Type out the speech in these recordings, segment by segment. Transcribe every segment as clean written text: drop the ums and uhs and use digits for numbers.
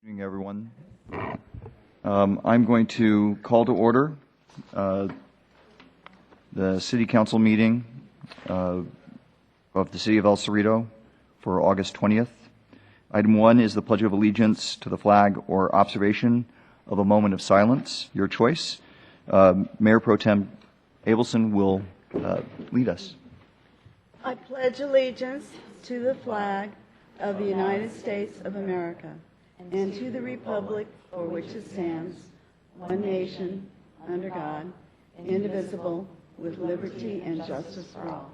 Good evening, everyone. I'm going to call to order the City Council meeting of the City of El Cerrito for August 20th. Item 1 is the Pledge of Allegiance to the flag or observation of a moment of silence, your choice. Mayor Pro Tem Abelson will lead us. I pledge allegiance to the flag of the United States of America and to the republic for which it stands, one nation, under God, indivisible, with liberty and justice for all.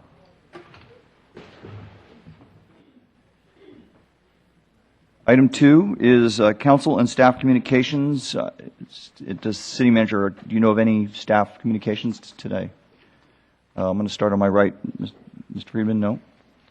Item 2 is council and staff communications. Does City Manager, do you know of any staff communications today? I'm going to start on my right. Mr. Friedman, no?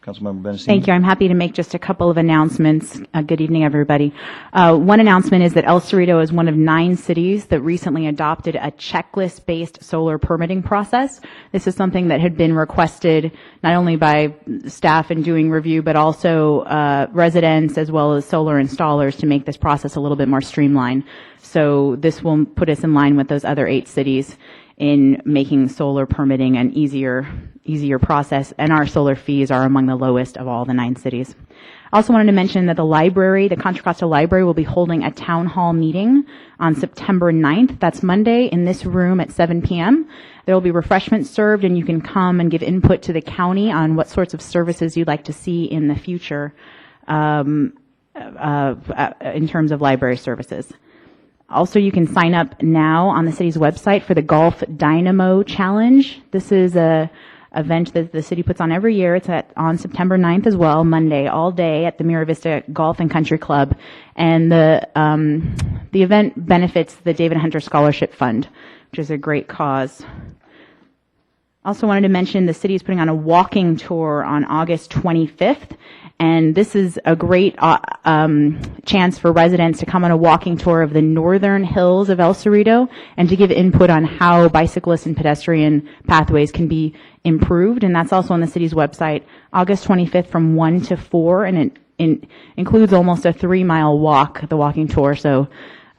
Councilmember Benassini. Thank you. I'm happy to make just a couple of announcements. Good evening, everybody. One announcement is that El Cerrito is one of 9 cities that recently adopted a checklist-based solar permitting process. This is something that had been requested not only by staff in doing review, but also residents as well as solar installers to make this process a little bit more streamlined. So this will put us in line with those other 8 cities in making solar permitting an easier process, and our solar fees are among the lowest of all the 9 cities. I also wanted to mention that the library, the Contra Costa Library, will be holding a town hall meeting on September 9th. That's Monday in this room at 7 p.m. There will be refreshments served, and you can come and give input to the county on what sorts of services you'd like to see in the future in terms of library services. Also, you can sign up now on the city's website for the Golf Dynamo Challenge. This is a event that the city puts on every year. It's on September 9th as well, Monday, all day at the Mira Vista Golf and Country Club. And the event benefits the David Hunter Scholarship Fund, which is a great cause. Also wanted to mention the city is putting on a walking tour on August 25th. And this is a great chance for residents to come on a walking tour of the northern hills of El Cerrito and to give input on how bicyclist and pedestrian pathways can be improved. And that's also on the city's website, August 25th from 1 to 4. And it includes almost a 3-mile walk, the walking tour. So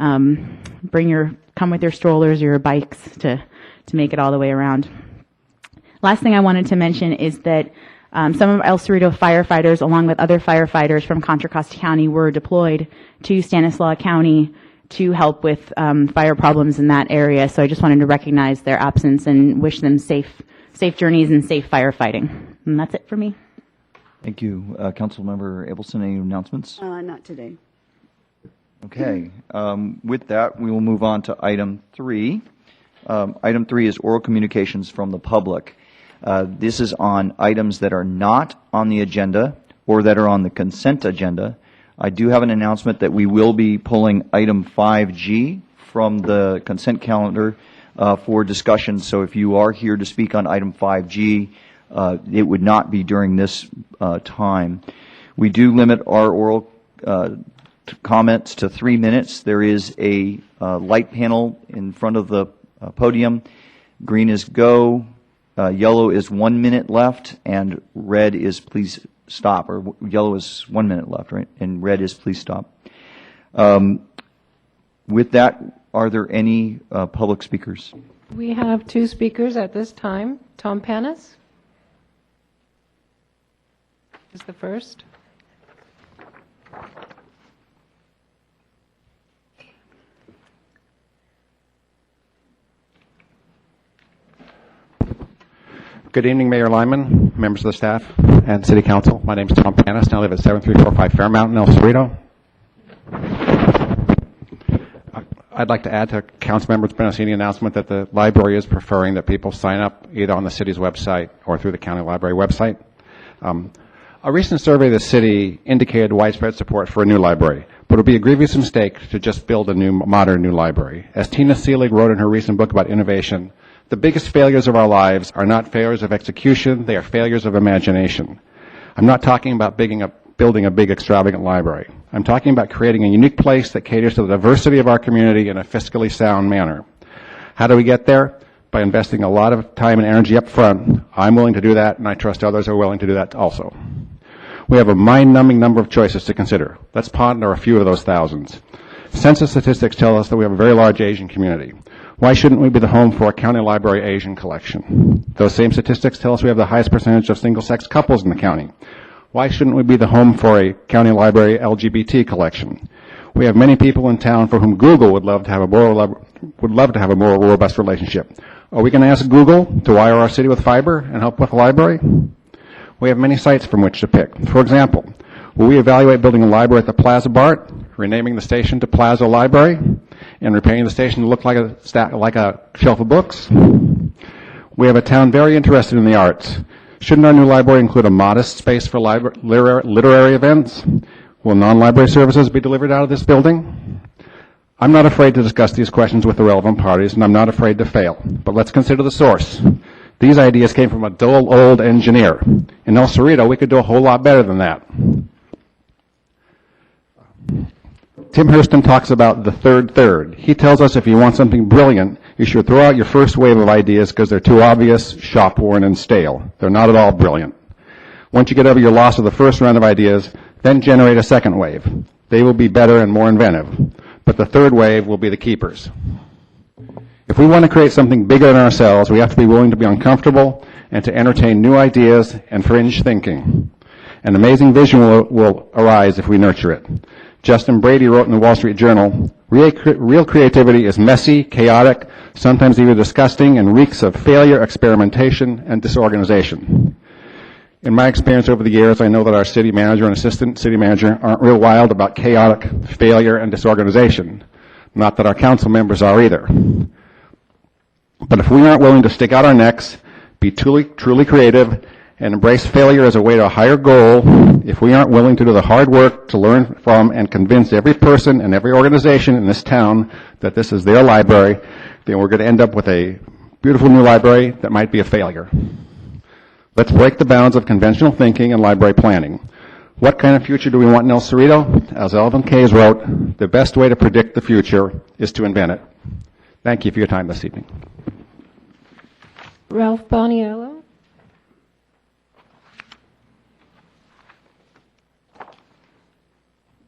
come with your strollers or your bikes to make it all the way around. Last thing I wanted to mention is that some of El Cerrito firefighters, along with other firefighters from Contra Costa County, were deployed to Stanislaus County to help with fire problems in that area. So I just wanted to recognize their absence and wish them safe journeys and safe firefighting. And that's it for me. Thank you. Councilmember Abelson, any announcements? Not today. Okay. With that, we will move on to item 3. Item 3 is oral communications from the public. This is on items that are not on the agenda or that are on the consent agenda. I do have an announcement that we will be pulling item 5G from the consent calendar for discussion. So if you are here to speak on item 5G, it would not be during this time. We do limit our oral comments to 3 minutes. There is a light panel in front of the podium. Green is go. Yellow is 1 minute left, and red is please stop, or yellow is 1 minute left, right? And red is please stop. With that, are there any public speakers? We have 2 speakers at this time. Tom Panis is the first. Good evening, Mayor Lyman, members of the staff, and City Council. My name is Tom Panis, and I live at 7345 Fairmount in El Cerrito. I'd like to add to Councilmember Benassini's announcement that the library is preferring that people sign up either on the city's website or through the county library website. A recent survey of the city indicated widespread support for a new library, but it would be a grievous mistake to just build a modern new library. As Tina Seelig wrote in her recent book about innovation, the biggest failures of our lives are not failures of execution, they are failures of imagination. I'm not talking about building a big extravagant library. I'm talking about creating a unique place that caters to the diversity of our community in a fiscally sound manner. How do we get there? By investing a lot of time and energy up front. I'm willing to do that, and I trust others are willing to do that also. We have a mind-numbing number of choices to consider. Let's ponder a few of those thousands. Census statistics tell us that we have a very large Asian community. Why shouldn't we be the home for a county library Asian collection? Those same statistics tell us we have the highest percentage of single-sex couples in the county. Why shouldn't we be the home for a county library LGBT collection? We have many people in town for whom Google would love to have a more robust relationship. Are we going to ask Google to wire our city with fiber and help with a library? We have many sites from which to pick. For example, will we evaluate building a library at the Plaza BART, renaming the station to Plaza Library, and repainting the station to look like a shelf of books? We have a town very interested in the arts. Shouldn't our new library include a modest space for literary events? Will non-library services be delivered out of this building? I'm not afraid to discuss these questions with the relevant parties, and I'm not afraid to fail. But let's consider the source. These ideas came from a dull old engineer. In El Cerrito, we could do a whole lot better than that. Tim Hurston talks about the third. He tells us if you want something brilliant, you should throw out your first wave of ideas because they're too obvious, shop-worn, and stale. They're not at all brilliant. Once you get over your loss of the first round of ideas, then generate a second wave. They will be better and more inventive. But the third wave will be the keepers. If we want to create something bigger than ourselves, we have to be willing to be uncomfortable and to entertain new ideas and fringe thinking. An amazing vision will arise if we nurture it. Justin Brady wrote in the Wall Street Journal, real creativity is messy, chaotic, sometimes even disgusting, and reeks of failure, experimentation, and disorganization. In my experience over the years, I know that our city manager and assistant city manager aren't real wild about chaotic, failure, and disorganization. Not that our council members are either. But if we aren't willing to stick out our necks, be truly creative, and embrace failure as a way to a higher goal, if we aren't willing to do the hard work to learn from and convince every person and every organization in this town that this is their library, then we're going to end up with a beautiful new library that might be a failure. Let's break the bounds of conventional thinking and library planning. What kind of future do we want in El Cerrito? As Elvin Kayes wrote, the best way to predict the future is to invent it. Thank you for your time this evening. Ralph Boniello.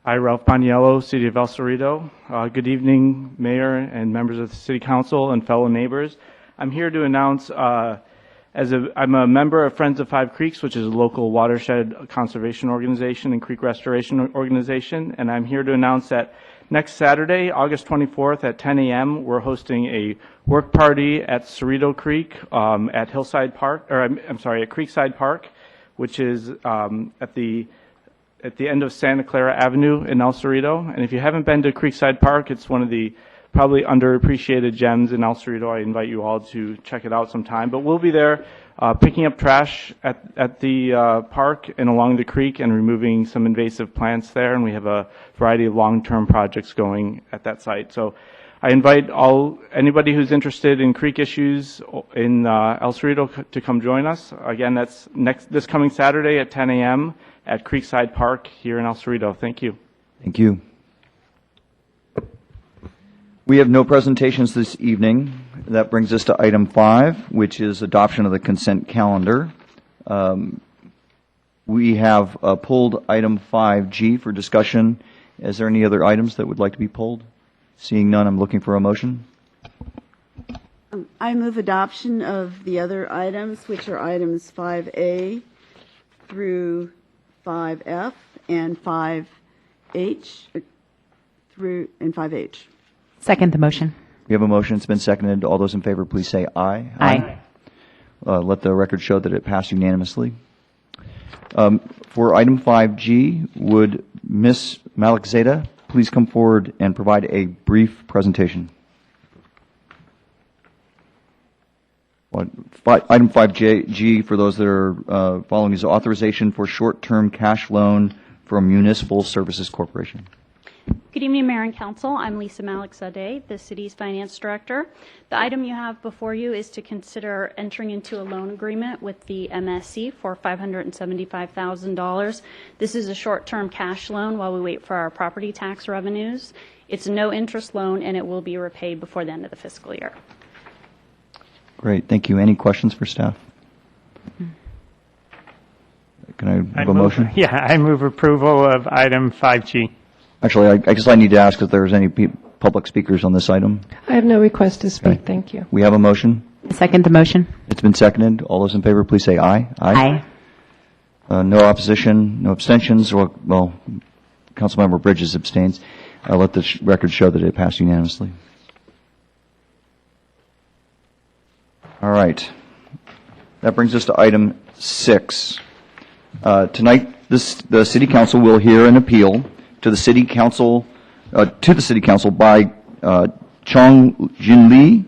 Hi, Ralph Paniello, City of El Cerrito. Good evening, Mayor and members of the City Council and fellow neighbors. I'm here to announce, I'm a member of Friends of Five Creeks, which is a local watershed conservation organization and creek restoration organization, and I'm here to announce that next Saturday, August 24th at 10 a.m., we're hosting a work party at Cerrito Creek at Hillside Park, or at Creekside Park, which is at the end of Santa Clara Avenue in El Cerrito. And if you haven't been to Creekside Park, it's one of the probably underappreciated gems in El Cerrito. I invite you all to check it out sometime. But we'll be there picking up trash at the park and along the creek and removing some invasive plants there. And we have a variety of long-term projects going at that site. So I invite anybody who's interested in creek issues in El Cerrito to come join us. Again, that's this coming Saturday at 10 a.m. at Creekside Park here in El Cerrito. Thank you. Thank you. We have no presentations this evening. That brings us to item 5, which is adoption of the consent calendar. We have pulled item 5G for discussion. Is there any other items that would like to be pulled? Seeing none, I'm looking for a motion. I move adoption of the other items, which are items 5A through 5F and 5H through and 5H. Second the motion. We have a motion. It's been seconded. All those in favor, please say aye. Aye. Let the record show that it passed unanimously. For item 5G, would Ms. Malikzada please come forward and provide a brief presentation? Item 5G, for those that are following, is authorization for short-term cash loan from Municipal Services Corporation. Good evening, Mayor and Council. I'm Lisa Malikzadeh, the city's finance director. The item you have before you is to consider entering into a loan agreement with the MSC for $575,000. This is a short-term cash loan while we wait for our property tax revenues. It's a no-interest loan, and it will be repaid before the end of the fiscal year. Great, thank you. Any questions for staff? Can I have a motion? Yeah, I move approval of item 5G. Actually, I guess I need to ask if there's any public speakers on this item. I have no request to speak, thank you. We have a motion. Second the motion. It's been seconded. All those in favor, please say aye. Aye. No opposition, no abstentions, or, well, Councilmember Bridges abstains. I'll let the record show that it passed unanimously. All right. That brings us to item 6. Tonight, the City Council will hear an appeal to the City Council by Chong Jin Lee,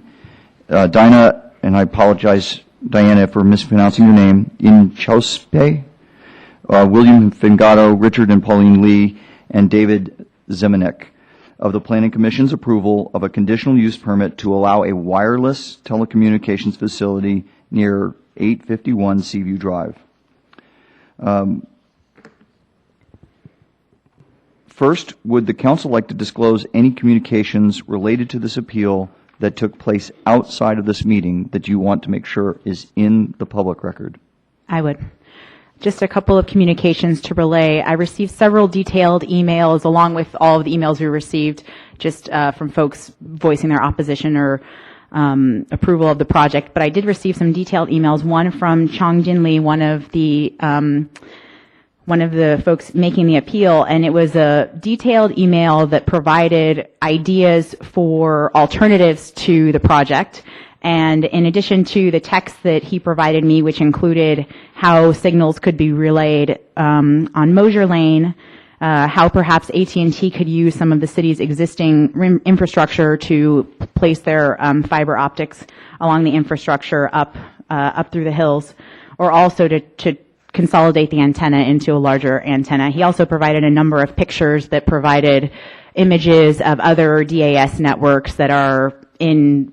Dinah, and I apologize, Diana, for mispronouncing your name, in Chauspe, William Fingato, Richard and Pauline Lee, and David Zemanek, of the Planning Commission's approval of a conditional use permit to allow a wireless telecommunications facility near 851 Seaview Drive. First, would the council like to disclose any communications related to this appeal that took place outside of this meeting that you want to make sure is in the public record? I would. Just a couple of communications to relay. I received several detailed emails along with all of the emails we received just from folks voicing their opposition or approval of the project. But I did receive some detailed emails, one from Chong Jin Lee, one of the folks making the appeal, and it was a detailed email that provided ideas for alternatives to the project. And in addition to the text that he provided me, which included how signals could be relayed on Mosier Lane, how perhaps AT&T could use some of the city's existing infrastructure to place their fiber optics along the infrastructure up through the hills, or also to consolidate the antenna into a larger antenna. He also provided a number of pictures that provided images of other DAS networks that are in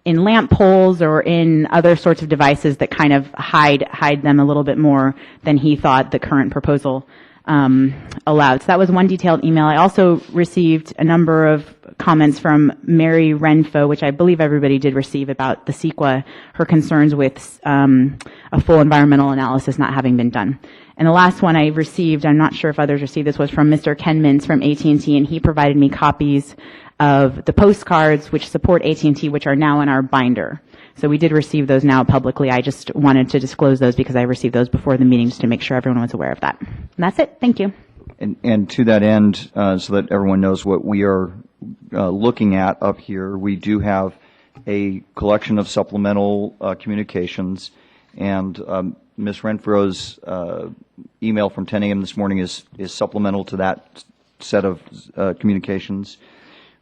lamp poles or in other sorts of devices that kind of hide them a little bit more than he thought the current proposal allowed. So that was one detailed email. I also received a number of comments from Mary Renfo, which I believe everybody did receive, about the CEQA, her concerns with a full environmental analysis not having been done. And the last one I received, I'm not sure if others received this, was from Mr. Ken Mintz from AT&T, and he provided me copies of the postcards which support AT&T, which are now in our binder. So we did receive those now publicly. I just wanted to disclose those because I received those before the meeting just to make sure everyone was aware of that. And that's it. Thank you. And to that end, so that everyone knows what we are looking at up here, we do have a collection of supplemental communications, and Ms. Renfro's email from 10 a.m. this morning is supplemental to that set of communications.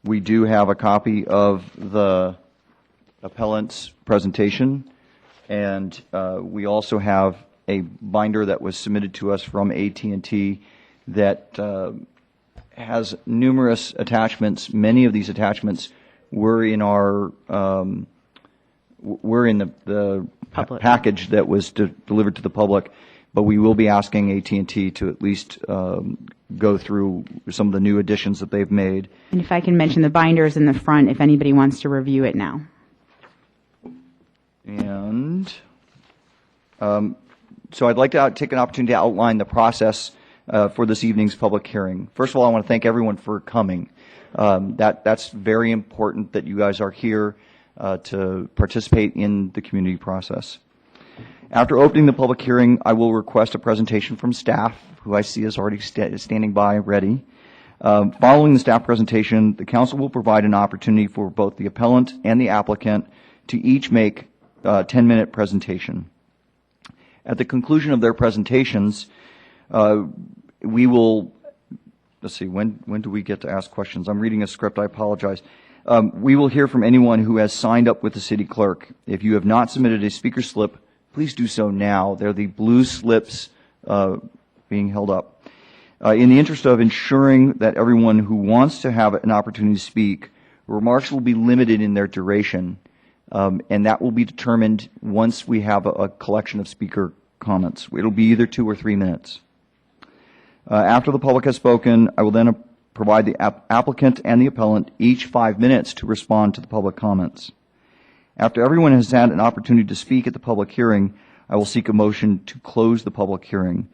We do have a copy of the appellant's presentation, and we also have a binder that was submitted to us from AT&T that has numerous attachments. Many of these attachments were in our the package that was delivered to the public, but we will be asking AT&T to at least go through some of the new additions that they've made. And if I can mention, the binder is in the front if anybody wants to review it now. And so I'd like to take an opportunity to outline the process for this evening's public hearing. First of all, I want to thank everyone for coming. That's very important that you guys are here to participate in the community process. After opening the public hearing, I will request a presentation from staff, who I see is already standing by ready. Following the staff presentation, the council will provide an opportunity for both the appellant and the applicant to each make a 10-minute presentation. At the conclusion of their presentations, we will, let's see, when do we get to ask questions? I'm reading a script, I apologize. We will hear from anyone who has signed up with the city clerk. If you have not submitted a speaker slip, please do so now. They're the blue slips being held up. In the interest of ensuring that everyone who wants to have an opportunity to speak, remarks will be limited in their duration, and that will be determined once we have a collection of speaker comments. It'll be either 2 or 3 minutes. After the public has spoken, I will then provide the applicant and the appellant each 5 minutes to respond to the public comments. After everyone has had an opportunity to speak at the public hearing, I will seek a motion to close the public hearing.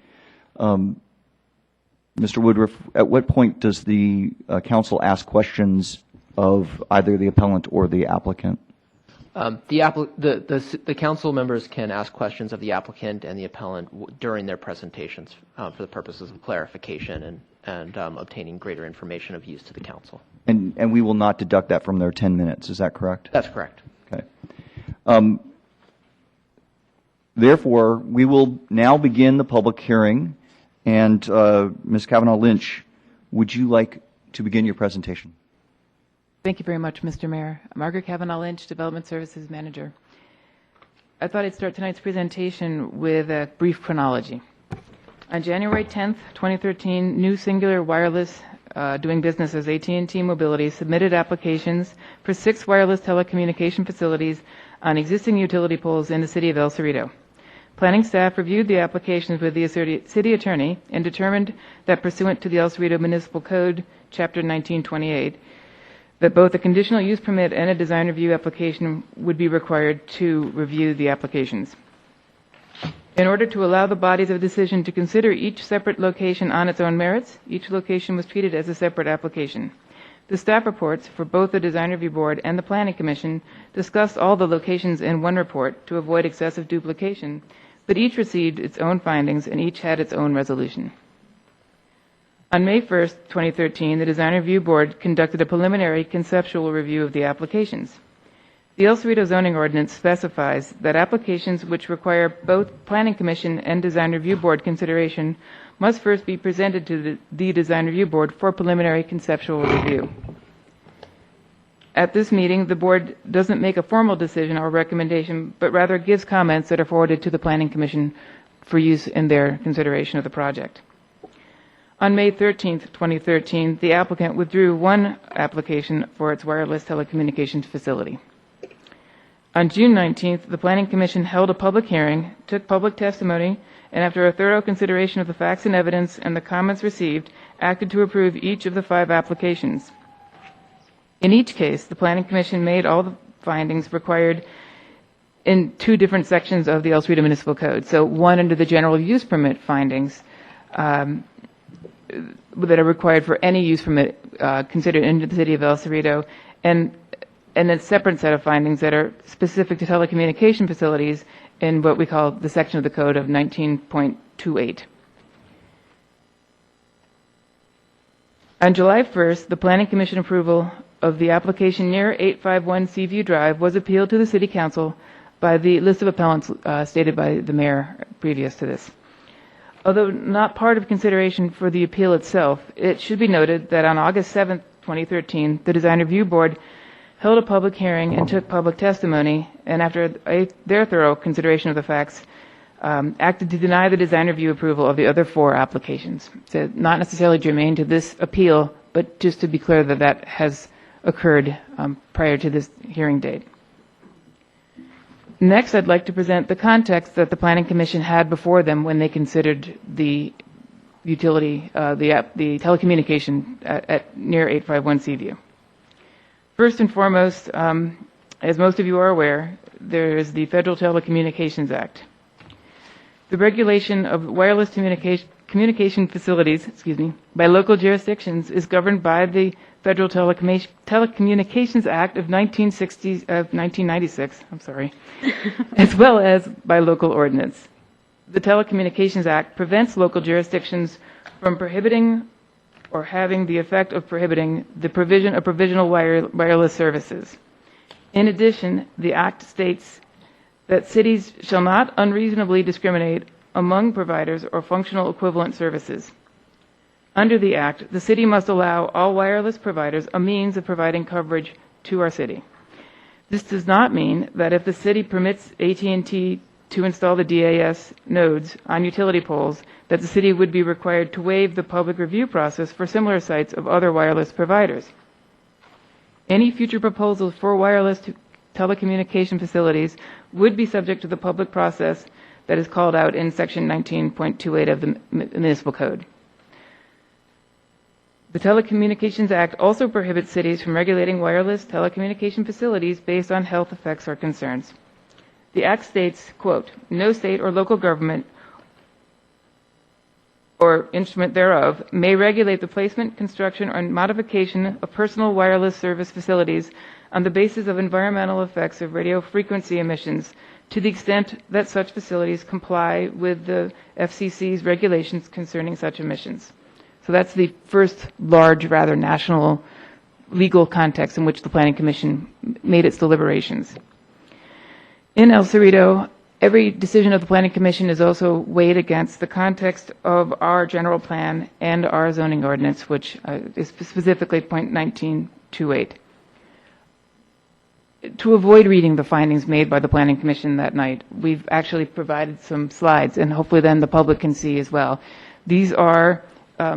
Mr. Woodruff, at what point does the council ask questions of either the appellant or the applicant? The council members can ask questions of the applicant and the appellant during their presentations for the purposes of clarification and obtaining greater information of use to the council. And we will not deduct that from their 10 minutes, is that correct? That's correct. Okay. Therefore, we will now begin the public hearing. And Ms. Kavanaugh-Lynch, would you like to begin your presentation? Thank you very much, Mr. Mayor. Margaret Kavanaugh Lynch, Development Services Manager. I thought I'd start tonight's presentation with a brief chronology. On January 10th, 2013, New Singular Wireless, doing business as AT&T Mobility, submitted applications for 6 wireless telecommunication facilities on existing utility poles in the city of El Cerrito. Planning staff reviewed the applications with the city attorney and determined that pursuant to the El Cerrito Municipal Code, Chapter 1928, that both a conditional use permit and a design review application would be required to review the applications. In order to allow the bodies of decision to consider each separate location on its own merits, each location was treated as a separate application. The staff reports for both the Design Review Board and the Planning Commission discussed all the locations in one report to avoid excessive duplication, but each received its own findings and each had its own resolution. On May 1st, 2013, the Design Review Board conducted a preliminary conceptual review of the applications. The El Cerrito zoning ordinance specifies that applications which require both Planning Commission and Design Review Board consideration must first be presented to the Design Review Board for preliminary conceptual review. At this meeting, the board doesn't make a formal decision or recommendation, but rather gives comments that are forwarded to the Planning Commission for use in their consideration of the project. On May 13th, 2013, the applicant withdrew one application for its wireless telecommunications facility. On June 19th, the Planning Commission held a public hearing, took public testimony, and after a thorough consideration of the facts and evidence and the comments received, acted to approve each of the 5 applications. In each case, the Planning Commission made all the findings required in 2 different sections of the El Cerrito Municipal Code. So one under the general use permit findings that are required for any use permit considered in the city of El Cerrito, and a separate set of findings that are specific to telecommunication facilities in what we call the section of the code of 19.28. On July 1st, the Planning Commission approval of the application near 851 Seaview Drive was appealed to the City Council by the list of appellants stated by the mayor previous to this. Although not part of consideration for the appeal itself, it should be noted that on August 7th, 2013, the Design Review Board held a public hearing and took public testimony, and after their thorough consideration of the facts, acted to deny the design review approval of the other 4 applications. So not necessarily germane to this appeal, but just to be clear that that has occurred prior to this hearing date. Next, I'd like to present the context that the Planning Commission had before them when they considered the utility, the telecommunication at near 851 Seaview. First and foremost, as most of you are aware, there is the Federal Telecommunications Act. The regulation of wireless communication facilities, by local jurisdictions is governed by the Federal Telecommunications Act of 1996, as well as by local ordinance. The Telecommunications Act prevents local jurisdictions from prohibiting or having the effect of prohibiting the provision of provisional wireless services. In addition, the Act states that cities shall not unreasonably discriminate among providers or functional equivalent services. Under the Act, the city must allow all wireless providers a means of providing coverage to our city. This does not mean that if the city permits AT&T to install the DAS nodes on utility poles, that the city would be required to waive the public review process for similar sites of other wireless providers. Any future proposals for wireless telecommunication facilities would be subject to the public process that is called out in Section 19.28 of the Municipal Code. The Telecommunications Act also prohibits cities from regulating wireless telecommunication facilities based on health effects or concerns. The Act states, quote, no state or local government or instrument thereof, may regulate the placement, construction, or modification of personal wireless service facilities on the basis of environmental effects of radio frequency emissions to the extent that such facilities comply with the FCC's regulations concerning such emissions. So that's the first large, rather national legal context in which the Planning Commission made its deliberations. In El Cerrito, every decision of the Planning Commission is also weighed against the context of our general plan and our zoning ordinance, which is specifically .1928. To avoid reading the findings made by the Planning Commission that night, we've actually provided some slides, and hopefully then the public can see as well. These are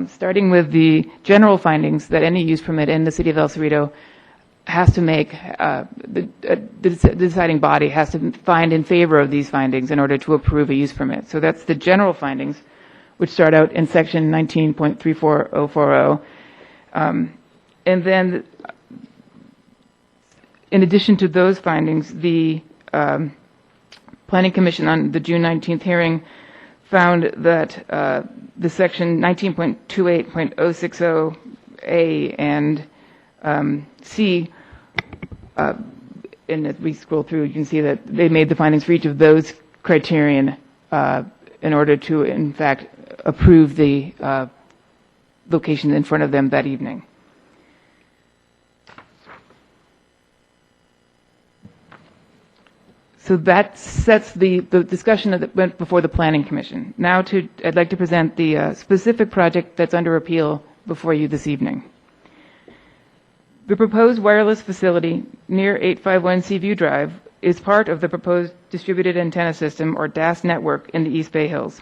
starting with the general findings that any use permit in the city of El Cerrito has to make, the deciding body has to find in favor of these findings in order to approve a use permit. So that's the general findings, which start out in section 19.34040. And then, in addition to those findings, the Planning Commission on the June 19th hearing found that the section 19.28.060A and C, and as we scroll through, you can see that they made the findings for each of those criterion in order to, in fact, approve the location in front of them that evening. So that sets the discussion that went before the Planning Commission. Now I'd like to present the specific project that's under appeal before you this evening. The proposed wireless facility near 851 Seaview Drive is part of the proposed distributed antenna system, or DAS network, in the East Bay Hills.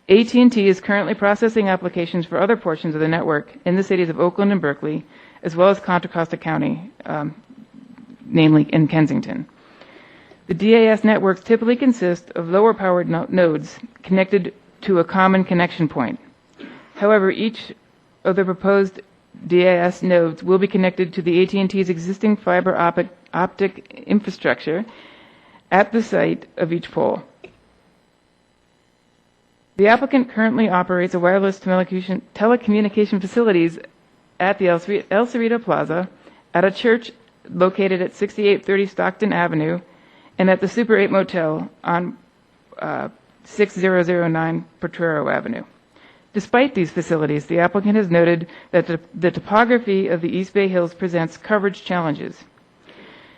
AT&T is currently processing applications for other portions of the network in the cities of Oakland and Berkeley, as well as Contra Costa County, namely in Kensington. The DAS networks typically consist of lower powered nodes connected to a common connection point. However, each of the proposed DAS nodes will be connected to the AT&T's existing fiber optic infrastructure at the site of each pole. The applicant currently operates a wireless telecommunication facilities at the El Cerrito Plaza, at a church located at 6830 Stockton Avenue, and at the Super 8 Motel on 6009 Potrero Avenue. Despite these facilities, the applicant has noted that the topography of the East Bay Hills presents coverage challenges.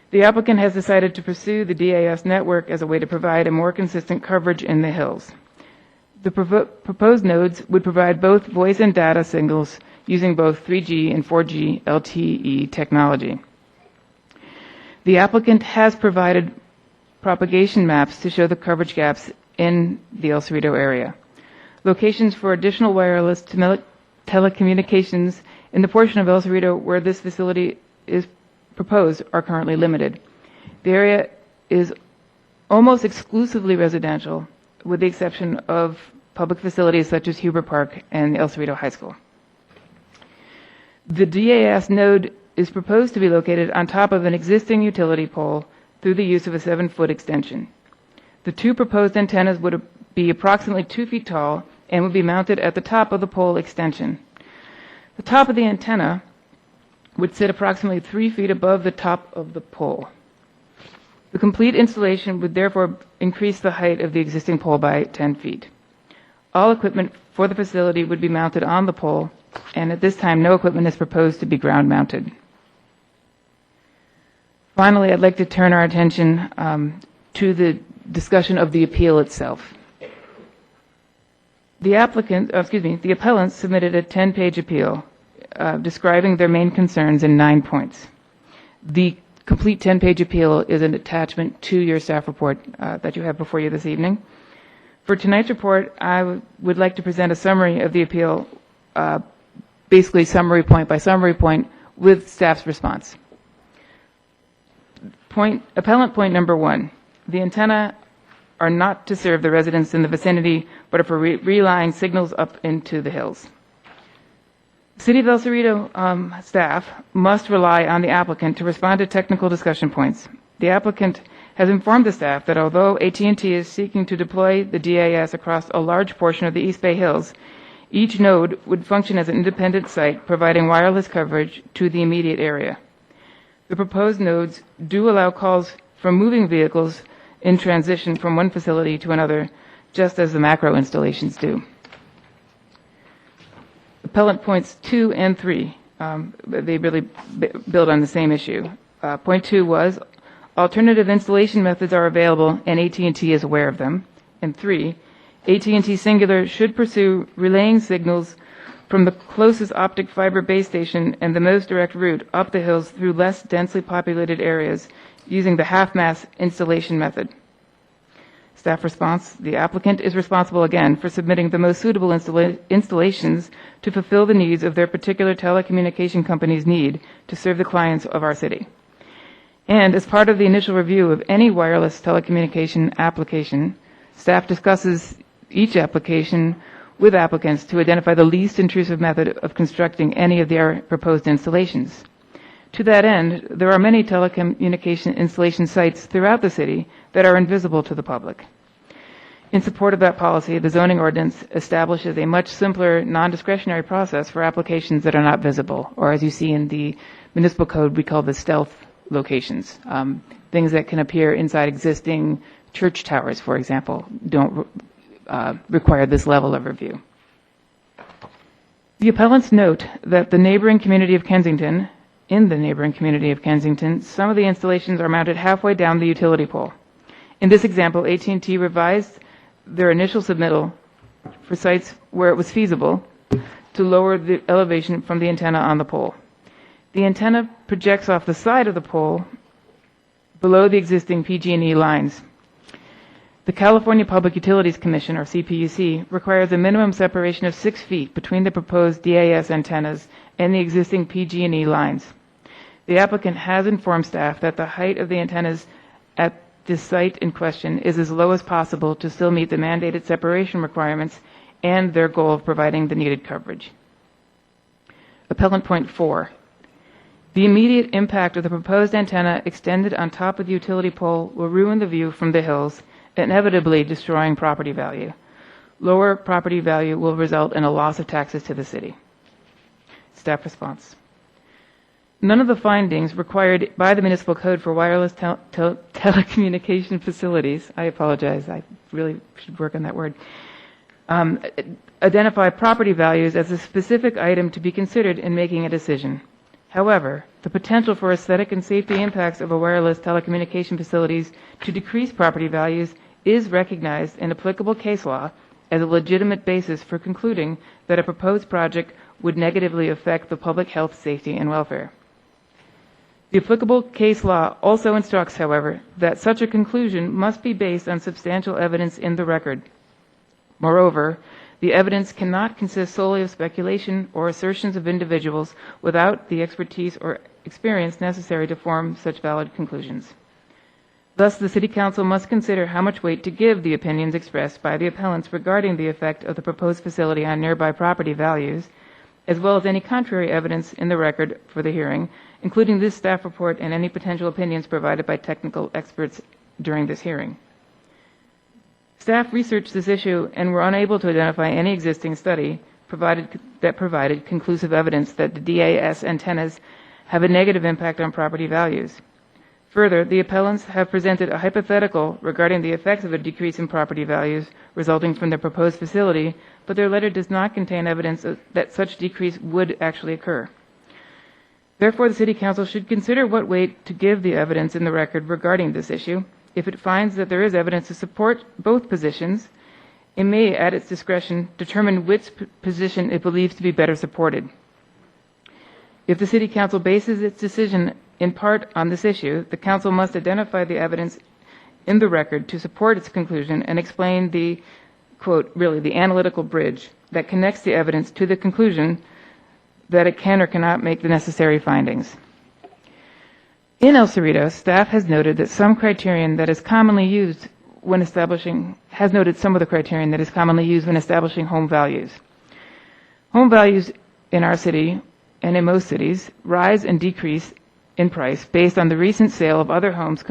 The applicant has decided to pursue the DAS network as a way to provide a more consistent coverage in the hills. The proposed nodes would provide both voice and data signals using both 3G and 4G LTE technology. The applicant has provided propagation maps to show the coverage gaps in the El Cerrito area. Locations for additional wireless telecommunications in the portion of El Cerrito where this facility is proposed are currently limited. The area is almost exclusively residential, with the exception of public facilities such as Huber Park and El Cerrito High School. The DAS node is proposed to be located on top of an existing utility pole through the use of a 7-foot extension. The two proposed antennas would be approximately 2 feet tall and would be mounted at the top of the pole extension. The top of the antenna would sit approximately 3 feet above the top of the pole. The complete installation would therefore increase the height of the existing pole by 10 feet. All equipment for the facility would be mounted on the pole, and at this time, no equipment is proposed to be ground mounted. Finally, I'd like to turn our attention to the discussion of the appeal itself. The appellants submitted a 10-page appeal describing their main concerns in 9 points. The complete 10-page appeal is an attachment to your staff report that you have before you this evening. For tonight's report, I would like to present a summary of the appeal, basically summary point by summary point, with staff's response. Appellant point number 1, the antenna are not to serve the residents in the vicinity, but are for relaying signals up into the hills. City of El Cerrito staff must rely on the applicant to respond to technical discussion points. The applicant has informed the staff that although AT&T is seeking to deploy the DAS across a large portion of the East Bay Hills, Each node would function as an independent site, providing wireless coverage to the immediate area. The proposed nodes do allow calls from moving vehicles in transition from one facility to another, just as the macro installations do. Appellant points 2 and 3, they really build on the same issue. Point 2 was, alternative installation methods are available and AT&T is aware of them. And 3, AT&T Singular should pursue relaying signals from the closest optic fiber base station and the most direct route up the hills through less densely populated areas using the half-mass installation method. Staff response, the applicant is responsible again for submitting the most suitable installations to fulfill the needs of their particular telecommunication company's need to serve the clients of our city. And as part of the initial review of any wireless telecommunication application, staff discusses each application with applicants to identify the least intrusive method of constructing any of their proposed installations. To that end, there are many telecommunication installation sites throughout the city that are invisible to the public. In support of that policy, the zoning ordinance establishes a much simpler, non-discretionary process for applications that are not visible, or as you see in the municipal code, we call the stealth locations. Things that can appear inside existing church towers, for example, don't require this level of review. The appellants note that in the neighboring community of Kensington, some of the installations are mounted halfway down the utility pole. In this example, AT&T revised their initial submittal for sites where it was feasible to lower the elevation from the antenna on the pole. The antenna projects off the side of the pole below the existing PG&E lines. The California Public Utilities Commission, or CPUC, requires a minimum separation of 6 feet between the proposed DAS antennas and the existing PG&E lines. The applicant has informed staff that the height of the antennas at this site in question is as low as possible to still meet the mandated separation requirements and their goal of providing the needed coverage. Appellant point 4. The immediate impact of the proposed antenna extended on top of the utility pole will ruin the view from the hills, inevitably destroying property value. Lower property value will result in a loss of taxes to the city. Staff response. None of the findings required by the municipal code for wireless telecommunication facilities, I apologize, I really should work on that word, identify property values as a specific item to be considered in making a decision. However, the potential for aesthetic and safety impacts of a wireless telecommunication facilities to decrease property values is recognized in applicable case law as a legitimate basis for concluding that a proposed project would negatively affect the public health, safety, and welfare. The applicable case law also instructs, however, that such a conclusion must be based on substantial evidence in the record. Moreover, the evidence cannot consist solely of speculation or assertions of individuals without the expertise or experience necessary to form such valid conclusions. Thus, the City Council must consider how much weight to give the opinions expressed by the appellants regarding the effect of the proposed facility on nearby property values, as well as any contrary evidence in the record for the hearing, including this staff report and any potential opinions provided by technical experts during this hearing. Staff researched this issue and were unable to identify any existing study that provided conclusive evidence that the DAS antennas have a negative impact on property values. Further, the appellants have presented a hypothetical regarding the effects of a decrease in property values resulting from the proposed facility, but their letter does not contain evidence that such decrease would actually occur. Therefore, the City Council should consider what weight to give the evidence in the record regarding this issue. If it finds that there is evidence to support both positions, it may, at its discretion, determine which position it believes to be better supported. If the City Council bases its decision in part on this issue, the Council must identify the evidence in the record to support its conclusion and explain the, quote, really the analytical bridge that connects the evidence to the conclusion that it can or cannot make the necessary findings. In El Cerrito, staff has noted that some criterion that is commonly used when establishing, has noted some of the criterion that is commonly used when establishing home values. Home values in our city and in most cities rise and decrease in price based on the recent sale of other homes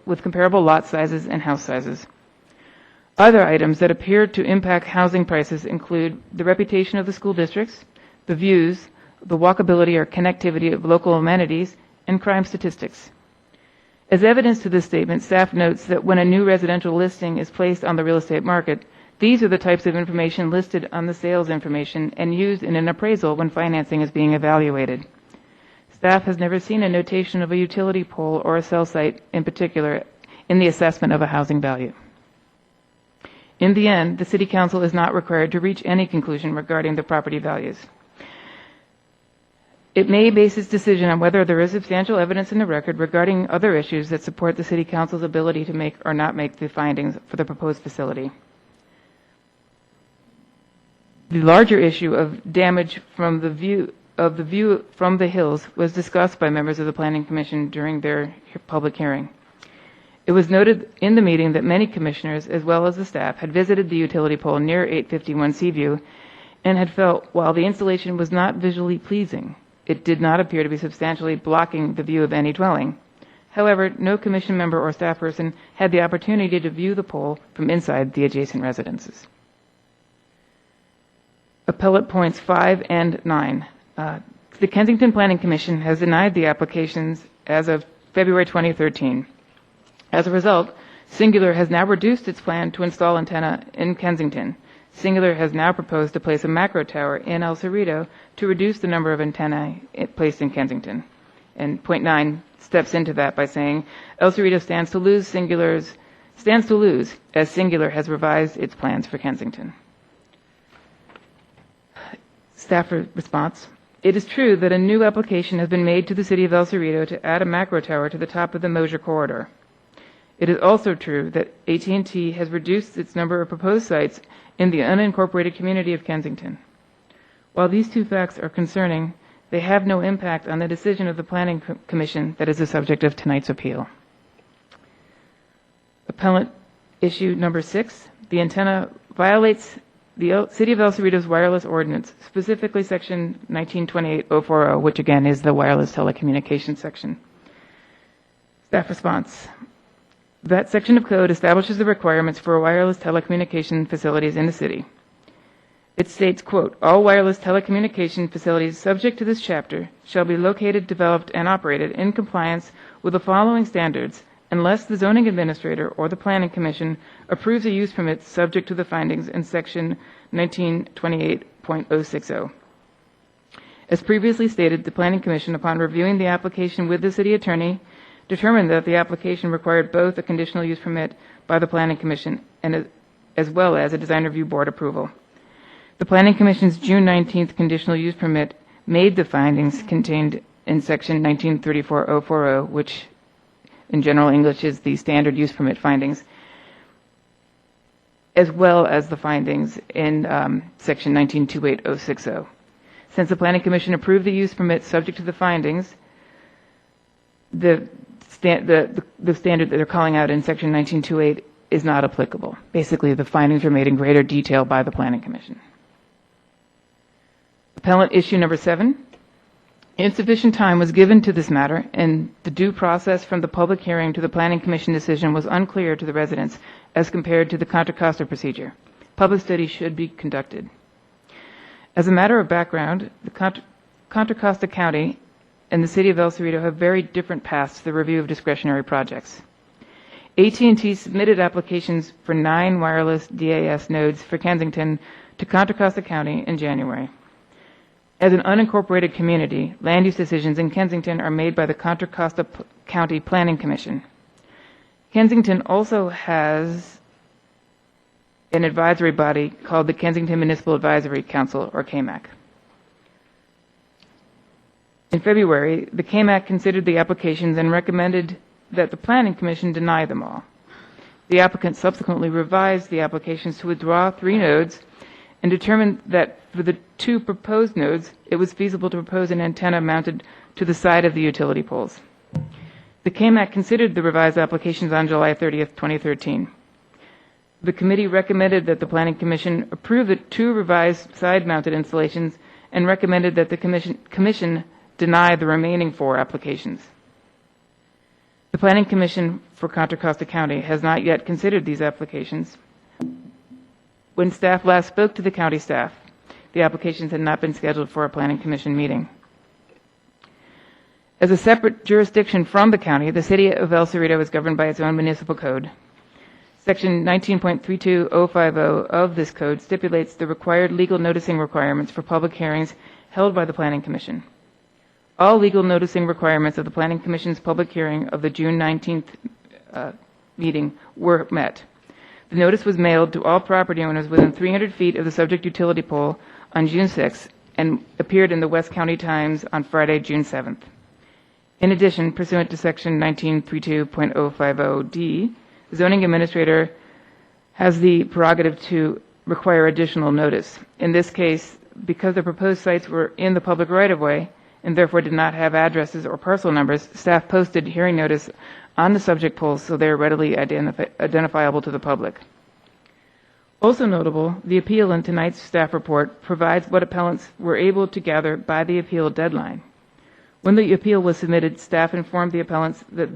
with comparable lot sizes and house sizes. Other items that appear to impact housing prices include the reputation of the school districts, the views, the walkability or connectivity of local amenities, and crime statistics. As evidence to this statement, staff notes that when a new residential listing is placed on the real estate market, these are the types of information listed on the sales information and used in an appraisal when financing is being evaluated. Staff has never seen a notation of a utility pole or a cell site in particular in the assessment of a housing value. In the end, the City Council is not required to reach any conclusion regarding the property values. It may base its decision on whether there is substantial evidence in the record regarding other issues that support the City Council's ability to make or not make the findings for the proposed facility. The larger issue of damage from the view from the hills was discussed by members of the Planning Commission during their public hearing. It was noted in the meeting that many commissioners, as well as the staff, had visited the utility pole near 851 Seaview and had felt while the installation was not visually pleasing, it did not appear to be substantially blocking the view of any dwelling. However, no commission member or staff person had the opportunity to view the pole from inside the adjacent residences. Appellate points 5 and 9. The Kensington Planning Commission has denied the applications as of February 2013. As a result, Singular has now reduced its plan to install antenna in Kensington. Singular has now proposed to place a macro tower in El Cerrito to reduce the number of antennae placed in Kensington. And point 9 steps into that by saying El Cerrito stands to lose as Singular has revised its plans for Kensington. Staff response. It is true that a new application has been made to the City of El Cerrito to add a macro tower to the top of the Mosier corridor. It is also true that AT&T has reduced its number of proposed sites in the unincorporated community of Kensington. While these two facts are concerning, they have no impact on the decision of the Planning Commission that is the subject of tonight's appeal. Appellant issue number 6, the antenna violates the City of El Cerrito's wireless ordinance, specifically section 1928-040, which again is the wireless telecommunications section. Staff response. That section of code establishes the requirements for wireless telecommunication facilities in the city. It states, quote, all wireless telecommunication facilities subject to this chapter shall be located, developed, and operated in compliance with the following standards unless the zoning administrator or the planning commission approves a use permit subject to the findings in section 1928.060. As previously stated, the planning commission, upon reviewing the application with the city attorney, determined that the application required both a conditional use permit by the Planning Commission and as well as a design review board approval. The Planning Commission's June 19th conditional use permit made the findings contained in section 1934-040, which in general English is the standard use permit findings, as well as the findings in section 1928-060. Since the Planning Commission approved the use permit subject to the findings, the standard that they're calling out in section 1928 is not applicable. Basically, the findings were made in greater detail by the Planning Commission. Appellant issue number 7. Insufficient time was given to this matter, and the due process from the public hearing to the Planning Commission decision was unclear to the residents as compared to the Contra Costa procedure. Public study should be conducted. As a matter of background, the Contra Costa County and the City of El Cerrito have very different paths to the review of discretionary projects. AT&T submitted applications for 9 wireless DAS nodes for Kensington to Contra Costa County in January. As an unincorporated community, land use decisions in Kensington are made by the Contra Costa County Planning Commission. Kensington also has an advisory body called the Kensington Municipal Advisory Council, or KMAC. In February, the KMAC considered the applications and recommended that the Planning Commission deny them all. The applicant subsequently revised the applications to withdraw 3 nodes and determined that for the 2 proposed nodes, it was feasible to propose an antenna mounted to the side of the utility poles. The KMAC considered the revised applications on July 30th, 2013. The committee recommended that the Planning Commission approve the 2 revised side-mounted installations and recommended that the commission deny the remaining 4 applications. The Planning Commission for Contra Costa County has not yet considered these applications, When staff last spoke to the county staff, the applications had not been scheduled for a planning commission meeting. As a separate jurisdiction from the county, the city of El Cerrito is governed by its own municipal code. Section 19.32050 of this code stipulates the required legal noticing requirements for public hearings held by the Planning Commission. All legal noticing requirements of the Planning Commission's public hearing of the June 19th meeting were met. The notice was mailed to all property owners within 300 feet of the subject utility pole on June 6th and appeared in the West County Times on Friday, June 7th. In addition, pursuant to Section 1932.050D, the zoning administrator has the prerogative to require additional notice. In this case, because the proposed sites were in the public right-of-way and therefore did not have addresses or parcel numbers, staff posted hearing notice on the subject poles so they are readily identifiable to the public. Also notable, the appeal in tonight's staff report provides what appellants were able to gather by the appeal deadline. When the appeal was submitted, staff informed the appellants that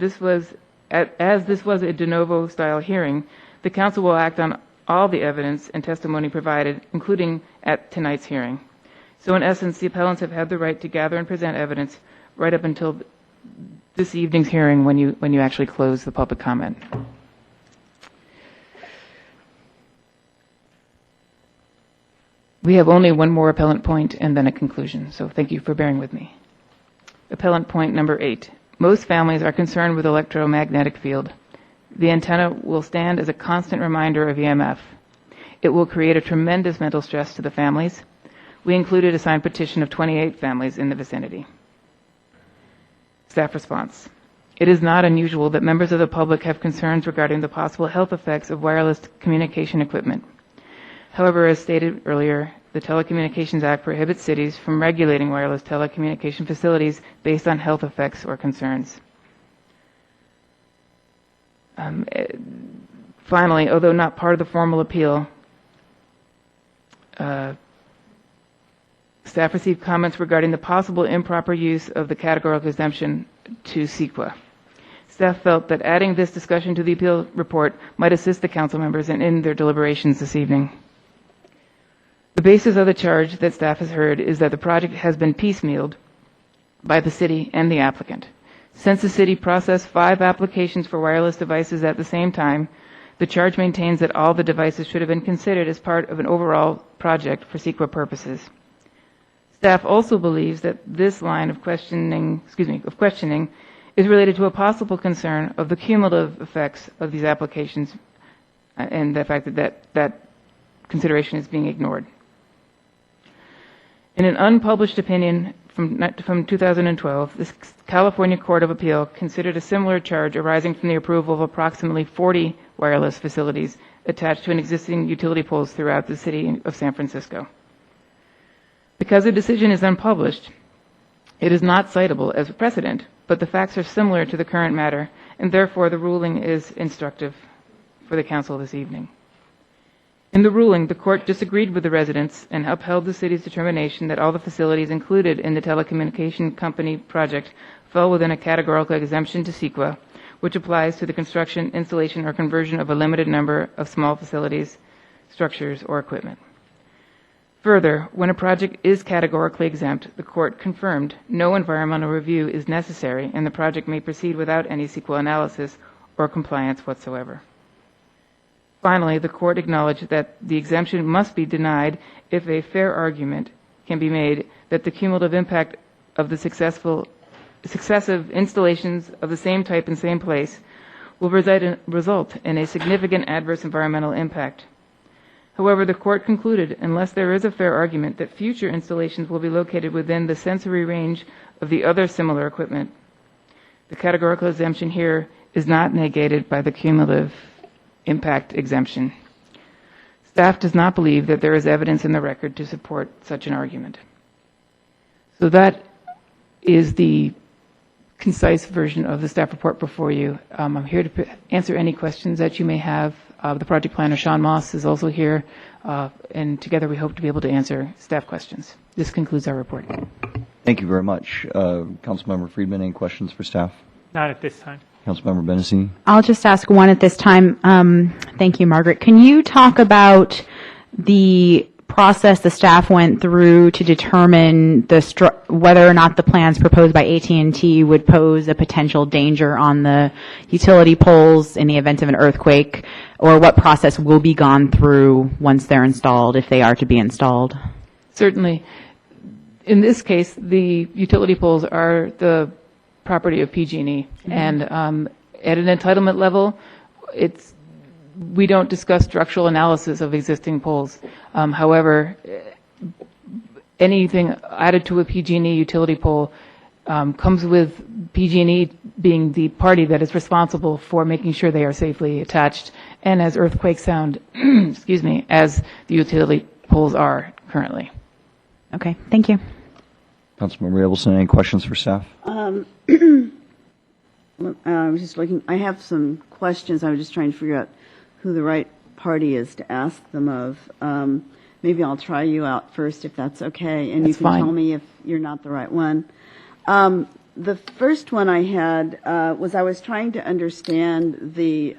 as this was a de novo style hearing, the council will act on all the evidence and testimony provided, including at tonight's hearing. So in essence, the appellants have had the right to gather and present evidence right up until this evening's hearing when you actually close the public comment. We have only one more appellant point and then a conclusion, so thank you for bearing with me. Appellant point number 8. Most families are concerned with electromagnetic field. The antenna will stand as a constant reminder of EMF. It will create a tremendous mental stress to the families. We included a signed petition of 28 families in the vicinity. Staff response. It is not unusual that members of the public have concerns regarding the possible health effects of wireless communication equipment. However, as stated earlier, the Telecommunications Act prohibits cities from regulating wireless telecommunication facilities based on health effects or concerns. Finally, although not part of the formal appeal, staff received comments regarding the possible improper use of the categorical exemption to CEQA. Staff felt that adding this discussion to the appeal report might assist the council members in their deliberations this evening. The basis of the charge that staff has heard is that the project has been piecemealed by the city and the applicant. Since the city processed 5 applications for wireless devices at the same time, the charge maintains that all the devices should have been considered as part of an overall project for CEQA purposes. Staff also believes that this line of questioning is related to a possible concern of the cumulative effects of these applications and the fact that consideration is being ignored. In an unpublished opinion from 2012, the California Court of Appeal considered a similar charge arising from the approval of approximately 40 wireless facilities attached to an existing utility poles throughout the city of San Francisco. Because the decision is unpublished, it is not citable as a precedent, but the facts are similar to the current matter, and therefore the ruling is instructive for the council this evening. In the ruling, the court disagreed with the residents and upheld the city's determination that all the facilities included in the telecommunication company project fell within a categorical exemption to CEQA, which applies to the construction, installation, or conversion of a limited number of small facilities, structures, or equipment. Further, when a project is categorically exempt, the court confirmed no environmental review is necessary and the project may proceed without any CEQA analysis or compliance whatsoever. Finally, the court acknowledged that the exemption must be denied if a fair argument can be made that the cumulative impact of the successive installations of the same type in same place will result in a significant adverse environmental impact. However, the court concluded, unless there is a fair argument that future installations will be located within the sensory range of the other similar equipment, the categorical exemption here is not negated by the cumulative impact exemption. Staff does not believe that there is evidence in the record to support such an argument. So that is the concise version of the staff report before you. I'm here to answer any questions that you may have. The project planner, Sean Moss, is also here, and together we hope to be able to answer staff questions. This concludes our report. Thank you very much. Councilmember Friedman, any questions for staff? Not at this time. Councilmember Bennessy? I'll just ask one at this time. Thank you, Margaret. Can you talk about the process the staff went through to determine whether or not the plans proposed by AT&T would pose a potential danger on the utility poles in the event of an earthquake, or what process will be gone through once they're installed, if they are to be installed? Certainly. In this case, the utility poles are the property of PG&E, and at an entitlement level, we don't discuss structural analysis of existing poles. However, anything added to a PG&E utility pole comes with PG&E being the party that is responsible for making sure they are safely attached and as earthquake sound, excuse me, as the utility poles are currently. Okay, thank you. Councilmember Abelson, any questions for staff? I was just looking, I have some questions. I was just trying to figure out who the right party is to ask them of. Maybe I'll try you out first, if that's okay, and That's you can fine. tell me if you're not the right one. The first one I had was I was trying to understand the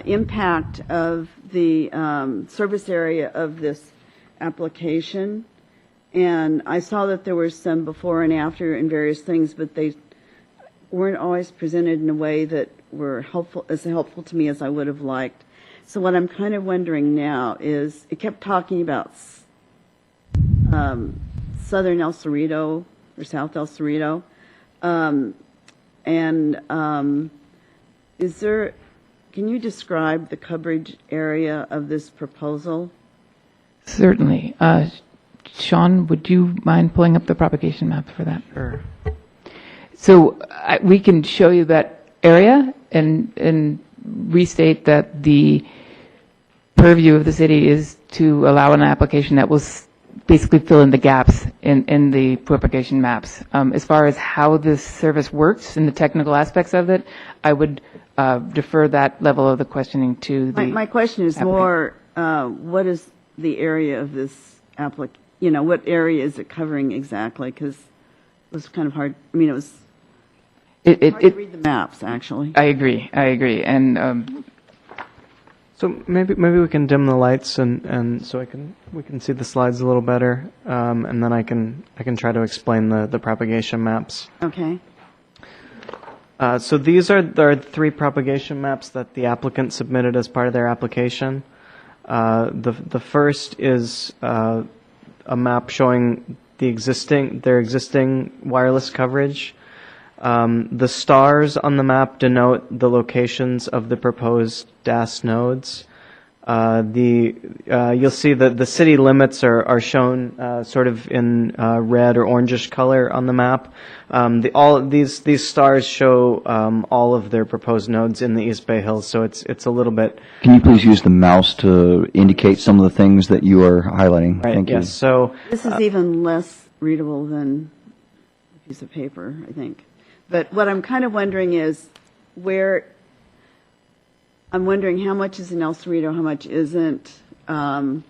impact of the service area of this application. And I saw that there were some before and after and various things, but they weren't always presented in a way that were helpful to me as I would have liked. So what I'm kind of wondering now is, it kept talking about southern El Cerrito or South El Cerrito. Can you describe the coverage area of this proposal? Certainly. Sean, would you mind pulling up the propagation map for that? Sure. So we can show you that area and restate that the purview of the city is to allow an application that will basically fill in the gaps in the propagation maps. As far as how this service works and the technical aspects of it, I would defer that level of the questioning to the My question is applicant. more, what is the area of this what area is it covering exactly? Because it was kind of hard, it was hard to read the maps, actually. I agree. And So maybe we can dim the lights and so we can see the slides a little better, and then I can try to explain the propagation maps. Okay. So these are the three propagation maps that the applicant submitted as part of their application. The first is a map showing their existing wireless coverage. The stars on the map denote the locations of the proposed DAS nodes. You'll see that the city limits are shown sort of in red or orangish color on the map. These stars show all of their proposed nodes in the East Bay Hills, so it's a little bit. Can you please use the mouse to indicate some of the things that you are highlighting? Right. Thank you. Yes. So This is even less readable than a piece of paper, I think. But what I'm kind of wondering is I'm wondering how much is in El Cerrito, how much isn't, and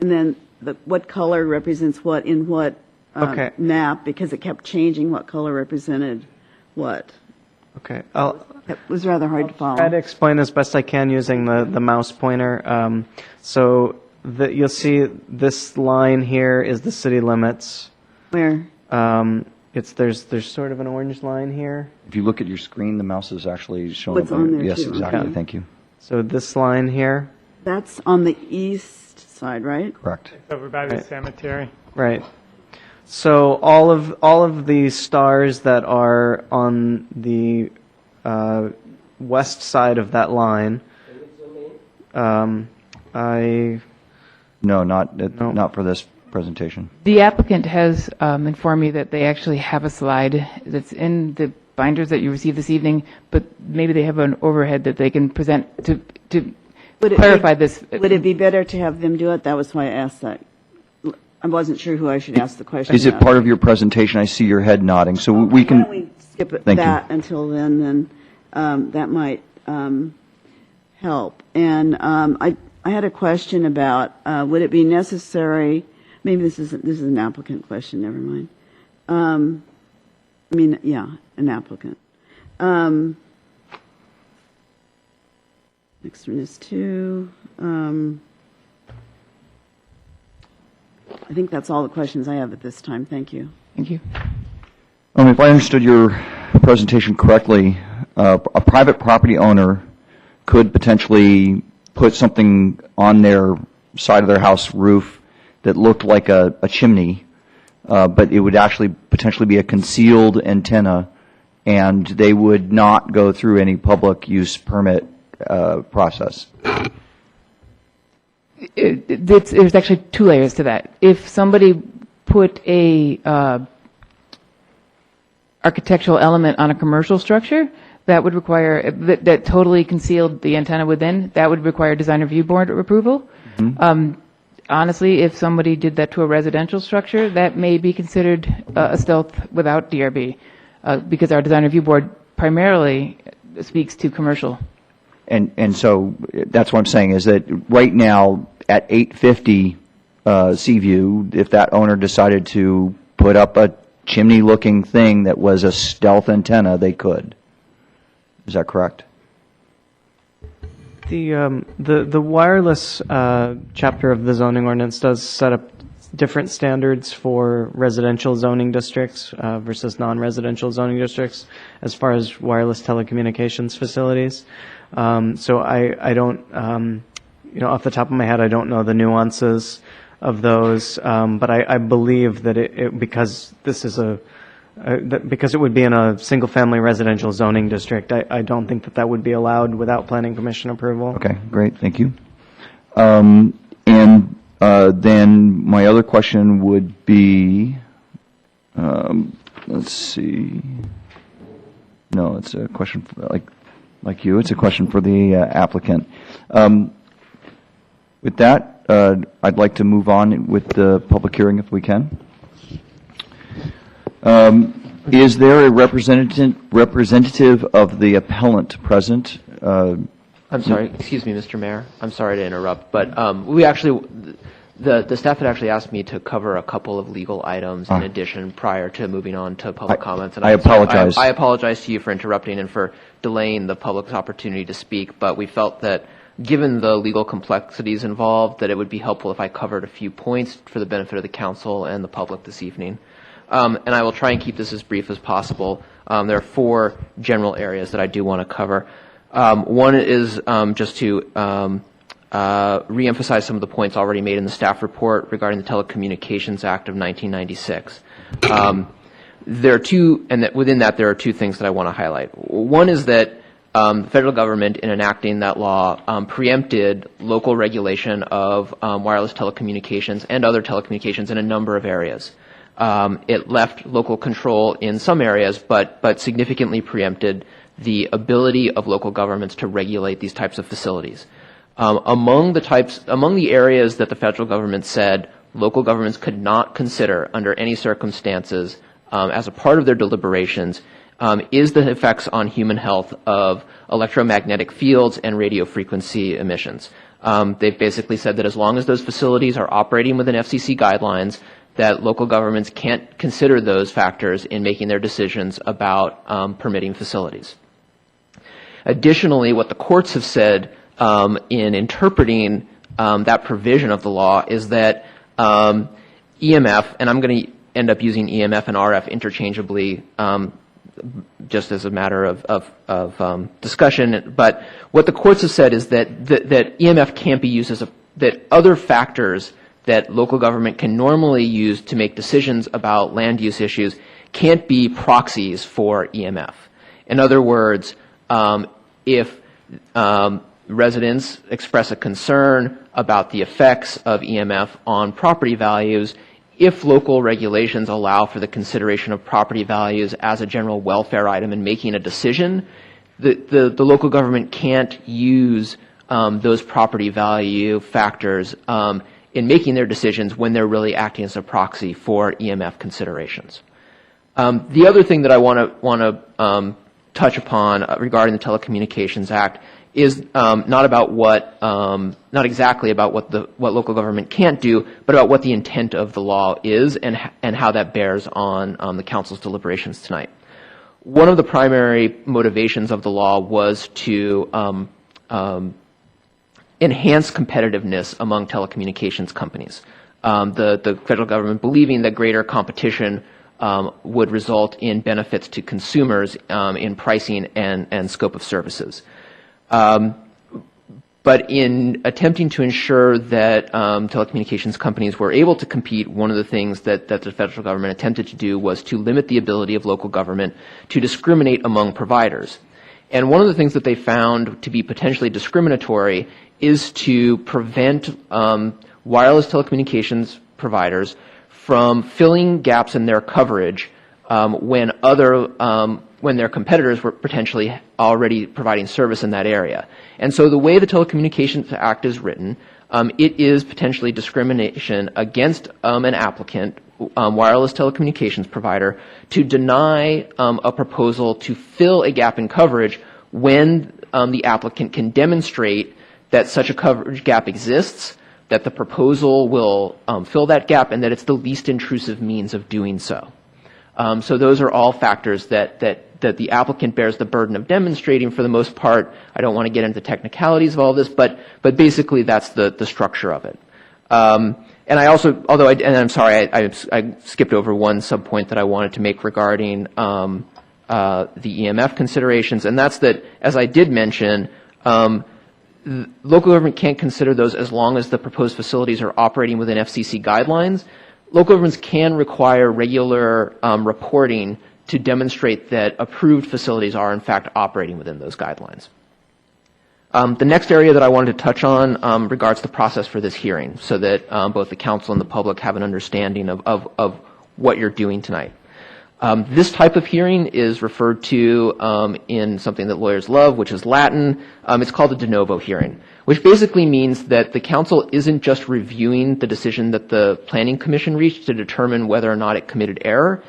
then what color represents what in what Okay. map, because it kept changing what color represented what. okay, It was rather hard to follow. try to explain as best I can using the mouse pointer. You'll see this line here is the city limits. Where? There's sort of an orange line here. If you look at your screen, the mouse is actually showing. What's on there, Yes, too. exactly. Okay. Thank you. So this line here, That's on the east side, right? Correct. Over by the cemetery. right? So all of the stars that are on the west side of that line, No, not for this presentation. the applicant has informed me that they actually have a slide that's in the binders that you received this evening, but maybe they have an overhead that they can present to Would it clarify be- this. Would it be better to have them do it? That was why I asked that. I wasn't sure who I should ask the question. Is it part of your presentation? I see your head nodding, so we Why don't can. we skip Thank you. that until then that might help. And I had a question about, would it be necessary, maybe this is an applicant question, never mind. an applicant. Next one is 2. I think that's all the questions I have at this time. Thank you. Thank you. If I understood your presentation correctly, a private property owner could potentially put something on their side of their house roof that looked like a chimney, but it would actually potentially be a concealed antenna, and they would not go through any public use permit process. There's actually 2 layers to that. If somebody put a architectural element on a commercial structure, that would require, that totally concealed the antenna within, that would require design review board approval. Honestly, if somebody did that to a residential structure, that may be considered a stealth without DRB, because our design review board primarily speaks to commercial. And so that's what I'm saying, is that right now at 850 Seaview, if that owner decided to put up a chimney-looking thing that was a stealth antenna, they could. Is that correct? The wireless chapter of the zoning ordinance does set up different standards for residential zoning districts versus non-residential zoning districts as far as wireless telecommunications facilities. So I don't, off the top of my head, I don't know the nuances of those, but I believe that because this is because it would be in a single-family residential zoning district, I don't think that would be allowed without planning commission approval. Okay, great, thank you. Then my other question would be, let's see. No, it's a question for, like you. It's a question for the applicant. With that, I'd like to move on with the public hearing if we can. Is there a representative of the appellant present? I'm sorry, excuse me, Mr. Mayor. I'm sorry to interrupt, but we actually, the staff had actually asked me to cover a couple of legal items in addition prior to moving on to public comments. And I apologize. I apologize to you for interrupting and for delaying the public's opportunity to speak, but we felt that given the legal complexities involved, that it would be helpful if I covered a few points for the benefit of the council and the public this evening. And I will try and keep this as brief as possible. There are 4 general areas that I do want to cover. One is just to reemphasize some of the points already made in the staff report regarding the Telecommunications Act of 1996. There are 2, and within that there are 2 things that I want to highlight. One is that the federal government, in enacting that law, preempted local regulation of wireless telecommunications and other telecommunications in a number of areas. It left local control in some areas, but significantly preempted the ability of local governments to regulate these types of facilities. Among the areas that the federal government said local governments could not consider under any circumstances as a part of their deliberations is the effects on human health of electromagnetic fields and radio frequency emissions. They've basically said that as long as those facilities are operating within FCC guidelines, that local governments can't consider those factors in making their decisions about permitting facilities. Additionally, what the courts have said in interpreting that provision of the law is that EMF, and I'm going to end up using EMF and RF interchangeably just as a matter of discussion, but what the courts have said is that EMF can't be used as that other factors that local government can normally use to make decisions about land use issues can't be proxies for EMF. In other words, if residents express a concern about the effects of EMF on property values, if local regulations allow for the consideration of property values as a general welfare item in making a decision, the local government can't use those property value factors in making their decisions when they're really acting as a proxy for EMF considerations. The other thing that I want to touch upon regarding the Telecommunications Act is not exactly about what local government can't do, but about what the intent of the law is and how that bears on the council's deliberations tonight. one of the primary motivations of the law was to enhance competitiveness among telecommunications companies. The federal government believing that greater competition would result in benefits to consumers in pricing and scope of services. But in attempting to ensure that telecommunications companies were able to compete, one of the things that the federal government attempted to do was to limit the ability of local government to discriminate among providers. And one of the things that they found to be potentially discriminatory is to prevent wireless telecommunications providers from filling gaps in their coverage when their competitors were potentially already providing service in that area. And so the way the Telecommunications Act is written, it is potentially discrimination against an applicant, wireless telecommunications provider, to deny a proposal to fill a gap in coverage when the applicant can demonstrate that such a coverage gap exists, that the proposal will fill that gap, and that it's the least intrusive means of doing so. So those are all factors that the applicant bears the burden of demonstrating for the most part. I don't want to get into the technicalities of all this, but basically that's the structure of it. And I also, and I'm sorry, I skipped over one subpoint that I wanted to make regarding the EMF considerations, and that's that, as I did mention, local government can't consider those as long as the proposed facilities are operating within FCC guidelines. Local governments can require regular reporting to demonstrate that approved facilities are in fact operating within those guidelines. The next area that I wanted to touch on regards the process for this hearing, so that both the council and the public have an understanding of what you're doing tonight. This type of hearing is referred to in something that lawyers love, which is Latin. It's called a de novo hearing, which basically means that the council isn't just reviewing the decision that the Planning Commission reached to determine whether or not it committed error.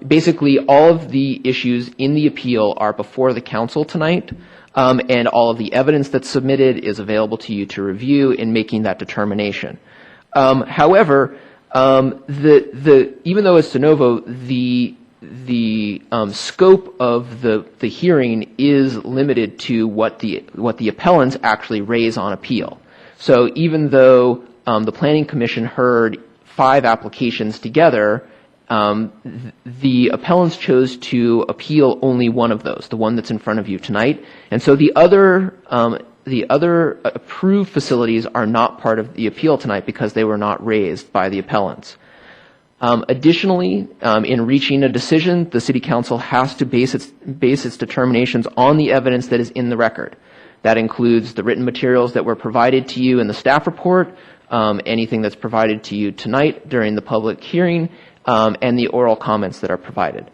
Basically, all of the issues in the appeal are before the council tonight, and all of the evidence that's submitted is available to you to review in making that determination. However, even though it's de novo, the scope of the hearing is limited to what the appellants actually raise on appeal. So even though the Planning Commission heard 5 applications together, the appellants chose to appeal only one of those, the one that's in front of you tonight, and so the other approved facilities are not part of the appeal tonight because they were not raised by the appellants. Additionally, in reaching a decision, the City Council has to base its determinations on the evidence that is in the record. That includes the written materials that were provided to you in the staff report, anything that's provided to you tonight during the public hearing, and the oral comments that are provided.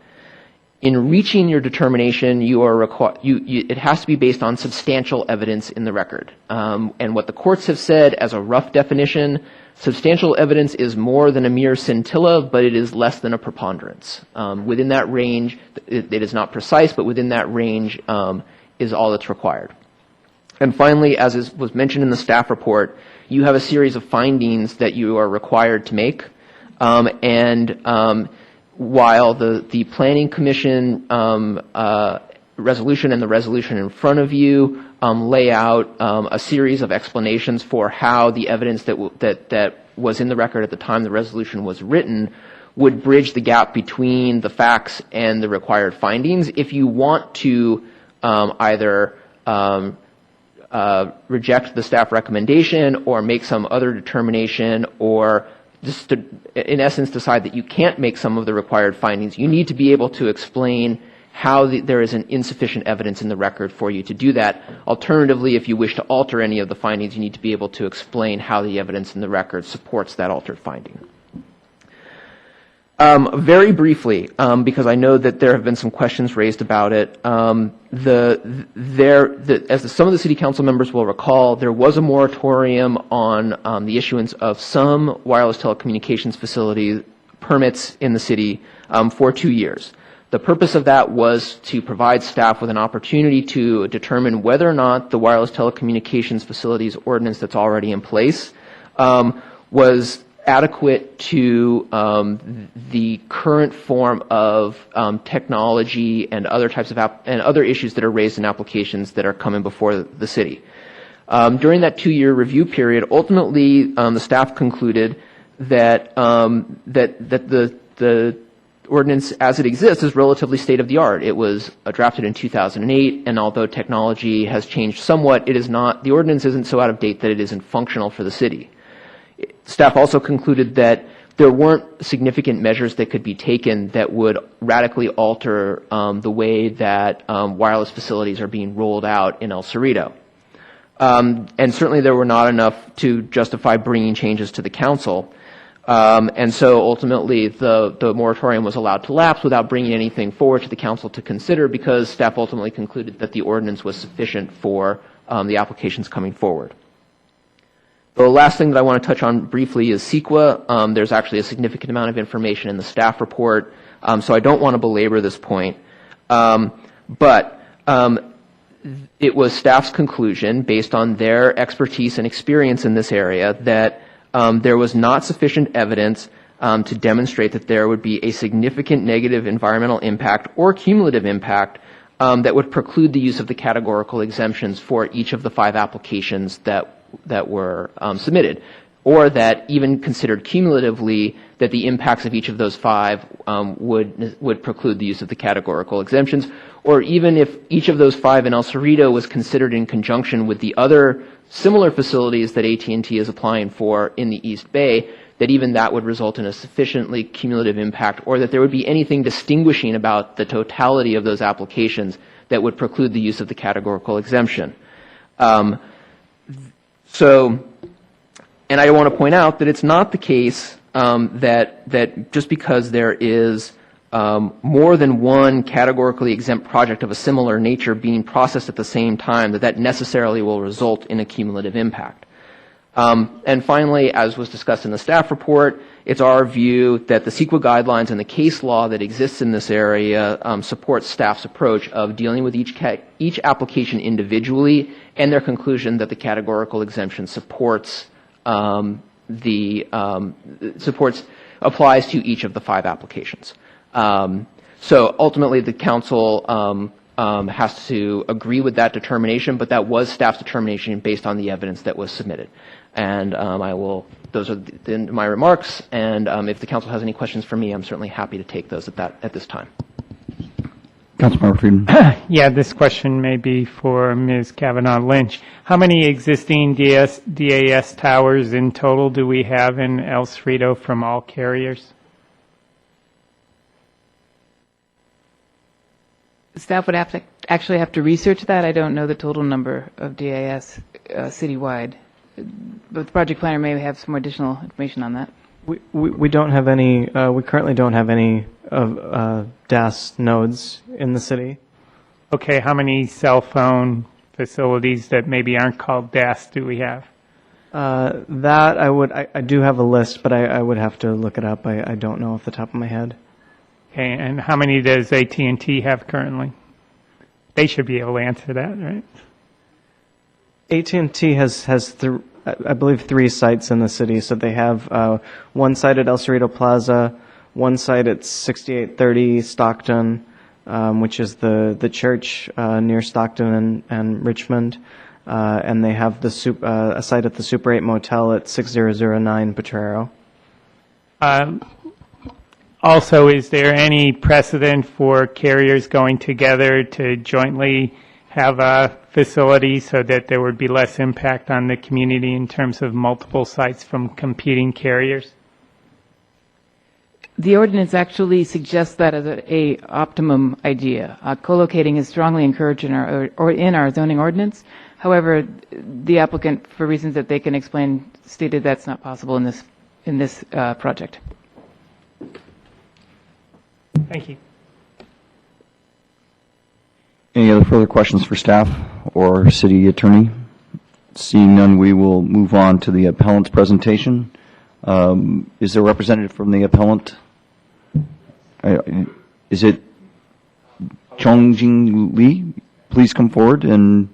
In reaching your determination, it has to be based on substantial evidence in the record. And what the courts have said as a rough definition, substantial evidence is more than a mere scintilla, but it is less than a preponderance. Within that range, it is not precise, but within that range is all that's required. And finally, as was mentioned in the staff report, you have a series of findings that you are required to make. While the Planning Commission resolution and the resolution in front of you lay out a series of explanations for how the evidence that was in the record at the time the resolution was written would bridge the gap between the facts and the required findings. If you want to either reject the staff recommendation or make some other determination, or just to, in essence, decide that you can't make some of the required findings, you need to be able to explain how there is an insufficient evidence in the record for you to do that. Alternatively, if you wish to alter any of the findings, you need to be able to explain how the evidence in the record supports that altered finding. Very briefly, because I know that there have been some questions raised about it, as some of the City Council members will recall, there was a moratorium on the issuance of some wireless telecommunications facility permits in the city for 2 years. The purpose of that was to provide staff with an opportunity to determine whether or not the wireless telecommunications facilities ordinance that's already in place was adequate to the current form of technology and other types of and other issues that are raised in applications that are coming before the city. During that 2-year review period, ultimately the staff concluded that the ordinance as it exists is relatively state of the art. It was drafted in 2008, and although technology has changed somewhat, it is not, the ordinance isn't so out of date that it isn't functional for the city. Staff also concluded that there weren't significant measures that could be taken that would radically alter the way that wireless facilities are being rolled out in El Cerrito. And certainly there were not enough to justify bringing changes to the council. And so ultimately the moratorium was allowed to lapse without bringing anything forward to the council to consider, because staff ultimately concluded that the ordinance was sufficient for the applications coming forward. The last thing that I want to touch on briefly is CEQA. There's actually a significant amount of information in the staff report, so I don't want to belabor this point. But it was staff's conclusion, based on their expertise and experience in this area, that there was not sufficient evidence to demonstrate that there would be a significant negative environmental impact or cumulative impact that would preclude the use of the categorical exemptions for each of the 5 applications that were submitted, or that even considered cumulatively that the impacts of each of those 5 would preclude the use of the categorical exemptions, or even if each of those 5 in El Cerrito was considered in conjunction with the other similar facilities that AT&T is applying for in the East Bay, that even that would result in a sufficiently cumulative impact, or that there would be anything distinguishing about the totality of those applications that would preclude the use of the categorical exemption. And I want to point out that it's not the case that just because there is more than one categorically exempt project of a similar nature being processed at the same time, that necessarily will result in a cumulative impact. And finally, as was discussed in the staff report, it's our view that the CEQA guidelines and the case law that exists in this area supports staff's approach of dealing with each application individually, and their conclusion that the categorical exemption applies to each of the 5 applications. So ultimately, the council has to agree with that determination, but that was staff's determination based on the evidence that was submitted. And those are my remarks, and if the council has any questions for me, I'm certainly happy to take those at this time. Councilmember Friedman. Yeah, this question may be for Ms. Kavanaugh Lynch. How many existing DAS towers in total do we have in El Cerrito from all carriers? Staff would actually have to research that. I don't know the total number of DAS citywide, but the project planner may have some more additional information on that. We don't have any. We currently don't have any of DAS nodes in the city. Okay, how many cell phone facilities that maybe aren't called DAS do we have? That I do have a list, but I would have to look it up. I don't know off the top of my head. Okay, and how many does AT&T have currently? They should be able to answer that, right? AT&T has I believe 3 sites in the city. So they have one site at El Cerrito Plaza, one site at 6830 Stockton, which is the church near Stockton and Richmond, and they have a site at the Super 8 Motel at 6009 Potrero. Also, is there any precedent for carriers going together to jointly have a facility so that there would be less impact on the community in terms of multiple sites from competing carriers? The ordinance actually suggests that as a optimum idea. Co-locating is strongly encouraged in our zoning ordinance. However, the applicant, for reasons that they can explain, stated that's not possible in this project. Thank you. Any other further questions for staff or city attorney? Seeing none, we will move on to the appellant's presentation. Is there a representative from the appellant? Is it Chongjing Lee? Please come forward, and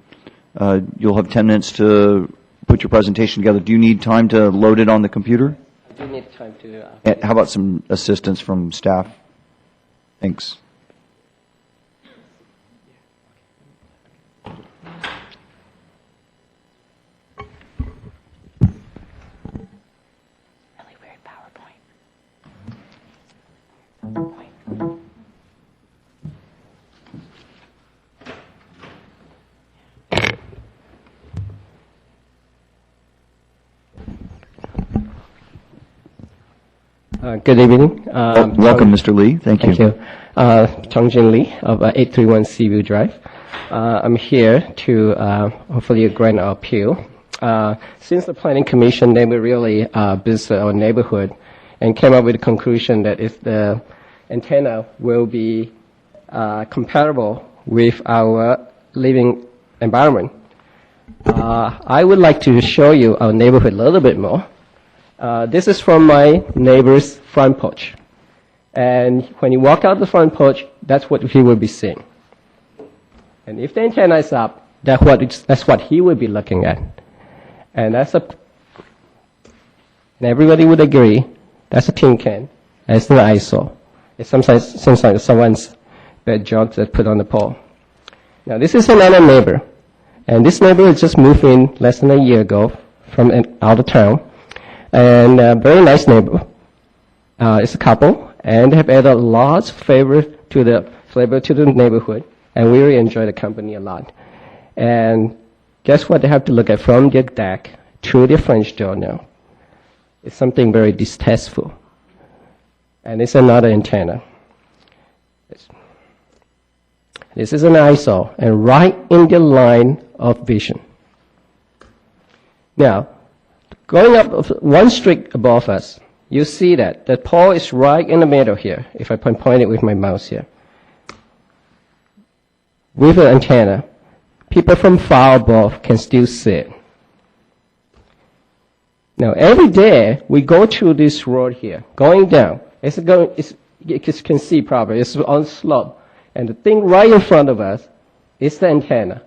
you'll have 10 minutes to put your presentation together. Do you need time to load it on the computer? do need time to. And how about some assistance from staff? Thanks. Really weird PowerPoint. Good evening. Welcome, Mr. Lee. Thank you. Thank you. Chongjin Lee of 831 Seaview Drive. I'm here to hopefully grant our appeal. Since the Planning Commission, they were really visited our neighborhood and came up with the conclusion that if the antenna will be compatible with our living environment, I would like to show you our neighborhood a little bit more. This is from my neighbor's front porch. And when you walk out the front porch, that's what he will be seeing. And if the antenna is up, that's what he will be looking at. And and everybody would agree, that's a tin can. That's an eyesore. It's sometimes someone's bad jokes that put on the pole. Now this is another neighbor. And this neighbor has just moved in less than a year ago from out of town. And a very nice neighbor. It's a couple, and they have added lots of flavor to the neighborhood, and we really enjoy the company a lot. And guess what they have to look at from their deck to their French door now? It's something very distasteful. And it's another antenna. This is an eyesore, and right in the line of vision. Now, going up one street above us, you see that the pole is right in the middle here, if I point it with my mouse here. With an antenna, people from far above can still see it. Now, every day we go through this road here, going down. You can see probably, it's on slope. And the thing right in front of us is the antenna.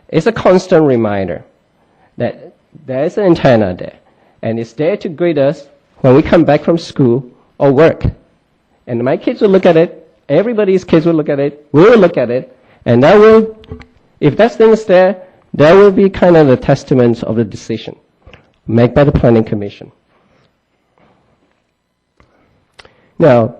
It's a constant reminder that there is an antenna there. And it's there to greet us when we come back from school or work. And my kids will look at it, everybody's kids will look at it, we will look at it, and that will, if that thing is there, that will be kind of the testament of the decision made by the Planning Commission. Now,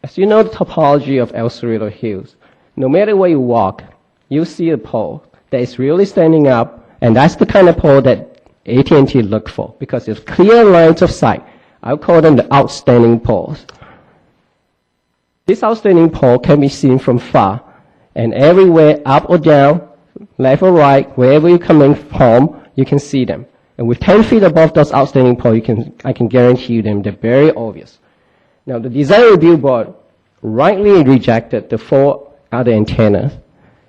as you know the topology of El Cerrito Hills, no matter where you walk, you see a pole that is really standing up, and that's the kind of pole that AT&T look for, because there's clear lines of sight. I call them the outstanding poles. This outstanding pole can be seen from far, and everywhere, up or down, left or right, wherever you're coming from, you can see them. And with 10 feet above those outstanding poles, I can guarantee you them, they're very obvious. Now, the design review board rightly rejected the 4 other antennas,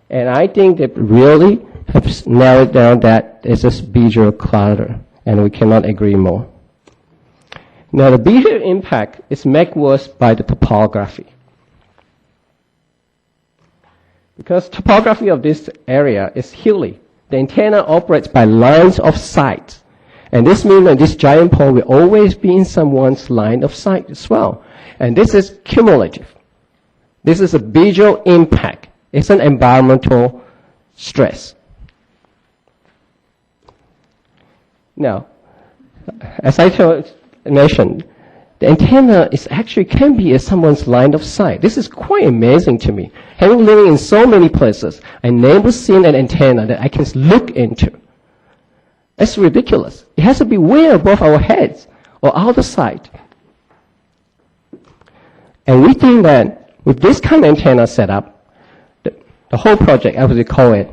and I think they really have narrowed down that it's just visual clutter, and we cannot agree more. Now, the visual impact is made worse by the topography. Because topography of this area is hilly, the antenna operates by lines of sight. And this means that this giant pole will always be in someone's line of sight as well. And this is cumulative. This is a visual impact. It's an environmental stress. Now, as I mentioned, the antenna can be in someone's line of sight. This is quite amazing to me. Having lived in so many places, I never seen an antenna that I can look into. It's ridiculous. It has to be way above our heads or out of sight. And we think that with this kind of antenna set up, the whole project, as we call it,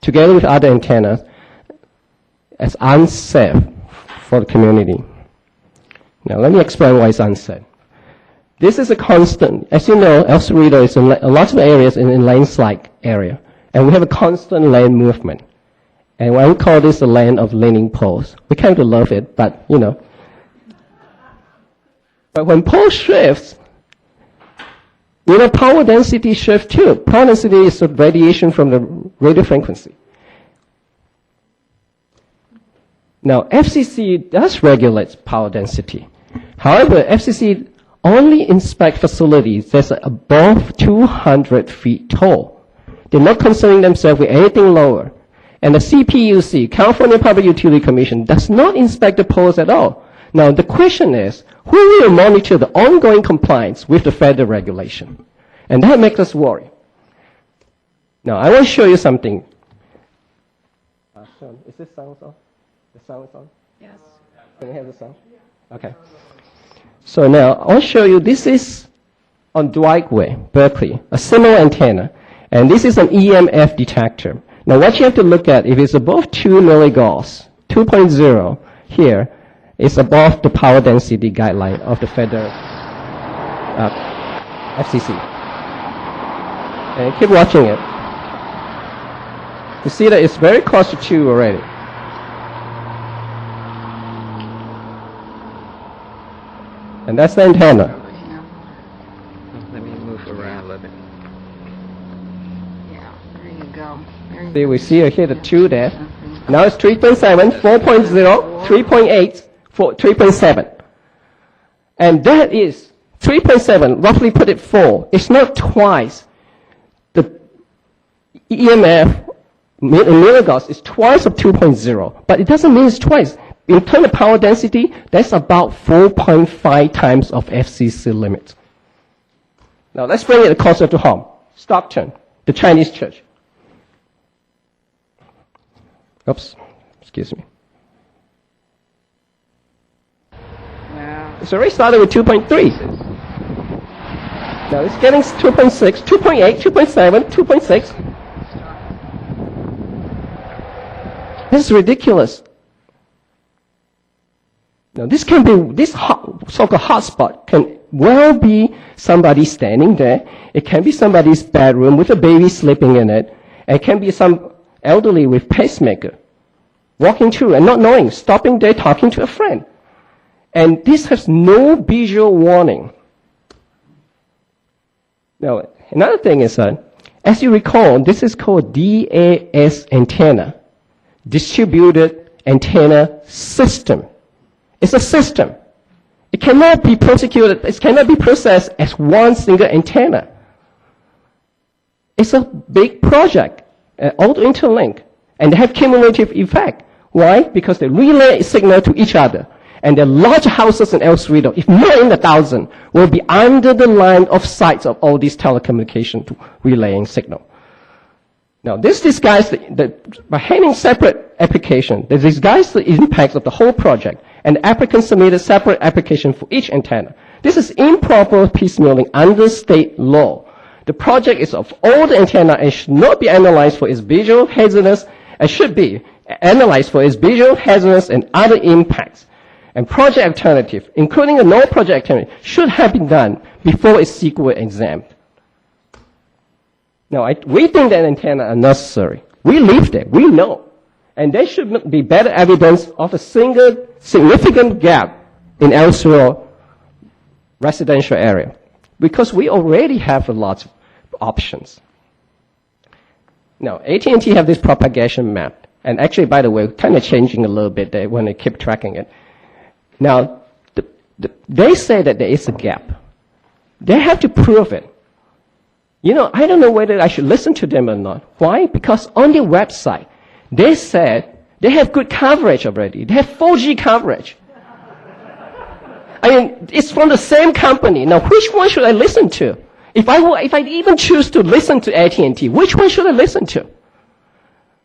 together with other antennas, is unsafe for the community. Now, let me explain why it's unsafe. This is a constant. As you know, El Cerrito is in lots of areas in a landslide area, and we have a constant land movement. And I would call this the land of leaning poles. We kind of love it, but, you know. But when pole shifts, you know, power density shifts too. Power density is the radiation from the radio frequency. Now, FCC does regulate power density. However, FCC only inspect facilities that's above 200 feet tall. They're not concerning themselves with anything lower. And the CPUC, California Public Utility Commission, does not inspect the poles at all. Now, the question is, who will monitor the ongoing compliance with the federal regulation? And that makes us worry. Now, I want to show you something. Sean, is this sound on? The sound is on? Yes. Can you have the sound? Okay. So now, I'll show you, this is on Dwight Way, Berkeley, a similar antenna. And this is an EMF detector. Now, what you have to look at, if it's above 2 milligauss, 2.0 here, it's above the power density guideline of the federal FCC. And keep watching it. You see that it's very close to 2 already. And that's the antenna. Let me move around a little bit. Yeah, there you go. See, we see here the 2 there. Now it's 3.7, 4.0, 3.8, 3.7. And that is 3.7, roughly put it 4. It's not twice. The EMF in milligauss is twice of 2.0, but it doesn't mean it's twice. In terms of power density, that's about 4.5 times of FCC limit. Now let's bring it closer to home. Stockton, the Chinese church. Oops, excuse me. Wow. It's already started with 2.3. Now it's getting 2.6, 2.8, 2.7, 2.6. This is ridiculous. Now this can be, this so-called hotspot can well be somebody standing there. It can be somebody's bedroom with a baby sleeping in it. It can be some elderly with pacemaker walking through and not knowing, stopping there, talking to a friend. And this has no visual warning. Now, another thing is that, as you recall, this is called DAS antenna, Distributed Antenna System. It's a system. It cannot be prosecuted, it cannot be processed as one single antenna. It's a big project, all interlinked, and they have cumulative effect. Why? Because they relay signal to each other. And the large houses in El Cerrito, if not in the 1,000, will be under the line of sight of all these telecommunication relaying signal. Now, this disguises by having separate application, they disguise the impacts of the whole project, and the applicant submitted separate application for each antenna. This is improper piecemealing under state law. The project is of all the antenna and should not be analyzed for its visual hazardness, and should be analyzed for its visual hazardness and other impacts. And project alternative, including a no project alternative, should have been done before its CEQA exam. Now, we think that antenna are necessary. We live there. We know. And there should be better evidence of a single significant gap in El Cerrito residential area, because we already have a lot of options. Now, AT&T have this propagation map. And actually, by the way, kind of changing a little bit there when they keep tracking it. Now, they say that there is a gap. They have to prove it. You know, I don't know whether I should listen to them or not. Why? Because on their website, they said they have good coverage already. They have 4G coverage. I mean, it's from the same company. Now, which one should I listen to? If I even choose to listen to AT&T, which one should I listen to?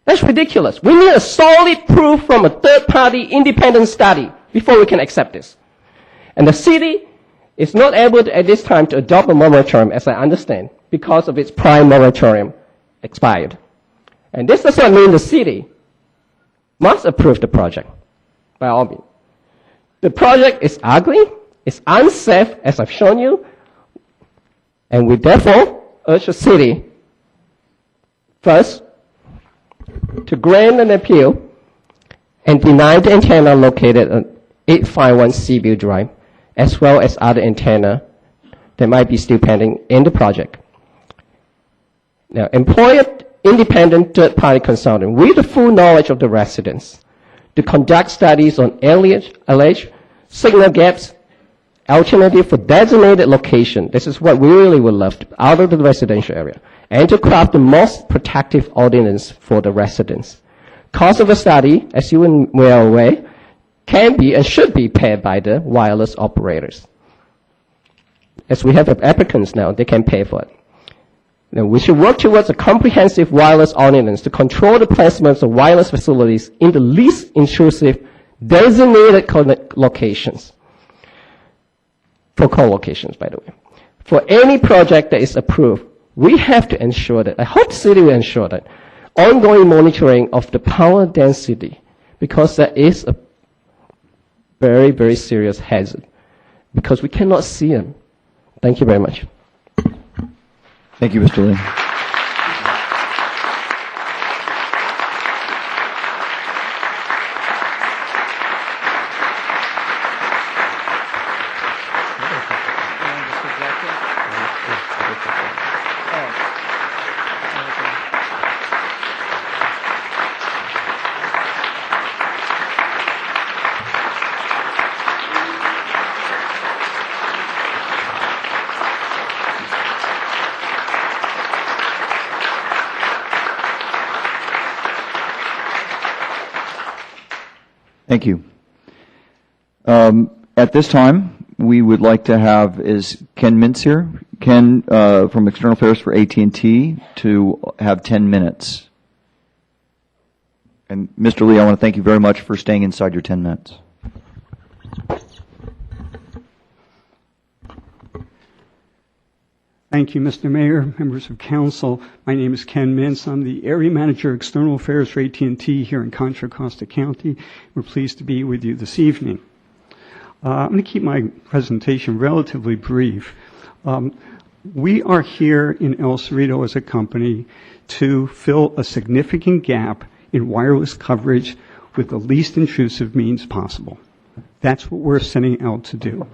That's ridiculous. We need a solid proof from a third-party independent study before we can accept this. And the city is not able to, at this time, to adopt a moratorium, as I understand, because of its prior moratorium expired. And this does not mean the city must approve the project, by all means. The project is ugly, it's unsafe, as I've shown you, and we therefore urge the city, first, to grant an appeal and deny the antenna located on 851 Seaview Drive, as well as other antenna that might be still pending in the project. Now, employ an independent third-party consultant with the full knowledge of the residents to conduct studies on alleged signal gaps, alternative for designated location. This is what we really would love, out of the residential area, and to craft the most protective ordinance for the residents. Cost of a study, as you are well aware, can be and should be paid by the wireless operators. As we have applicants now, they can pay for it. Now, we should work towards a comprehensive wireless ordinance to control the placements of wireless facilities in the least intrusive designated locations. For co-locations, by the way. For any project that is approved, we have to ensure that, I hope the city will ensure that, ongoing monitoring of the power density, because that is a very, very serious hazard, because we cannot see them. Thank you very much. Thank you, Mr. Lee. Thank you. At this time, we would like to have, is Ken Mintz here? Ken from External Affairs for AT&T to have 10 minutes. And Mr. Lee, I want to thank you very much for staying inside your 10 minutes. Thank you, Mr. Mayor, members of council. My name is Ken Mintz. I'm the Area Manager, External Affairs for AT&T here in Contra Costa County. We're pleased to be with you this evening. I'm going to keep my presentation relatively brief. We are here in El Cerrito as a company to fill a significant gap in wireless coverage with the least intrusive means possible. That's what we're setting out to do.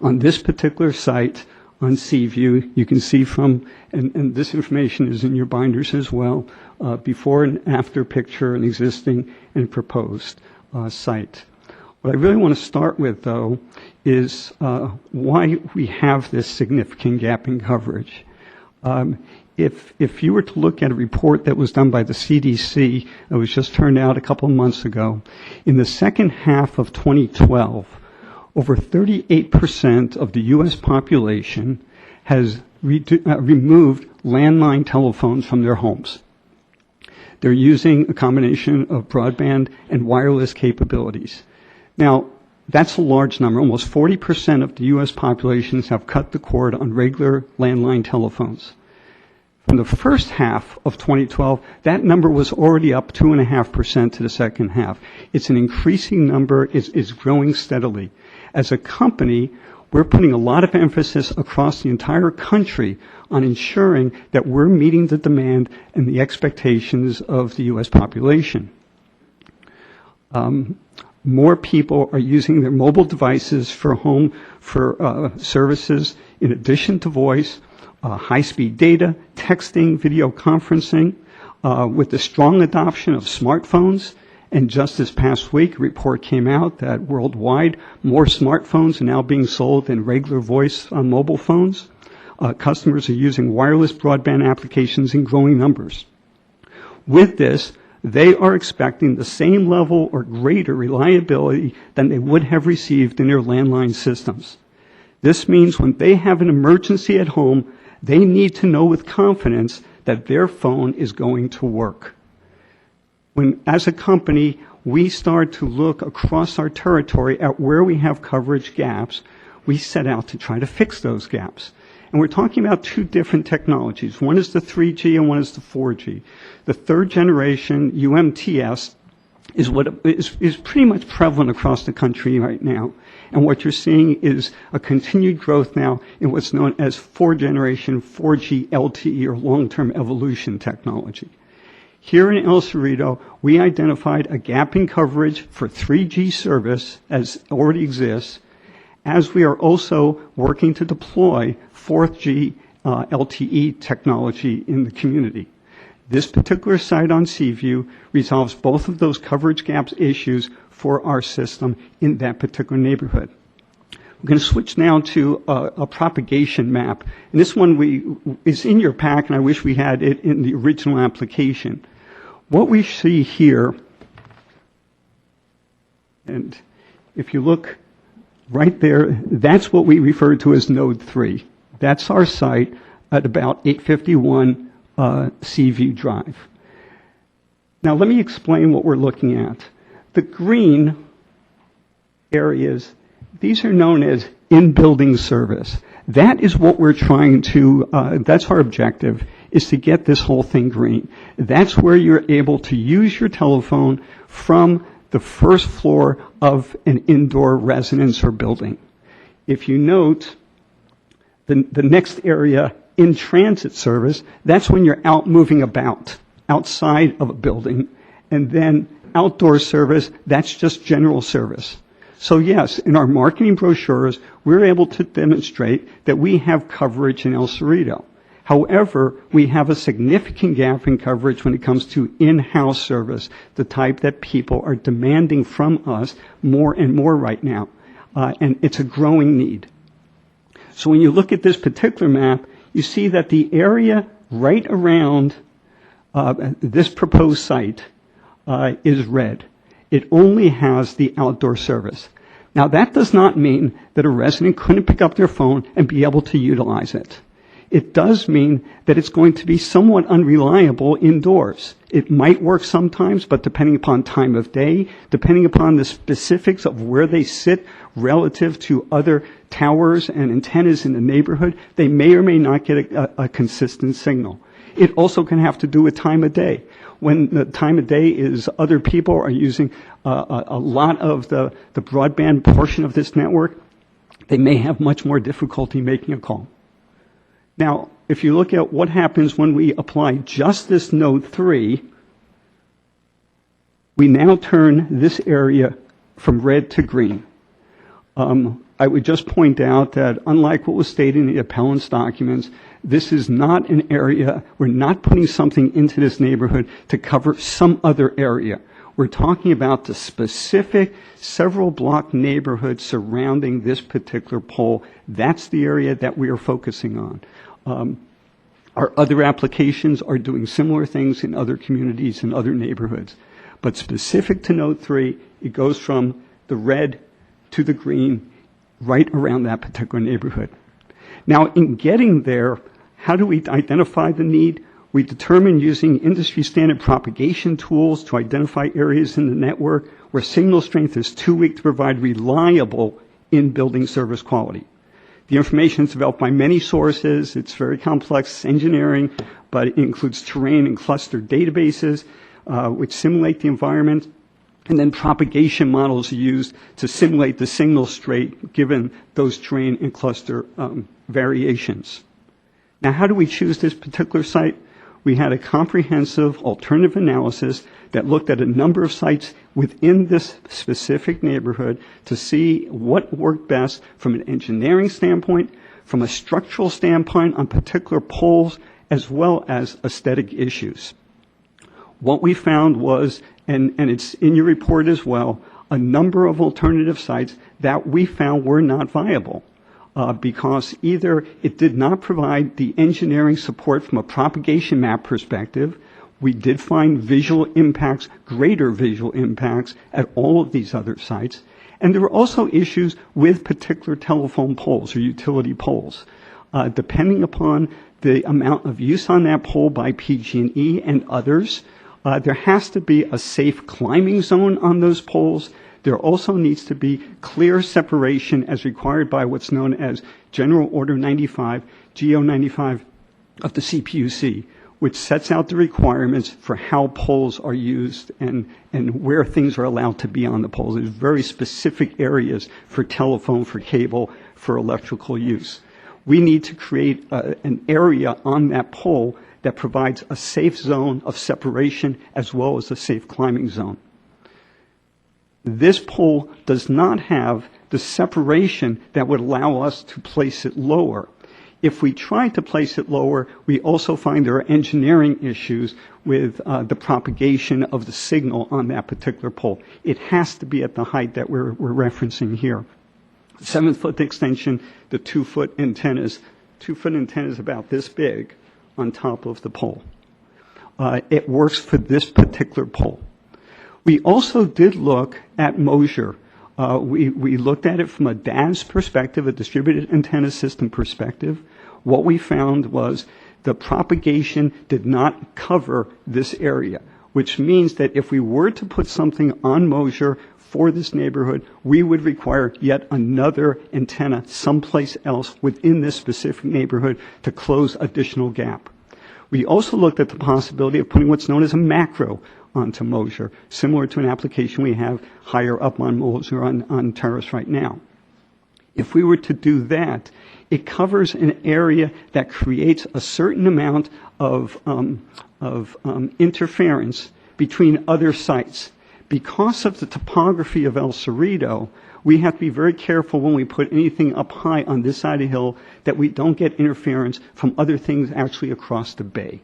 On this particular site, on Seaview, you can see from, and this information is in your binders as well, before and after picture, an existing and proposed site. What I really want to start with, though, is why we have this significant gap in coverage. If you were to look at a report that was done by the CDC that was just turned out a couple of months ago, in the second half of 2012, over 38% of the U.S. population has removed landline telephones from their homes. They're using a combination of broadband and wireless capabilities. Now, that's a large number. Almost 40% of the U.S. populations have cut the cord on regular landline telephones. From the first half of 2012, that number was already up 2.5% to the second half. It's an increasing number. It's growing steadily. As a company, we're putting a lot of emphasis across the entire country on ensuring that we're meeting the demand and the expectations of the U.S. population. More people are using their mobile devices for home services in addition to voice, high-speed data, texting, video conferencing, with the strong adoption of smartphones. And just this past week, a report came out that worldwide, more smartphones are now being sold than regular voice on mobile phones. Customers are using wireless broadband applications in growing numbers. With this, they are expecting the same level or greater reliability than they would have received in their landline systems. This means when they have an emergency at home, they need to know with confidence that their phone is going to work. When, as a company, we start to look across our territory at where we have coverage gaps, we set out to try to fix those gaps. And we're talking about two different technologies. One is the 3G and one is the 4G. The third generation, UMTS, is what is pretty much prevalent across the country right now. And what you're seeing is a continued growth now in what's known as fourth generation 4G LTE, or long-term evolution technology. Here in El Cerrito, we identified a gap in coverage for 3G service as already exists, as we are also working to deploy 4G LTE technology in the community. This particular site on Seaview resolves both of those coverage gaps issues for our system in that particular neighborhood. We're going to switch now to a propagation map. And this one is in your pack, and I wish we had it in the original application. What we see here, and if you look right there, that's what we refer to as Node 3. That's our site at about 851 Seaview Drive. Now let me explain what we're looking at. The green areas, these are known as in-building service. That is what we're trying to, that's our objective, is to get this whole thing green. That's where you're able to use your telephone from the first floor of an indoor residence or building. If you note, the next area, in transit service, that's when you're out moving about, outside of a building. And then outdoor service, that's just general service. So yes, in our marketing brochures, we're able to demonstrate that we have coverage in El Cerrito. However, we have a significant gap in coverage when it comes to in-house service, the type that people are demanding from us more and more right now. And it's a growing need. So when you look at this particular map, you see that the area right around this proposed site is red. It only has the outdoor service. Now, that does not mean that a resident couldn't pick up their phone and be able to utilize it. It does mean that it's going to be somewhat unreliable indoors. It might work sometimes, but depending upon time of day, depending upon the specifics of where they sit relative to other towers and antennas in the neighborhood, they may or may not get a consistent signal. It also can have to do with time of day. When the time of day is other people are using a lot of the broadband portion of this network, they may have much more difficulty making a call. Now, if you look at what happens when we apply just this Node 3, we now turn this area from red to green. I would just point out that unlike what was stated in the appellant's documents, this is not an area, we're not putting something into this neighborhood to cover some other area. We're talking about the specific several block neighborhood surrounding this particular pole. That's the area that we are focusing on. Our other applications are doing similar things in other communities and other neighborhoods. But specific to Node 3, it goes from the red to the green right around that particular neighborhood. Now, in getting there, how do we identify the need? We determine using industry standard propagation tools to identify areas in the network where signal strength is too weak to provide reliable in-building service quality. The information is developed by many sources. It's very complex engineering, but it includes terrain and cluster databases, which simulate the environment. And then propagation models are used to simulate the signal strength given those terrain and cluster variations. Now, how do we choose this particular site? We had a comprehensive alternative analysis that looked at a number of sites within this specific neighborhood to see what worked best from an engineering standpoint, from a structural standpoint on particular poles, as well as aesthetic issues. What we found was, and it's in your report as well, a number of alternative sites that we found were not viable. Because either it did not provide the engineering support from a propagation map perspective. We did find visual impacts, greater visual impacts at all of these other sites. And there were also issues with particular telephone poles or utility poles. Depending upon the amount of use on that pole by PG&E and others, there has to be a safe climbing zone on those poles. There also needs to be clear separation as required by what's known as General Order 95, GO 95 of the CPUC, which sets out the requirements for how poles are used and where things are allowed to be on the poles. There's very specific areas for telephone, for cable, for electrical use. We need to create an area on that pole that provides a safe zone of separation as well as a safe climbing zone. This pole does not have the separation that would allow us to place it lower. If we try to place it lower, we also find there are engineering issues with the propagation of the signal on that particular pole. It has to be at the height that we're referencing here. 7-foot extension, the 2-foot antennas. 2-foot antenna is about this big on top of the pole. It works for this particular pole. We also did look at Mosier. We looked at it from a DAS perspective, a distributed antenna system perspective. What we found was the propagation did not cover this area, which means that if we were to put something on Mosier for this neighborhood, we would require yet another antenna someplace else within this specific neighborhood to close additional gap. We also looked at the possibility of putting what's known as a macro onto Mosier, similar to an application we have higher up on Mosier on Terrace right now. If we were to do that, it covers an area that creates a certain amount of interference between other sites. Because of the topography of El Cerrito, we have to be very careful when we put anything up high on this side of the hill that we don't get interference from other things actually across the bay.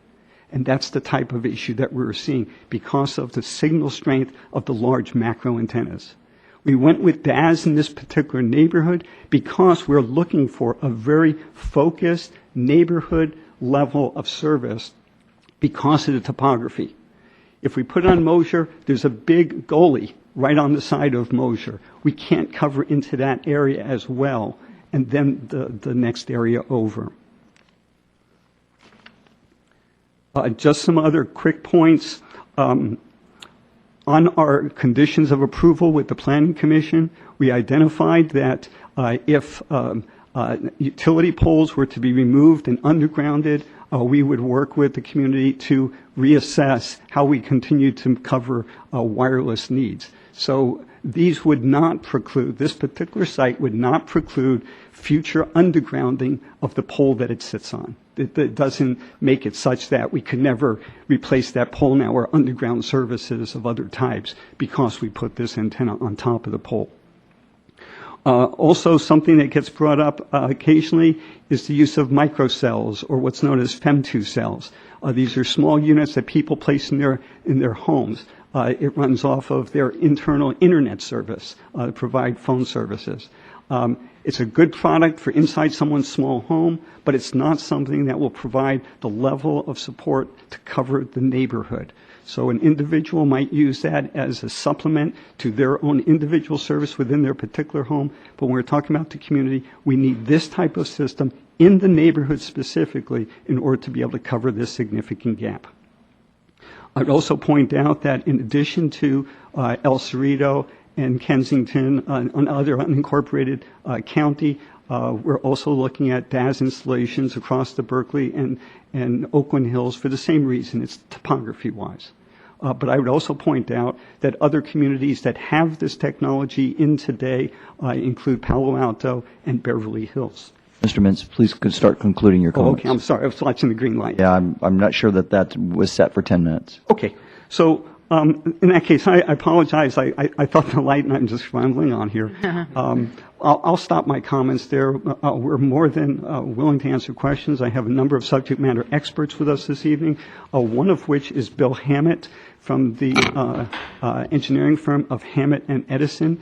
And that's the type of issue that we're seeing because of the signal strength of the large macro antennas. We went with DAS in this particular neighborhood because we're looking for a very focused neighborhood level of service because of the topography. If we put on Mosier, there's a big gully right on the side of Mosier. We can't cover into that area as well, and then the next area over. Just some other quick points. On our conditions of approval with the Planning Commission, we identified that if utility poles were to be removed and undergrounded, we would work with the community to reassess how we continue to cover wireless needs. So these would not preclude, this particular site would not preclude future undergrounding of the pole that it sits on. It doesn't make it such that we could never replace that pole now or underground services of other types because we put this antenna on top of the pole. Also, something that gets brought up occasionally is the use of microcells or what's known as FEM2 cells. These are small units that people place in their homes. It runs off of their internal internet service to provide phone services. It's a good product for inside someone's small home, but it's not something that will provide the level of support to cover the neighborhood. So an individual might use that as a supplement to their own individual service within their particular home. But when we're talking about the community, we need this type of system in the neighborhood specifically in order to be able to cover this significant gap. I'd also point out that in addition to El Cerrito and Kensington, another unincorporated county, we're also looking at DAS installations across the Berkeley and Oakland Hills for the same reason. It's topography-wise. But I would also point out that other communities that have this technology in today include Palo Alto and Beverly Hills. Mr. Mintz, please start concluding your comments. Okay, I'm sorry. I was watching the green light. Yeah, I'm not sure that was set for 10 minutes. Okay. So in that case, I apologize. I thought the light, and I'm just rambling on here. I'll stop my comments there. We're more than willing to answer questions. I have a number of subject matter experts with us this evening, one of which is Bill Hammett from the engineering firm of Hammett and Edison.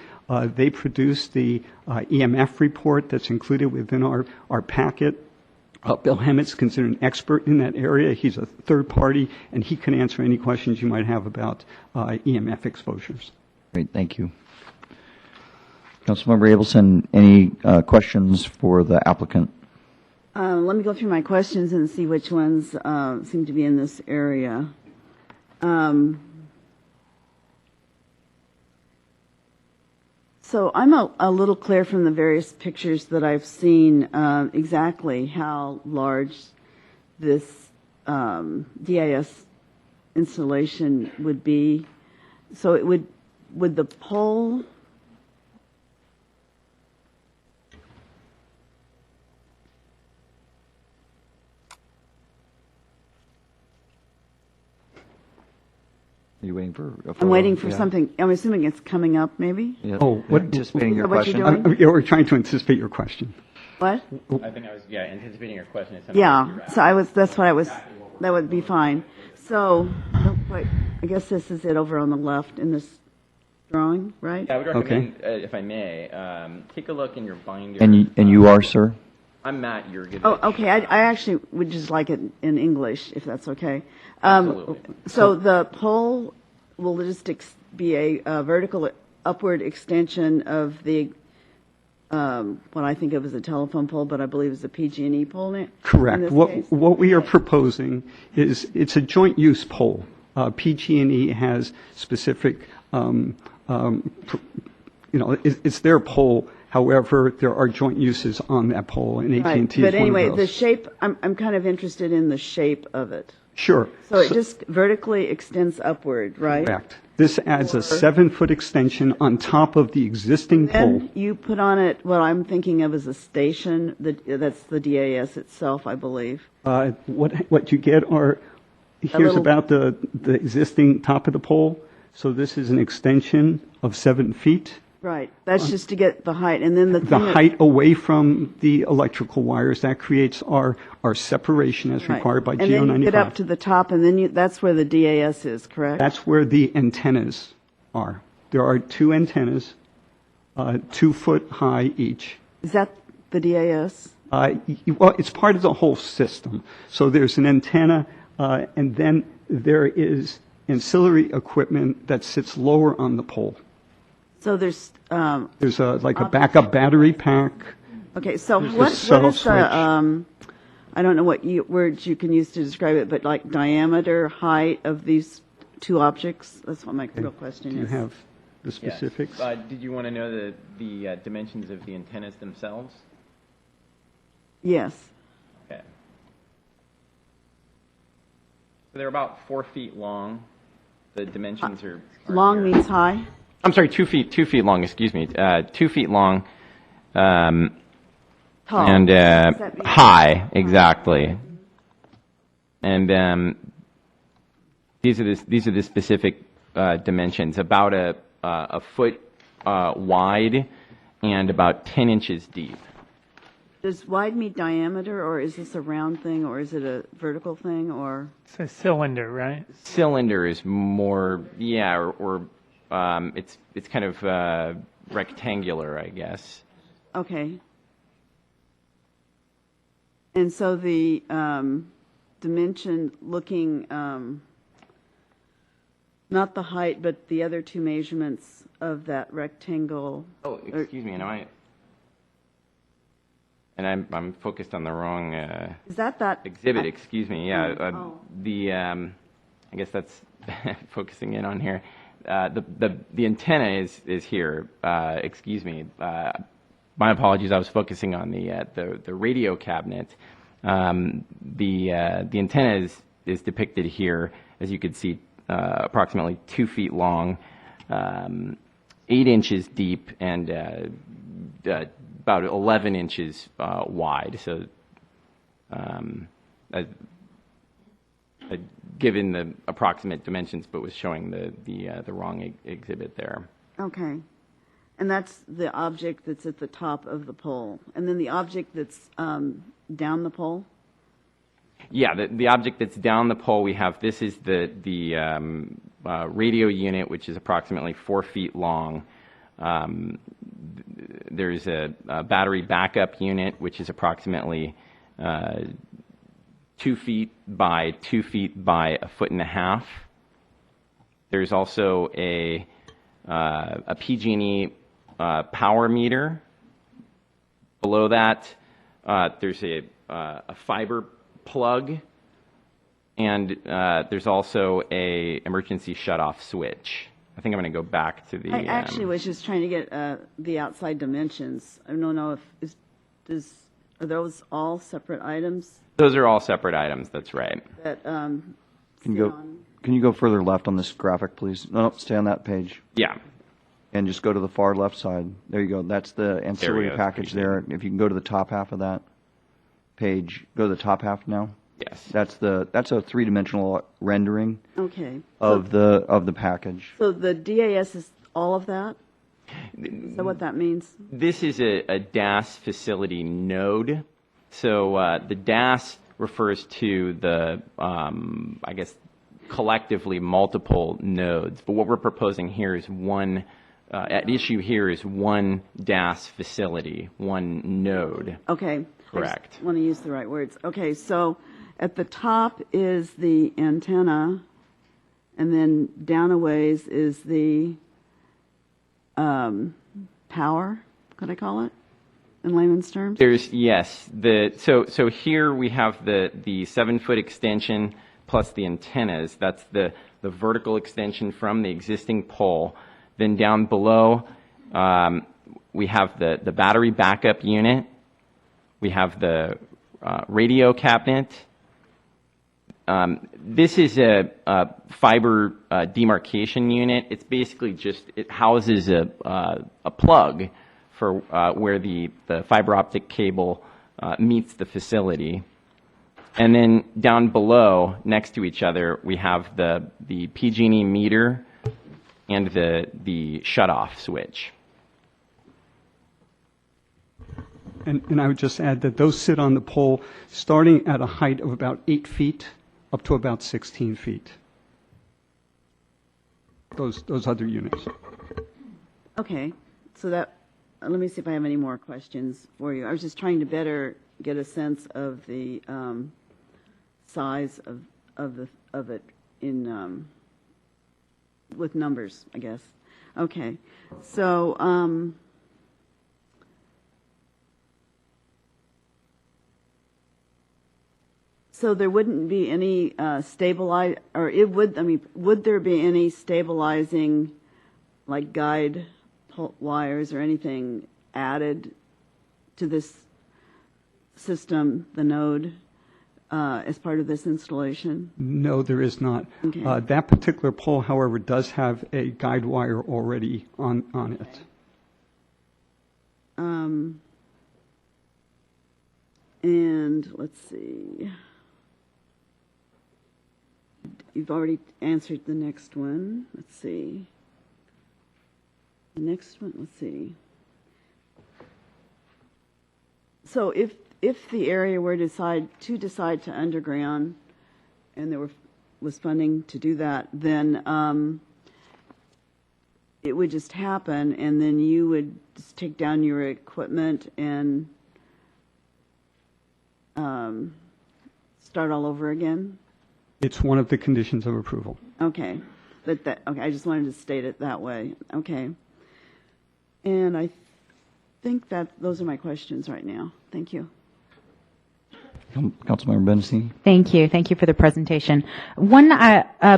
They produced the EMF report that's included within our packet. Bill Hammett's considered an expert in that area. He's a third party, and he can answer any questions you might have about EMF exposures. Great, thank you. Councilmember Abelson, any questions for the applicant? Let me go through my questions and see which ones seem to be in this area. So I'm a little clear from the various pictures that I've seen exactly how large this DIS installation would be. So it would the pole Are you waiting for? I'm waiting for something. I'm assuming it's coming up, maybe? Yeah. Oh, anticipating your What you're question. doing? We're trying to anticipate your question. What? I think I was, anticipating your question. Yeah, so that's what I was, that would be fine. So, wait, I guess this is it over on the left in this drawing, right? Yeah, I would recommend, if I may, take a look in your binder. And you are, sir? I'm Matt Yurgevich. Oh, okay, I actually would just like it in English, if that's okay. Absolutely. So the pole will just be a vertical upward extension of the, what I think of as a telephone pole, but I believe is a PG&E pole in Correct. this What, case? what we are proposing is, it's a joint use pole. PG&E has specific, it's their pole. However, there are joint uses on that pole, and AT&T Right, is but one anyway, of the those. shape, I'm kind of interested in the shape of it. Sure. So it just vertically extends upward, right? Correct. This adds a 7-foot extension on top of the existing pole. Then you put on it what I'm thinking of as a station, that's the DAS itself, I believe. What you get are, here's little- about the existing top of the pole. So this is an extension of 7 feet. Right, that's just to get the height, and then the The thing that- height away from the electrical wires, that creates our separation as right. required by And then you get up GO95. to the top, and then that's where the DAS is, correct? That's where the antennas are. There are 2 antennas, 2 foot high each. Is that the DAS? Well, it's part of the whole system. So there's an antenna, and then there is ancillary equipment that sits lower on the pole. So there's, There's like a backup battery pack. okay, so There's the what subtle is the, I don't know what words you can use to describe it, but like diameter, height of these 2 objects? That's what my real question is. Do you have the specifics? Yes. Did you want to know the dimensions of the antennas themselves? Yes. Okay. So they're about 4 feet long. The dimensions are Long here. means high? I'm sorry, 2 feet. 2 feet long. Excuse me. 2 feet long. Tall. And Does that mean- high, exactly. And these are the specific dimensions. About a foot wide and about 10 inches deep. Does wide mean diameter, or is this a round thing, or is it a vertical thing, or? It's a cylinder, right? Cylinder is more, or it's kind of rectangular, I guess. Okay. And so the dimension looking, not the height, but the other 2 measurements of that rectangle. Oh, excuse me, and I'm focused on the wrong Is that? exhibit. Excuse me. Yeah, Oh. the I guess that's focusing in on here. The antenna is here. Excuse me. My apologies. I was focusing on the radio cabinet. The antenna is depicted here, as you can see, approximately 2 feet long, 8 inches deep, and about 11 inches wide. So, given the approximate dimensions, but was showing the wrong exhibit there. Okay. And that's the object that's at the top of the pole. And then the object that's down the pole? Yeah, the object that's down the pole, we have, this is the radio unit, which is approximately 4 feet long. There's a battery backup unit, which is approximately 2 feet by 2 feet by 1.5 feet. There's also a PG&E power meter. Below that, there's a fiber plug, and there's also a emergency shutoff switch. I think I'm going to go back to the. I actually was just trying to get the outside dimensions. I don't know if, are those all separate items Those are all separate items, that's right. that Can sit you go, on? can you go further left on this graphic, please? No, stay on that page. Yeah. And just go to the far left side. There you go. That's the ancillary go. package there. If you can go to the top half of that page, go to the top half now. Yes. That's a 3-dimensional rendering Okay. of the package. So the DAS is all of that? Is that what that means? This is a DAS facility node. So the DAS refers to the, I guess, collectively multiple nodes. But what we're proposing here is one, at issue here is one DAS facility, one node. Okay. Correct. I just want to use the right words. Okay, so at the top is the antenna, and then down a ways is the power, could I call it, in layman's terms? There's, yes. So here we have the 7-foot extension plus the antennas. That's the vertical extension from the existing pole. Then down below, we have the battery backup unit. We have the radio cabinet. This is a fiber demarcation unit. It's basically just, it houses a plug for where the fiber optic cable meets the facility. And then down below, next to each other, we have the PG&E meter and the shutoff switch. And I would just add that those sit on the pole starting at a height of about 8 feet up to about 16 feet. Those other units. Okay, so that, let me see if I have any more questions for you. I was just trying to better get a sense of the size of it in with numbers, I guess. Okay, so so there wouldn't be any would there be any stabilizing, like guide wires or anything added to this system, the node, as part of this installation? No, there is not. Okay. That particular pole, however, does have a guide wire already on it. And let's see. You've already answered the next one. Let's see. The next one, let's see. So if the area were decide to underground, and there was funding to do that, then it would just happen, and then you would just take down your equipment and start all over again? It's one of the conditions of approval. Okay. Okay, I just wanted to state it that way. Okay. And I think that those are my questions right now. Thank you. Councilmember Bennessini? Thank you. Thank you for the presentation. One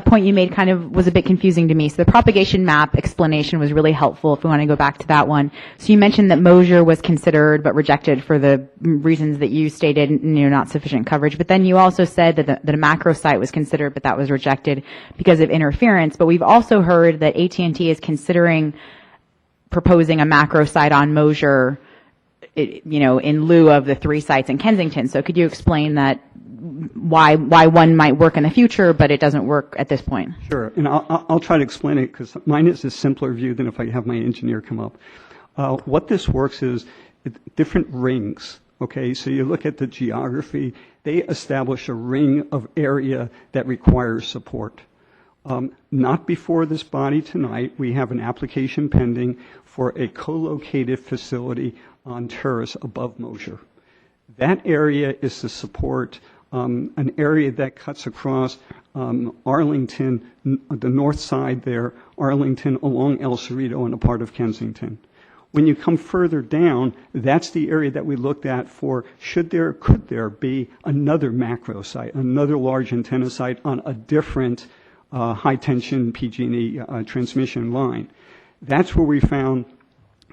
point you made kind of was a bit confusing to me. So the propagation map explanation was really helpful if we want to go back to that one. So you mentioned that Mosier was considered but rejected for the reasons that you stated, not sufficient coverage. But then you also said that a macro site was considered, but that was rejected because of interference. But we've also heard that AT&T is considering proposing a macro site on Mosier, in lieu of the 3 sites in Kensington. So could you explain that, why one might work in the future, but it doesn't work at this point? Sure, and I'll try to explain it because mine is a simpler view than if I have my engineer come up. What this works is different rings, okay? So you look at the geography, they establish a ring of area that requires support. Not before this body tonight, we have an application pending for a co-located facility on terrace above Mosier. That area is to support an area that cuts across Arlington, the north side there, Arlington along El Cerrito and a part of Kensington. When you come further down, that's the area that we looked at for could there be another macro site, another large antenna site on a different high tension PG&E transmission line. That's where we found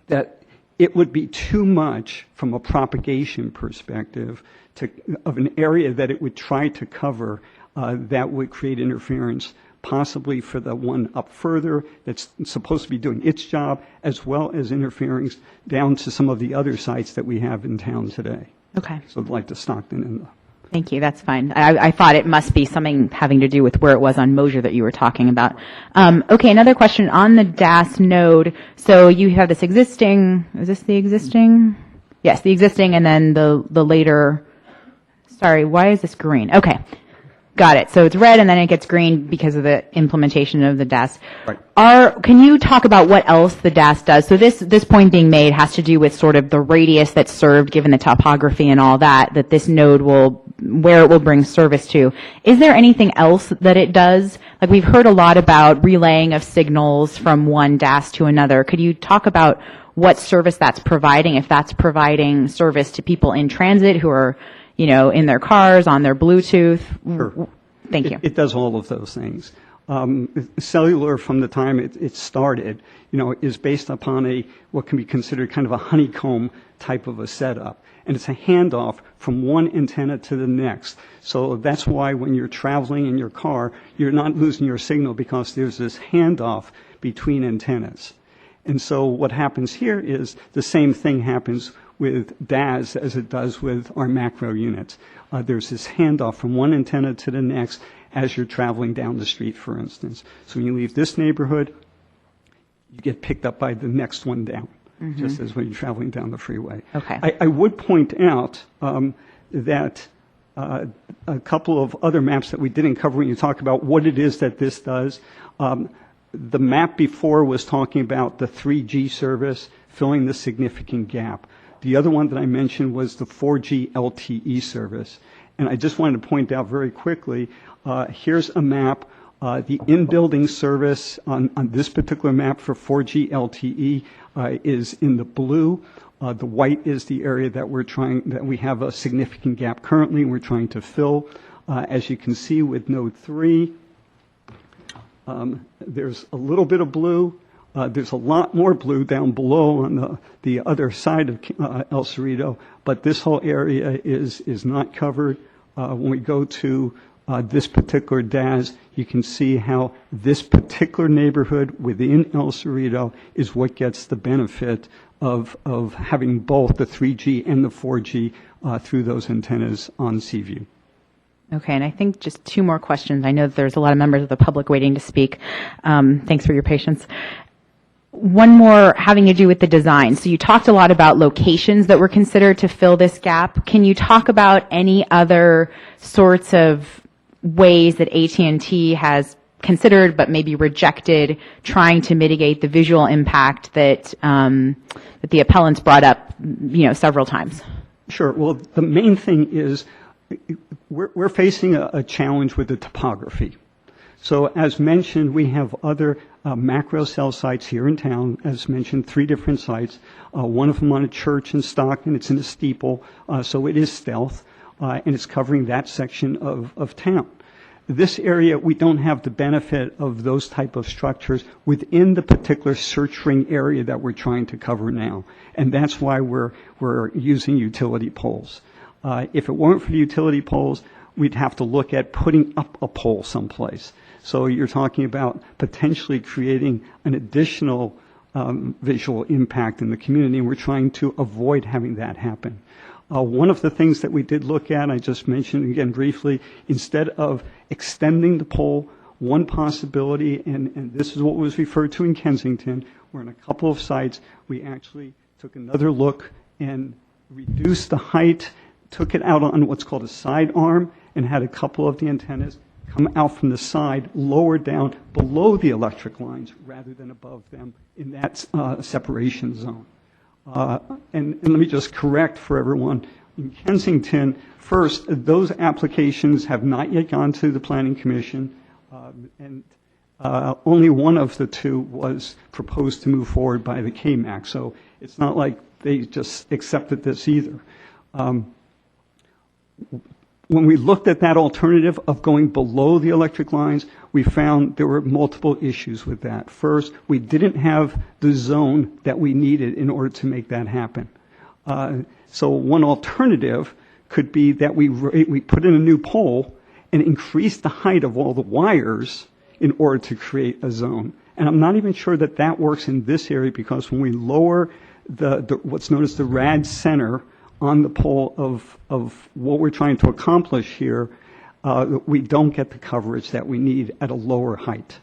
that it would be too much from a propagation perspective of an area that it would try to cover that would create interference, possibly for the one up further that's supposed to be doing its job, as well as interference down to some of the other sites that we have in town today. Okay. So like the Stockton and Thank you. That's fine. I thought it must be something having to do with where it was on Mosier that you were talking about. Okay, another question on the DAS node. So you have this existing, is this the existing? Yes, the existing, and then the later, sorry, why is this green? Okay. Got it. So it's red and then it gets green because of the implementation of the DAS. Right. Can you talk about what else the DAS does? So this point being made has to do with sort of the radius that's served given the topography and all that this node where it will bring service to. Is there anything else that it does? Like we've heard a lot about relaying of signals from one DAS to another. Could you talk about what service that's providing, if that's providing service to people in transit who are in their cars, on their Bluetooth? Sure. Thank you. It does all of those things. Cellular, from the time it started, is based upon what can be considered kind of a honeycomb type of a setup. And it's a handoff from one antenna to the next. So that's why when you're traveling in your car, you're not losing your signal because there's this handoff between antennas. And so what happens here is the same thing happens with DAS as it does with our macro units. There's this handoff from one antenna to the next as you're traveling down the street, for instance. So when you leave this neighborhood, you get picked up by the next one down, just as when you're traveling down the freeway. Okay. I would point out that a couple of other maps that we didn't cover when you talk about what it is that this does. The map before was talking about the 3G service filling the significant gap. The other one that I mentioned was the 4G LTE service. And I just wanted to point out very quickly, here's a map. The in-building service on this particular map for 4G LTE is in the blue. The white is the area that we have a significant gap currently and we're trying to fill. As you can see with node 3, there's a little bit of blue. There's a lot more blue down below on the other side of El Cerrito, but this whole area is not covered. When we go to this particular DAS, you can see how this particular neighborhood within El Cerrito is what gets the benefit of having both the 3G and the 4G through those antennas on Seaview. Okay, and I think just two more questions. I know that there's a lot of members of the public waiting to speak. Thanks for your patience. One more having to do with the design. So you talked a lot about locations that were considered to fill this gap. Can you talk about any other sorts of ways that AT&T has considered but maybe rejected trying to mitigate the visual impact that that the appellants brought up, several times? Sure. Well, the main thing is we're facing a challenge with the topography. So as mentioned, we have other macro cell sites here in town, as mentioned, 3 different sites. One of them on a church in Stockton. It's in a steeple, so it is stealth, and it's covering that section of town. This area, we don't have the benefit of those type of structures within the particular search ring area that we're trying to cover now. And that's why we're using utility poles. If it weren't for the utility poles, we'd have to look at putting up a pole someplace. So you're talking about potentially creating an additional visual impact in the community, and we're trying to avoid having that happen. One of the things that we did look at, I just mentioned again briefly, instead of extending the pole, one possibility, and this is what was referred to in Kensington, where in a couple of sites we actually took another look and reduced the height, took it out on what's called a side arm, and had a couple of the antennas come out from the side, lower down below the electric lines rather than above them in that separation zone. And let me just correct for everyone. In Kensington, first, those applications have not yet gone to the Planning Commission, and only one of the 2 was proposed to move forward by the KMAC. So it's not like they just accepted this either. When we looked at that alternative of going below the electric lines, we found there were multiple issues with that. First, we didn't have the zone that we needed in order to make that happen. So one alternative could be that we put in a new pole and increase the height of all the wires in order to create a zone. And I'm not even sure that that works in this area, because when we lower the what's known as the rad center on the pole of what we're trying to accomplish here, we don't get the coverage that we need at a lower height.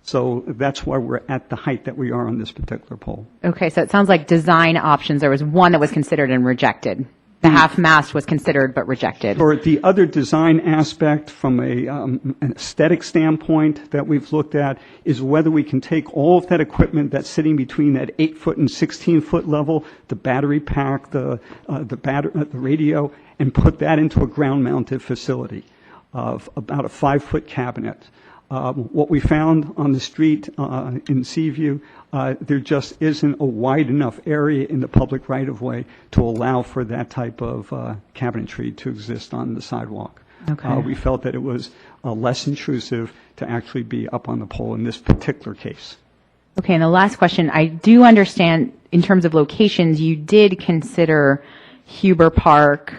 So that's why we're at the height that we are on this particular pole. Okay, so it sounds like design options, there was one that was considered and rejected. The half mast was considered but rejected. For the other design aspect from an aesthetic standpoint that we've looked at is whether we can take all of that equipment that's sitting between that 8-foot and 16-foot level, the battery pack, the radio, and put that into a ground-mounted facility of about a 5-foot cabinet. What we found on the street in Seaview, there just isn't a wide enough area in the public right-of-way to allow for that type of cabinetry to exist on the sidewalk. Okay. We felt that it was less intrusive to actually be up on the pole in this particular case. Okay, and the last question, I do understand in terms of locations, you did consider Huber Park,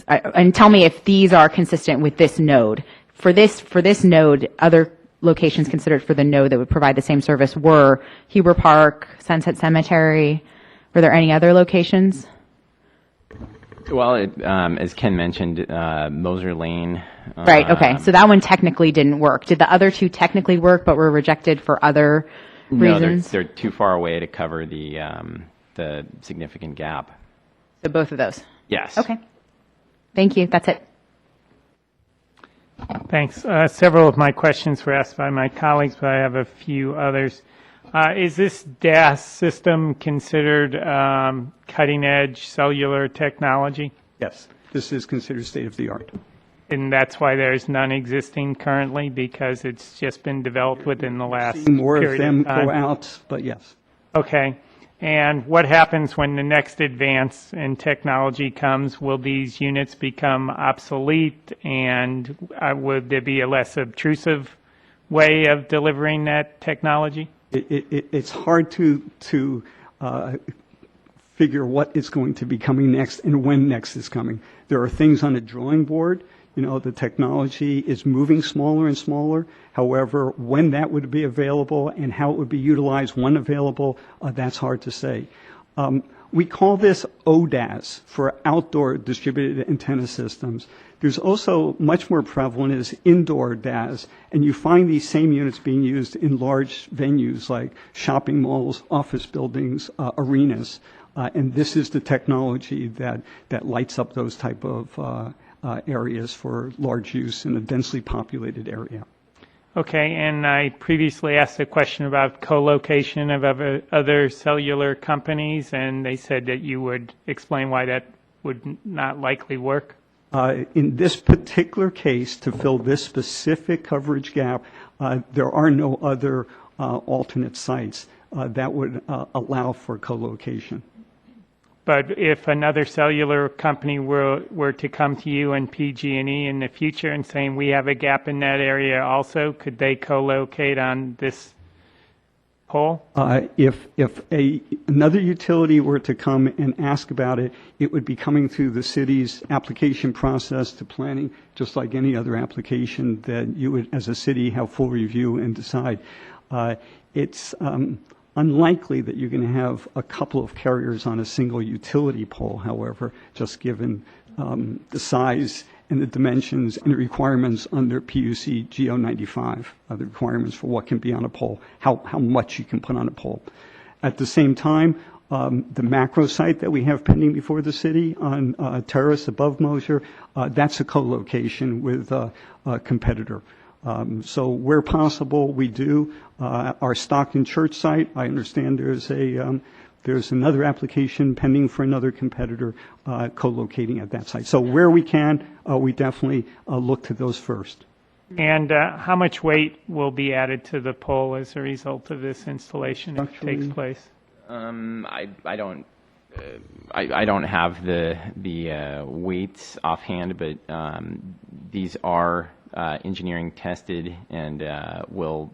and tell me if these are consistent with this node. For this node, other locations considered for the node that would provide the same service were Huber Park, Sunset Cemetery. Were there any other locations? Well, as Ken mentioned, Moser Lane. Right, okay. So that one technically didn't work. Did the other two technically work but were rejected for other reasons? No, they're too far away to cover the significant gap. So both of those? Yes. Okay. Thank you. That's it. Thanks. Several of my questions were asked by my colleagues, but I have a few others. Is this DAS system considered cutting-edge cellular technology? Yes, this is considered state-of-the-art. And that's why there's none existing currently, because it's just been developed within the last Seeing more of period them of time? go out, but yes. Okay. And what happens when the next advance in technology comes? Will these units become obsolete, and would there be a less obtrusive way of delivering that technology? It's hard to figure what is going to be coming next and when next is coming. There are things on a drawing board. You know, the technology is moving smaller and smaller. However, when that would be available and how it would be utilized when available, that's hard to say. We call this ODAS, for Outdoor Distributed Antenna Systems. There's also much more prevalent is indoor DAS, and you find these same units being used in large venues like shopping malls, office buildings, arenas, and this is the technology that lights up those type of areas for large use in a densely populated area. Okay, and I previously asked a question about co-location of other cellular companies, and they said that you would explain why that would not likely work. In this particular case, to fill this specific coverage gap, there are no other alternate sites that would allow for co-location. But if another cellular company were to come to you and PG&E in the future and saying we have a gap in that area also, could they co-locate on this pole? If another utility were to come and ask about it, it would be coming through the city's application process to planning, just like any other application that you would, as a city, have full review and decide. It's unlikely that you're going to have a couple of carriers on a single utility pole, however, just given the size and the dimensions and the requirements under PUC GO 95, the requirements for what can be on a pole, how much you can put on a pole. At the same time, the macro site that we have pending before the city on terrace above Mosier, that's a co-location with a competitor. So where possible, we do. Our Stockton Church site, I understand there's another application pending for another competitor co-locating at that site. So where we can, we definitely look to those first. And how much weight will be added to the pole as a result of this installation if it takes place? I don't have the weights offhand, but these are engineering tested and will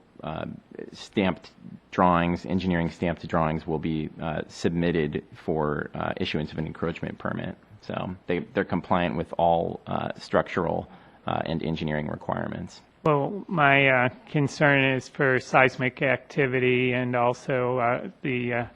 stamped drawings, engineering stamped drawings will be submitted for issuance of an encroachment permit. So they're compliant with all structural and engineering requirements. Well, my concern is for seismic activity and also the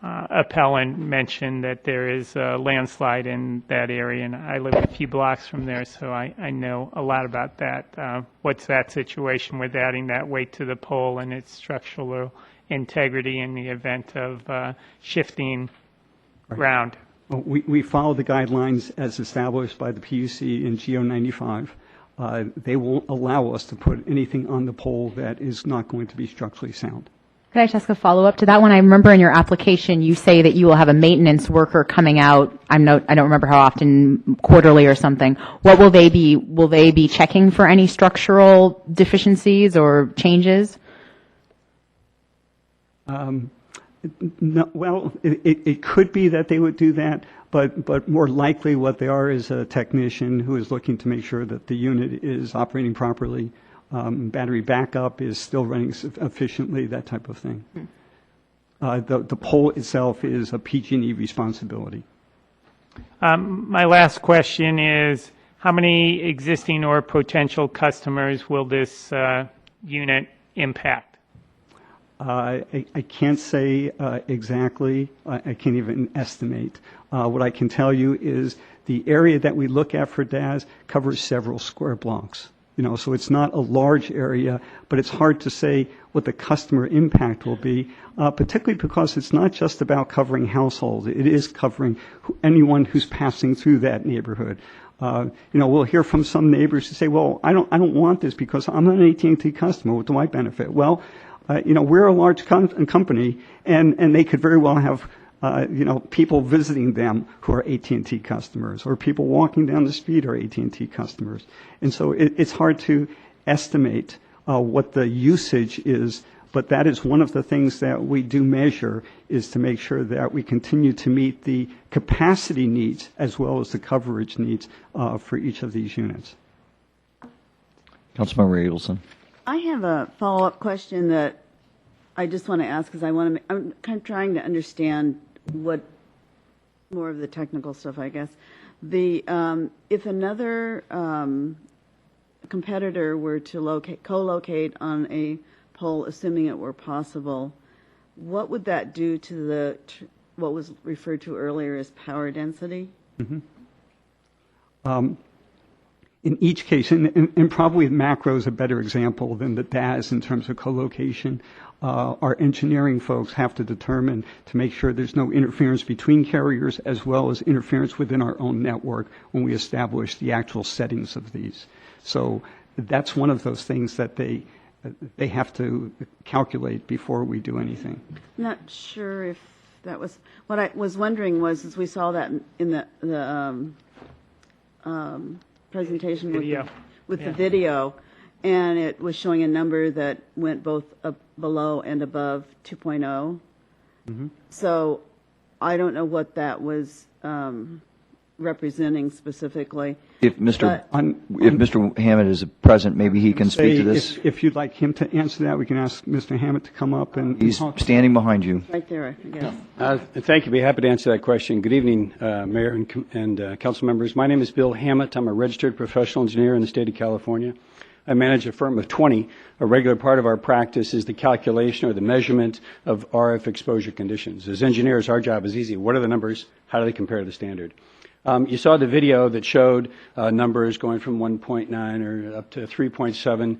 appellant mentioned that there is a landslide in that area, and I live a few blocks from there, so I know a lot about that. What's that situation with adding that weight to the pole and its structural integrity in the event of shifting ground? Well, we follow the guidelines as established by the PUC in GO 95. They won't allow us to put anything on the pole that is not going to be structurally sound. Could I just ask a follow-up to that one? I remember in your application, you say that you will have a maintenance worker coming out, I don't remember how often, quarterly or something. What will they be? Will they be checking for any structural deficiencies or changes? No, well, it could be that they would do that, but more likely what they are is a technician who is looking to make sure that the unit is operating properly, battery backup is still running efficiently, that type of thing. The pole itself is a PG&E responsibility. My last question is, how many existing or potential customers will this unit impact? I can't say exactly. I can't even estimate. What I can tell you is the area that we look at for DAS covers several square blocks. So it's not a large area, but it's hard to say what the customer impact will be, particularly because it's not just about covering households. It is covering anyone who's passing through that neighborhood. We'll hear from some neighbors who say, well, I don't want this because I'm an AT&T customer. What do I benefit? Well, we're a large company, and they could very well have people visiting them who are AT&T customers, or people walking down the street are AT&T customers. And so it's hard to estimate what the usage is, but that is one of the things that we do measure, is to make sure that we continue to meet the capacity needs as well as the coverage needs for each of these units. Councilmember Abelson. I have a follow-up question that I just want to ask because I'm kind of trying to understand what more of the technical stuff, I guess. If another competitor were to co-locate on a pole, assuming it were possible, what would that do to what was referred to earlier as power density? Mm-hmm. In each case, and probably macro is a better example than the DAS in terms of co-location, our engineering folks have to determine to make sure there's no interference between carriers as well as interference within our own network when we establish the actual settings of these. So that's one of those things that they have to calculate before we do anything. I'm not sure if that was what I was wondering was, as we saw that in the presentation with the video, and it was showing a number that went both below and above 2.0. Mm-hmm. So I don't know what that was representing specifically. If Mr. Hammett is present, maybe he can speak to this. If you'd like him to answer that, we can ask Mr. Hammett to come up and He's standing behind you. Right there, I guess. Thank you. Be happy to answer that question. Good evening, Mayor and council members. My name is Bill Hammett. I'm a registered professional engineer in the state of California. I manage a firm of 20. A regular part of our practice is the calculation or the measurement of RF exposure conditions. As engineers, our job is easy. What are the numbers? How do they compare to the standard? You saw the video that showed numbers going from 1.9 or up to 3.7.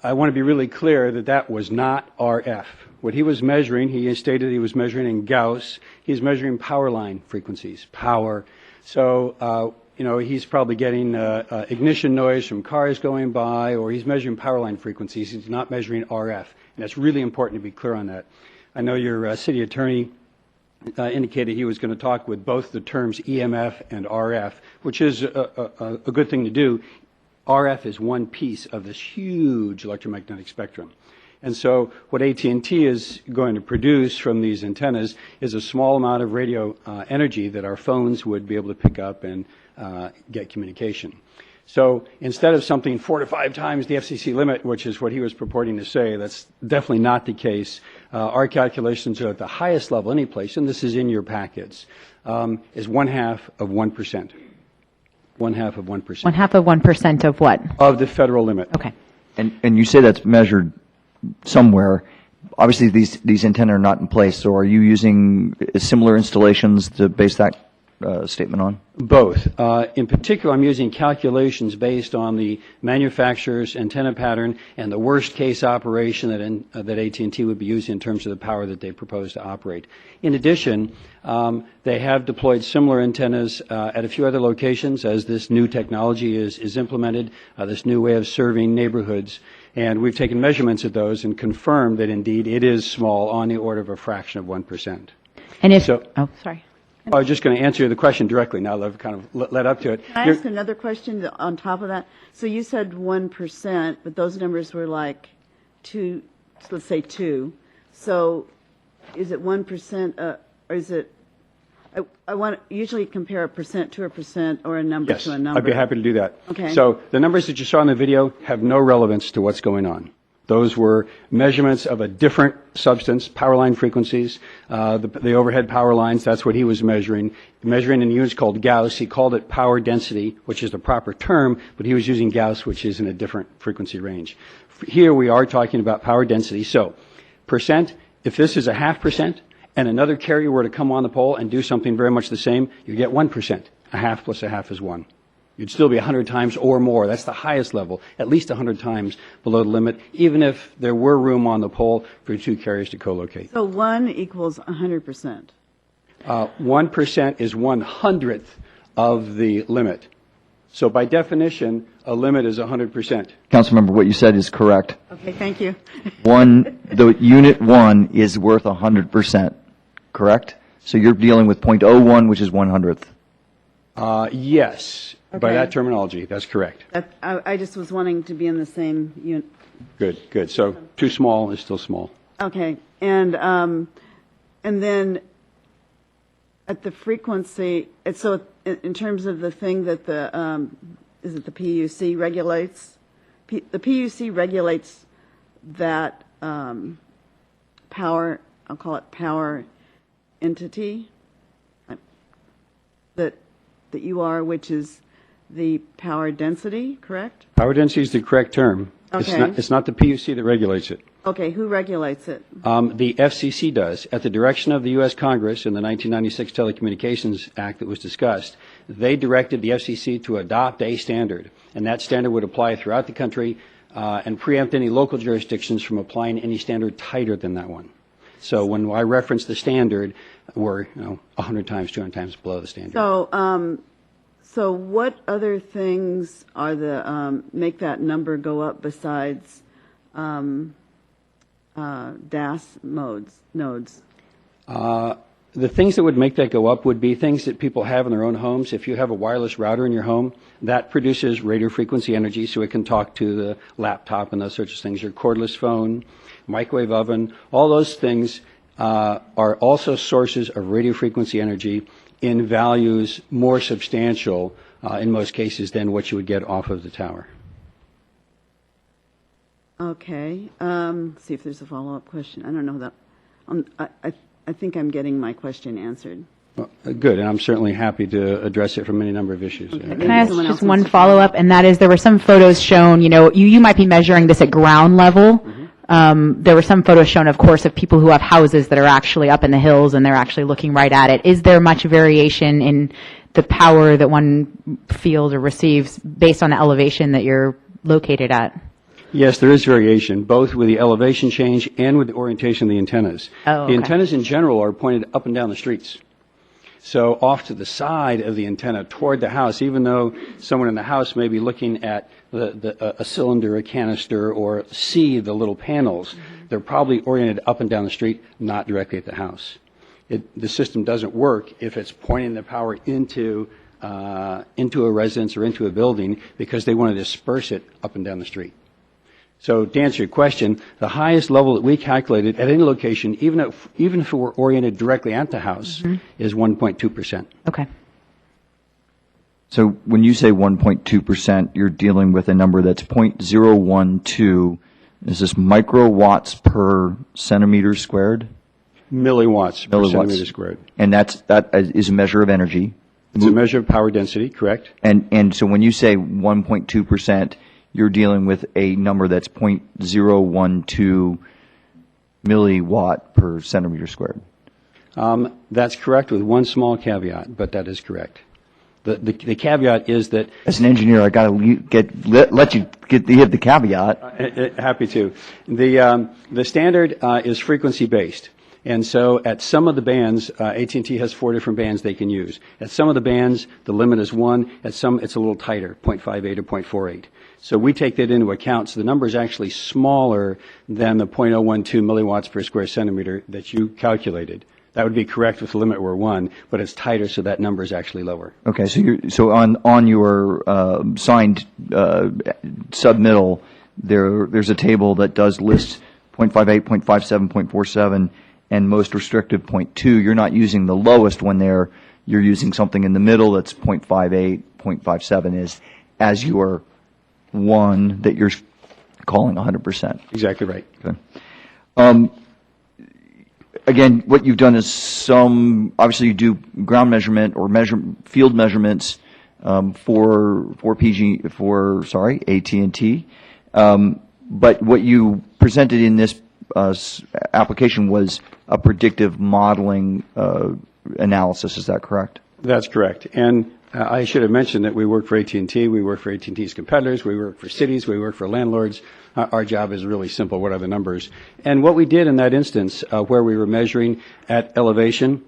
I want to be really clear that that was not RF. What he was measuring, he stated he was measuring in Gauss. He's measuring power line frequencies, power. So, he's probably getting ignition noise from cars going by, or he's measuring power line frequencies. He's not measuring RF. And that's really important to be clear on that. I know your city attorney indicated he was going to talk with both the terms EMF and RF, which is a good thing to do. RF is one piece of this huge electromagnetic spectrum. And so what AT&T is going to produce from these antennas is a small amount of radio energy that our phones would be able to pick up and get communication. So instead of something 4 to 5 times the FCC limit, which is what he was purporting to say, that's definitely not the case. Our calculations are at the highest level any place, and this is in your packets, is 1/2 of 1%. 1/2 of 1%. 1/2 of 1% of what? Of the federal limit. Okay. And you say that's measured somewhere. obviously these antennae are not in place, so are you using similar installations to base that statement on? Both. In particular, I'm using calculations based on the manufacturer's antenna pattern and the worst case operation that AT&T would be using in terms of the power that they propose to operate. In addition, they have deployed similar antennas at a few other locations as this new technology is implemented, this new way of serving neighborhoods. And we've taken measurements of those and confirmed that indeed it is small, on the order of a fraction of 1%. And if, So, oh, sorry. I was just going to answer the question directly now that I've kind of led up to it. Can I ask another question on top of that? So you said 1%, but those numbers were like 2, let's say 2. So is it 1%, or is it, I want to usually compare a percent to a percent or a number Yes, to a number. I'd be happy to do that. Okay. So the numbers that you saw in the video have no relevance to what's going on. Those were measurements of a different substance, power line frequencies, the overhead power lines, that's what he was measuring in units called Gauss. He called it power density, which is the proper term, but he was using Gauss, which is in a different frequency range. Here we are talking about power density. So percent, if this is a 0.5%, and another carrier were to come on the pole and do something very much the same, you get 1%. A half plus a half is 1. You'd still be 100 times or more. That's the highest level, at least 100 times below the limit, even if there were room on the pole for 2 carriers to co-locate. So 1 equals 100%. 1% is 1/100th of the limit. So by definition, a limit is 100%. Councilmember, what you said is correct. Okay, thank you. The unit 1 is worth 100%, correct? So you're dealing with 0.01, which is 1/100th. Yes, by Okay. that terminology, that's correct. I just was wanting to be in the same unit. Good, good. So too small is still small. Okay, and then at the frequency, so in terms of the thing that is it the PUC regulates? The PUC regulates that power, I'll call it power entity, that you are, which is the power density, correct? Power density is the correct term. Okay. It's not the PUC that regulates it. Okay, who regulates it? The FCC does. At the direction of the U.S. Congress in the 1996 Telecommunications Act that was discussed, they directed the FCC to adopt a standard, and that standard would apply throughout the country and preempt any local jurisdictions from applying any standard tighter than that one. So when I reference the standard, we're 100 times, 200 times below the standard. So what other things are make that number go up besides DAS nodes? The things that would make that go up would be things that people have in their own homes. If you have a wireless router in your home, that produces radio frequency energy, so it can talk to the laptop and those sorts of things. Your cordless phone, microwave oven, all those things are also sources of radio frequency energy in values more substantial in most cases than what you would get off of the tower. Okay. See if there's a follow-up question. I don't know that. I think I'm getting my question answered. Well, good, and I'm certainly happy to address it from any number of issues. Okay. Can I ask just one follow-up, and that is there were some photos shown, you might be measuring this at ground level. There were some photos shown, of course, of people who have houses that are actually up in the hills and they're actually looking right at it. Is there much variation in the power that one feels or receives based on the elevation that you're located at? Yes, there is variation, both with the elevation change and with the orientation of the antennas. Oh, The okay. antennas in general are pointed up and down the streets. So off to the side of the antenna toward the house, even though someone in the house may be looking at a cylinder, a canister, or see the little panels, they're probably oriented up and down the street, not directly at the house. The system doesn't work if it's pointing the power into a residence or into a building because they want to disperse it up and down the street. So to answer your question, the highest level that we calculated at any location, even if it were oriented directly at the house, is 1.2%. Okay. So when you say 1.2%, you're dealing with a number that's 0.012. Is this microwatts per centimeter squared? Milliwatts per centimeter squared. And that is a measure of energy. It's a measure of power density, correct? And so when you say 1.2%, you're dealing with a number that's 0.012 milliwatt per centimeter squared. That's correct with one small caveat, but that is correct. The caveat is that... As an engineer, I got to let you hit the caveat. Happy to. The standard is frequency-based. And so at some of the bands, AT&T has 4 different bands they can use. At some of the bands, the limit is 1. At some, it's a little tighter, 0.58 or 0.48. So we take that into account. So the number is actually smaller than the 0.012 milliwatts per square centimeter that you calculated. That would be correct if the limit were 1, but it's tighter, so that number is actually lower. Okay, so on your signed submittal, there's a table that does list 0.58, 0.57, 0.47, and most restrictive 0.2. You're not using the lowest one there. You're using something in the middle that's 0.58, 0.57 is as your one that you're calling 100%. Exactly right. Okay. Again, what you've done is obviously you do ground measurement or field measurements for AT&T. But what you presented in this application was a predictive modeling analysis. Is that correct? That's correct. And I should have mentioned that we work for AT&T. We work for AT&T's competitors. We work for cities. We work for landlords. Our job is really simple. What are the numbers? And what we did in that instance, where we were measuring at elevation,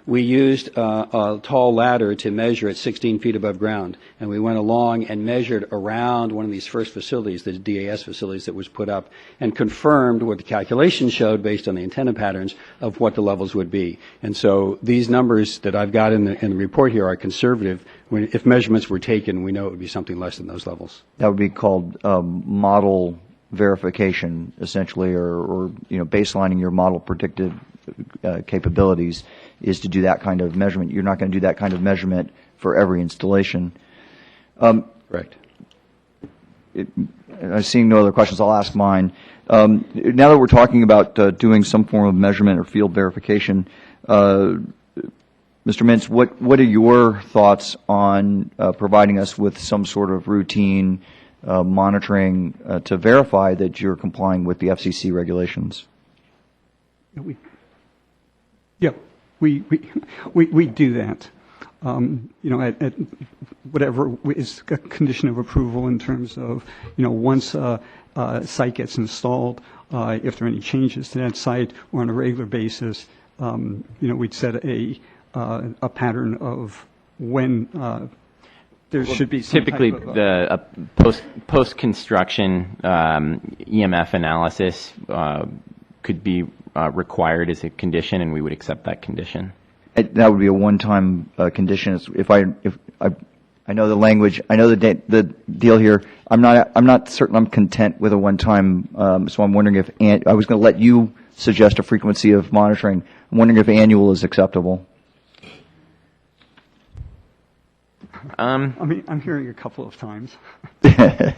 we used a tall ladder to measure at 16 feet above ground. And we went along and measured around one of these first facilities, the DAS facilities that was put up, and confirmed what the calculations showed based on the antenna patterns of what the levels would be. And so these numbers that I've got in the report here are conservative. If measurements were taken, we know it would be something less than those levels. That would be called model verification, essentially, or baselining your model predictive capabilities is to do that kind of measurement. You're not going to do that kind of measurement for every installation. Correct. Seeing no other questions, I'll ask mine. Now that we're talking about doing some form of measurement or field verification, Mr. Mintz, what are your thoughts on providing us with some sort of routine monitoring to verify that you're complying with the FCC regulations? We do that. At whatever is a condition of approval in terms of, once a site gets installed, if there are any changes to that site, or on a regular basis, we'd set a pattern of when there should be some typically type of the post-construction EMF analysis could be required as a condition, and we would accept that condition. That would be a one-time condition. If I know the language, I know the deal here. I'm not certain I'm content with a one-time. So I'm wondering if I was going to let you suggest a frequency of monitoring. I'm wondering if annual is acceptable. I'm hearing a couple of times. A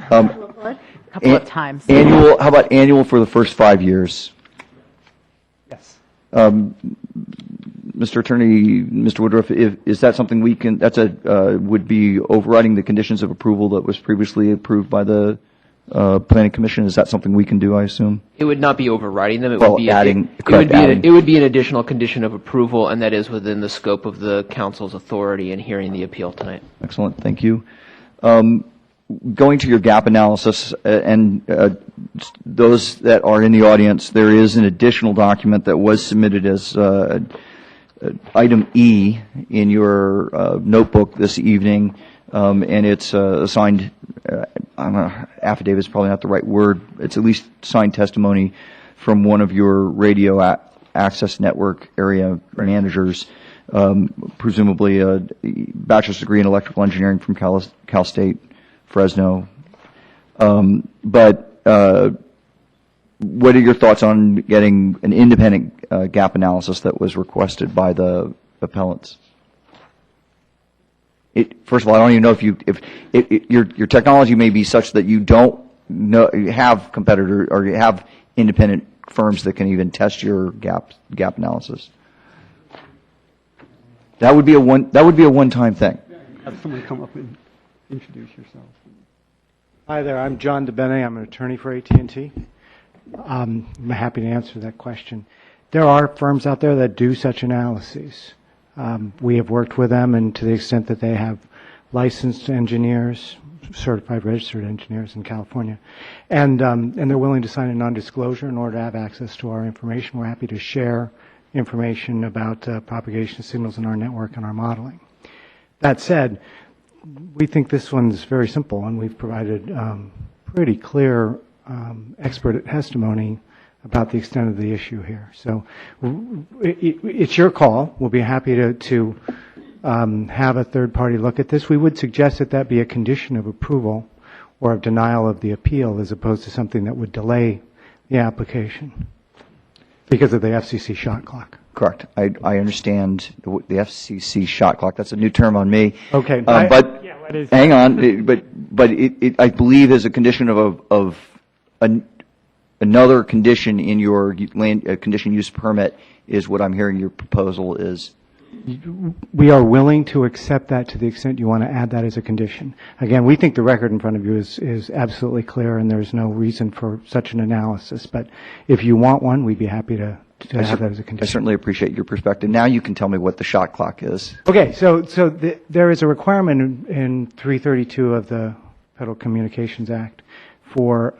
couple of times. Annual. How about annual for the first 5 years? Yes. Mr. Attorney, Mr. Woodruff, is that something we can? Would be overriding the conditions of approval that was previously approved by the Planning Commission. Is that something we can do? I assume it would not be overriding them. It well, would be adding. It would be an additional condition of approval, and that is within the scope of the council's authority in hearing the appeal tonight. Excellent. Thank you. Going to your gap analysis, and those that are in the audience, there is an additional document that was submitted as item E in your notebook this evening, and it's assigned, affidavit is probably not the right word, it's at least signed testimony from one of your radio access network area managers, presumably a bachelor's degree in electrical engineering from Cal State Fresno. But what are your thoughts on getting an independent gap analysis that was requested by the appellants? First of all, I don't even know if your technology may be such that you don't have competitor or you have independent firms that can even test your gap analysis. That would be a one-time thing. Have someone come up and introduce yourself. Hi there, I'm John DeBene. I'm an attorney for AT&T. I'm happy to answer that question. There are firms out there that do such analyses. We have worked with them, and to the extent that they have licensed engineers, certified registered engineers in California, and they're willing to sign a non-disclosure in order to have access to our information, we're happy to share information about propagation signals in our network and our modeling. That said, we think this one's very simple, and we've provided pretty clear expert testimony about the extent of the issue here. So it's your call. We'll be happy to have a third party look at this. We would suggest that that be a condition of approval or of denial of the appeal as opposed to something that would delay the application because of the FCC shot clock. Correct. I understand the FCC shot clock. That's a new term on me. Okay. But hang on. But it I believe is a condition of another condition in your land condition use permit is what I'm hearing your proposal is. We are willing to accept that to the extent you want to add that as a condition. Again, we think the record in front of you is absolutely clear, and there's no reason for such an analysis. But if you want one, we'd be happy to have that as a condition. I certainly appreciate your perspective. Now you can tell me what the shot clock is. Okay, so there is a requirement in 332 of the Federal Communications Act for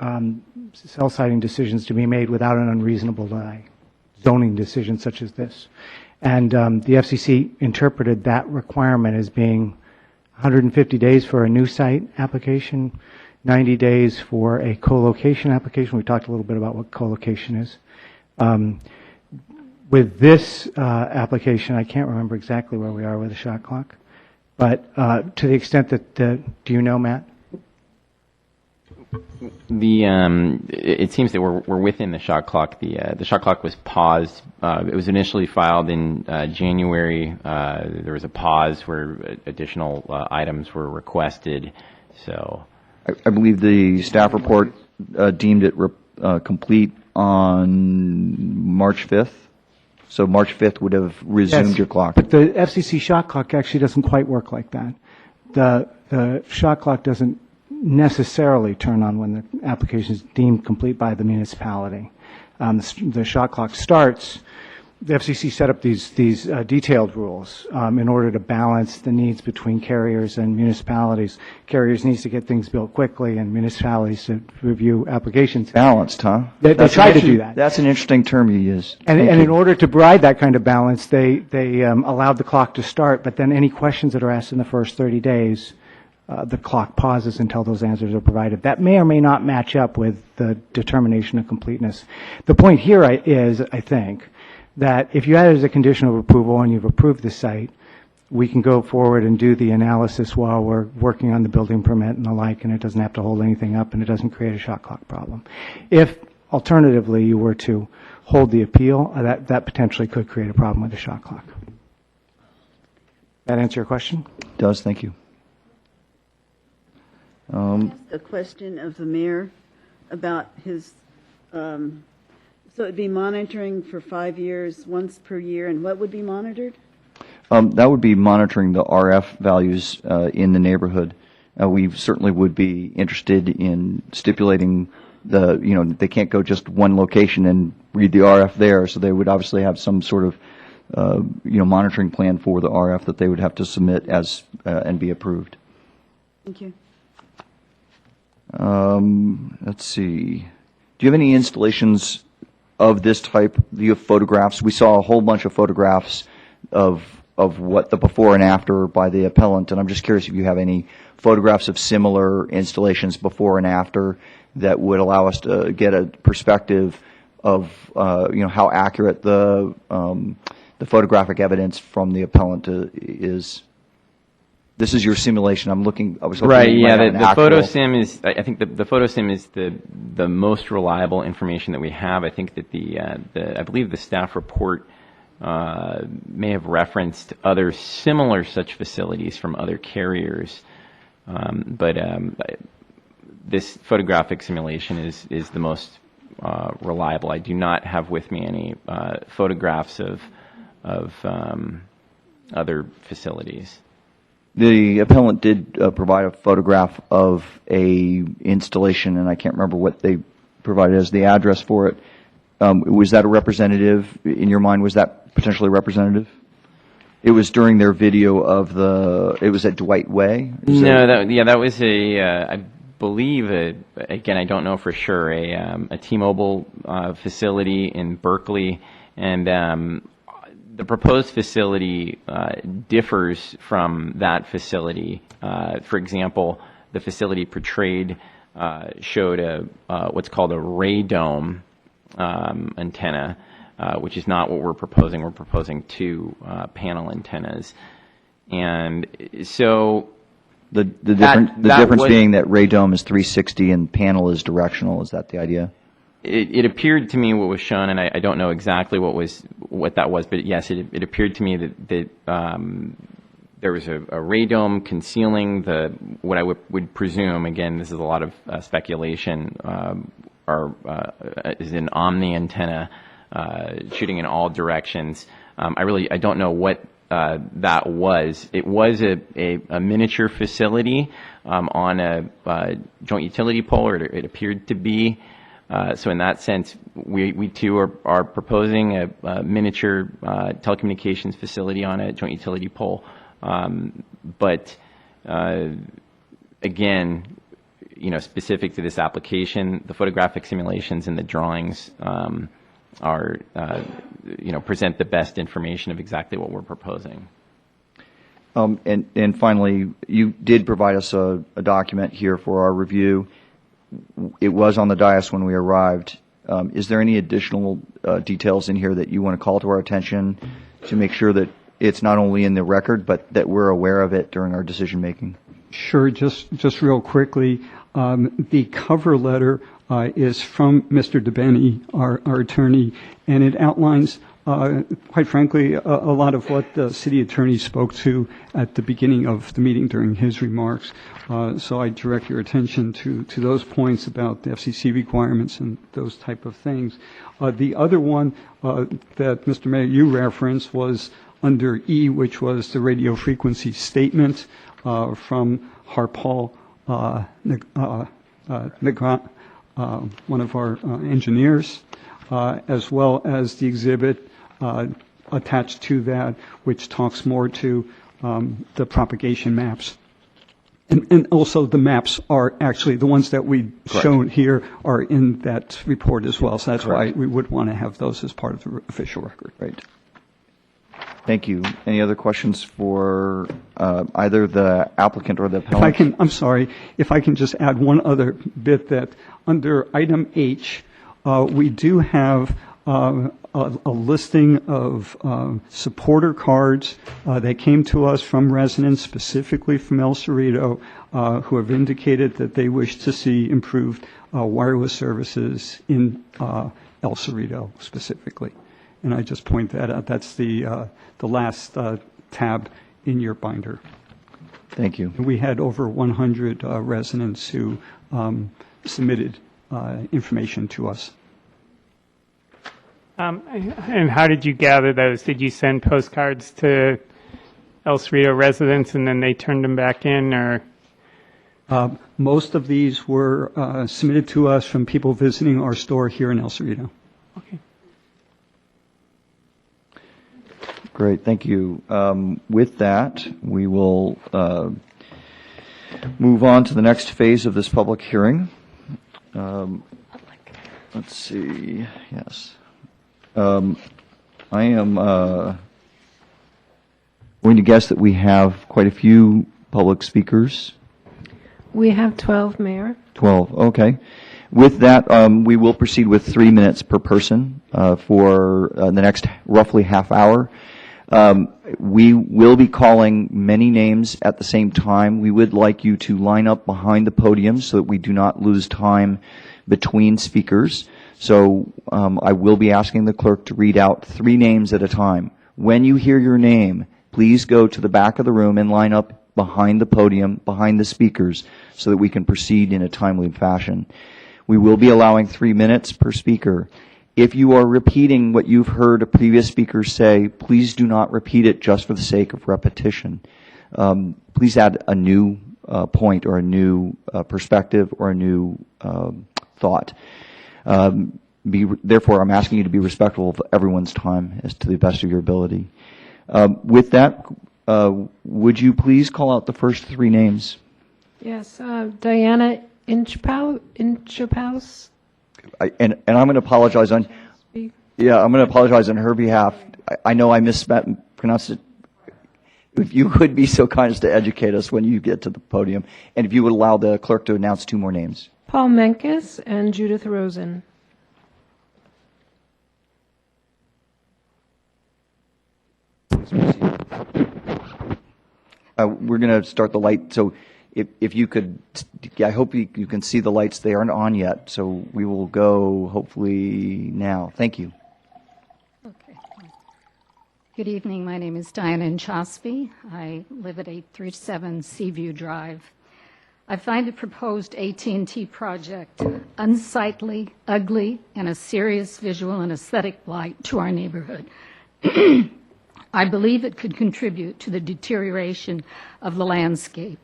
cell siting decisions to be made without an unreasonable delay, zoning decisions such as this. And the FCC interpreted that requirement as being 150 days for a new site application, 90 days for a co-location application. We talked a little bit about what co-location is. With this application, I can't remember exactly where we are with the shot clock, but to the extent that, do you know, Matt? It seems that we're within the shot clock. The shot clock was paused. It was initially filed in January. There was a pause where additional items were requested. So, I believe the staff report deemed it complete on March 5th. So March 5th would have resumed Yes, your clock. But the FCC shot clock actually doesn't quite work like that. The shot clock doesn't necessarily turn on when the application is deemed complete by the municipality. The shot clock starts. The FCC set up these detailed rules in order to balance the needs between carriers and municipalities. Carriers needs to get things built quickly, and municipalities to review applications. Balanced, huh? They try to do that. That's an interesting term you use. And in order to provide that kind of balance, they allowed the clock to start, but then any questions that are asked in the first 30 days, the clock pauses until those answers are provided. That may or may not match up with the determination of completeness. The point here is, I think, that if you add it as a condition of approval and you've approved the site, we can go forward and do the analysis while we're working on the building permit and the like, and it doesn't have to hold anything up and it doesn't create a shot clock problem. If, alternatively, you were to hold the appeal, that potentially could create a problem with the shot clock. That answer your question? It does, thank you. A question of the mayor about his, so it'd be monitoring for 5 years, once per year, and what would be monitored? That would be monitoring the RF values in the neighborhood. We certainly would be interested in stipulating they can't go just one location and read the RF there, so they would obviously have some sort of, monitoring plan for the RF that they would have to submit as and be approved. Thank you. Let's see. Do you have any installations of this type? Do you have photographs? We saw a whole bunch of photographs of what the before and after by the appellant, and I'm just curious if you have any photographs of similar installations before and after that would allow us to get a perspective of how accurate the photographic evidence from the appellant is. This is your simulation. I was looking right. Yeah, the actual photo sim is. I think the photo sim is the most reliable information that we have. I think that I believe the staff report may have referenced other similar such facilities from other carriers, but this photographic simulation is the most reliable. I do not have with me any photographs of other facilities. The appellant did provide a photograph of a installation, and I can't remember what they provided as the address for it. Was that a representative, in your mind, was that potentially representative? It was during their video of it was at Dwight Way? No, that was I believe, again, I don't know for sure, a T-Mobile facility in Berkeley, and the proposed facility differs from that facility. For example, the facility portrayed showed what's called a radome antenna, which is not what we're proposing. We're proposing 2 panel antennas, and so the difference being that radome is 360 and panel is directional. Is that the idea? It appeared to me what was shown, and I don't know exactly what that was, but yes, it appeared to me that there was a radome concealing what I would presume, again, this is a lot of speculation, is an omni antenna shooting in all directions. I don't know what that was. It was a miniature facility on a joint utility pole, or it appeared to be. So in that sense, we too are proposing a miniature telecommunications facility on a joint utility pole. But again, specific to this application, the photographic simulations and the drawings are, present the best information of exactly what we're proposing. And finally, you did provide us a document here for our review. It was on the dais when we arrived. Is there any additional details in here that you want to call to our attention to make sure that it's not only in the record, but that we're aware of it during our decision making? Sure. Just real quickly, the cover letter is from Mr. DeBenny, our attorney, and it outlines, quite frankly, a lot of what the city attorney spoke to at the beginning of the meeting during his remarks. So I direct your attention to those points about the FCC requirements and those type of things. The other one that, Mr. Mayor, you referenced was under E, which was the radio frequency statement from Harpal Nagrat, one of our engineers, as well as the exhibit attached to that, which talks more to the propagation maps. And also the maps are actually, the ones that we shown here are in that report as well. So that's why we would want to have those as part of the official record. Right. Thank you. Any other questions for either the applicant or the appellant? I'm sorry, if I can just add one other bit, that under item H, we do have a listing of supporter cards that came to us from residents, specifically from El Cerrito, who have indicated that they wish to see improved wireless services in El Cerrito specifically. And I just point that out. That's the last tab in your binder. Thank you. And we had over 100 residents who submitted information to us. And how did you gather those? Did you send postcards to El Cerrito residents and then they turned them back in, or? Most of these were submitted to us from people visiting our store here in El Cerrito. Okay. Great, thank you. With that, we will move on to the next phase of this public hearing. Let's see, yes. I am going to guess that we have quite a few public speakers. We have 12, Mayor. 12, okay. With that, we will proceed with 3 minutes per person for the next roughly half hour. We will be calling many names at the same time. We would like you to line up behind the podium so that we do not lose time between speakers. So I will be asking the clerk to read out 3 names at a time. When you hear your name, please go to the back of the room and line up behind the podium, behind the speakers, so that we can proceed in a timely fashion. We will be allowing 3 minutes per speaker. If you are repeating what you've heard a previous speaker say, please do not repeat it just for the sake of repetition. Please add a new point or a new perspective or a new thought. Therefore, I'm asking you to be respectful of everyone's time as to the best of your ability. With that, would you please call out the first three names? Yes, Diana Inchpaus. And I'm going to apologize on. Yeah, I'm going to apologize on her behalf. I know I mispronounced it. If you could be so kind as to educate us when you get to the podium, and if you would allow the clerk to announce two more names. Paul Menkes and Judith Rosen. We're going to start the light. So if you could, I hope you can see the lights. They aren't on yet. So we will go hopefully now. Thank you. Okay. Good evening. My name is Diana Inchpaus. I live at 837 Seaview Drive. I find the proposed AT&T project unsightly, ugly, and a serious visual and aesthetic blight to our neighborhood. I believe it could contribute to the deterioration of the landscape.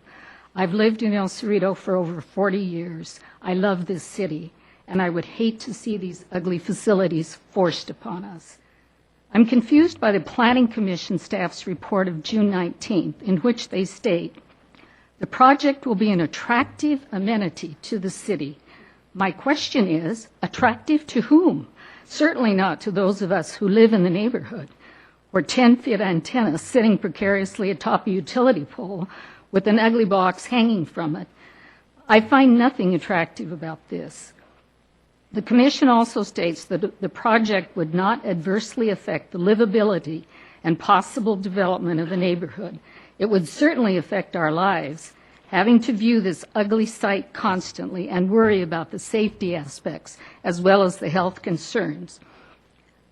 I've lived in El Cerrito for over 40 years. I love this city, and I would hate to see these ugly facilities forced upon us. I'm confused by the Planning Commission staff's report of June 19th, in which they state, the project will be an attractive amenity to the city. My question is, attractive to whom? Certainly not to those of us who live in the neighborhood, or 10-foot antenna sitting precariously atop a utility pole with an ugly box hanging from it. I find nothing attractive about this. The Commission also states that the project would not adversely affect the livability and possible development of the neighborhood. It would certainly affect our lives, having to view this ugly site constantly and worry about the safety aspects as well as the health concerns.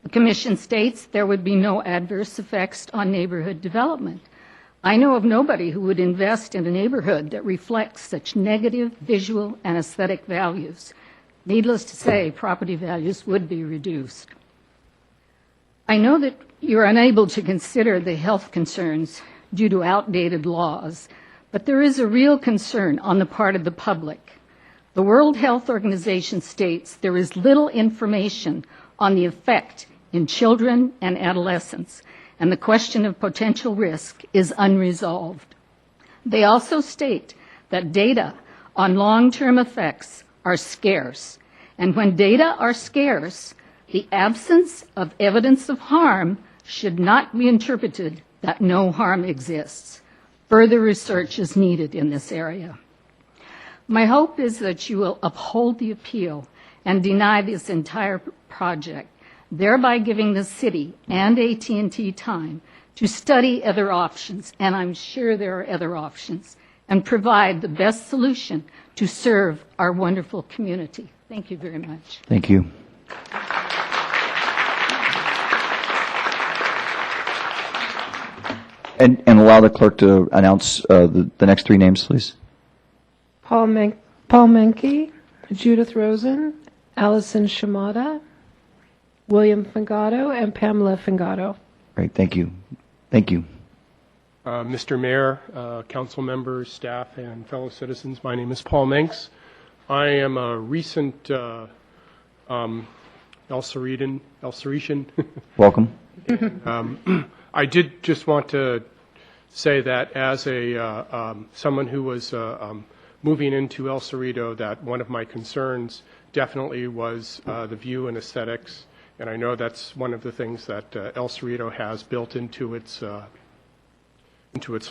The Commission states there would be no adverse effects on neighborhood development. I know of nobody who would invest in a neighborhood that reflects such negative visual and aesthetic values. Needless to say, property values would be reduced. I know that you're unable to consider the health concerns due to outdated laws, but there is a real concern on the part of the public. The World Health Organization states there is little information on the effect in children and adolescents, and the question of potential risk is unresolved. They also state that data on long-term effects are scarce, and when data are scarce, the absence of evidence of harm should not be interpreted that no harm exists. Further research is needed in this area. My hope is that you will uphold the appeal and deny this entire project, thereby giving the city and AT&T time to study other options, and I'm sure there are other options, and provide the best solution to serve our wonderful community. Thank you very much. Thank you. And allow the clerk to announce the next three names, please. Paul Menke, Judith Rosen, Allison Shimada, William Fingato, and Pamela Fingato. Great, thank you. Thank you. Mr. Mayor, council members, staff, and fellow citizens, my name is Paul Menkes. I am a recent El Cerritian. Welcome. I did just want to say that as a someone who was moving into El Cerrito, that one of my concerns definitely was the view and aesthetics, and I know that's one of the things that El Cerrito has built into its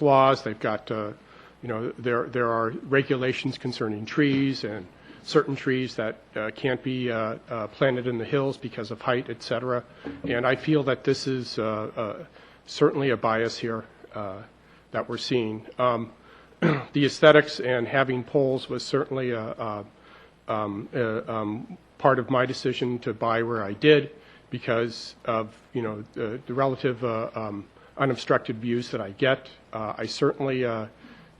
laws. They've got there are regulations concerning trees and certain trees that can't be planted in the hills because of height, etc. And I feel that this is certainly a bias here that we're seeing. The aesthetics and having poles was certainly part of my decision to buy where I did because of the relative unobstructed views that I get. I certainly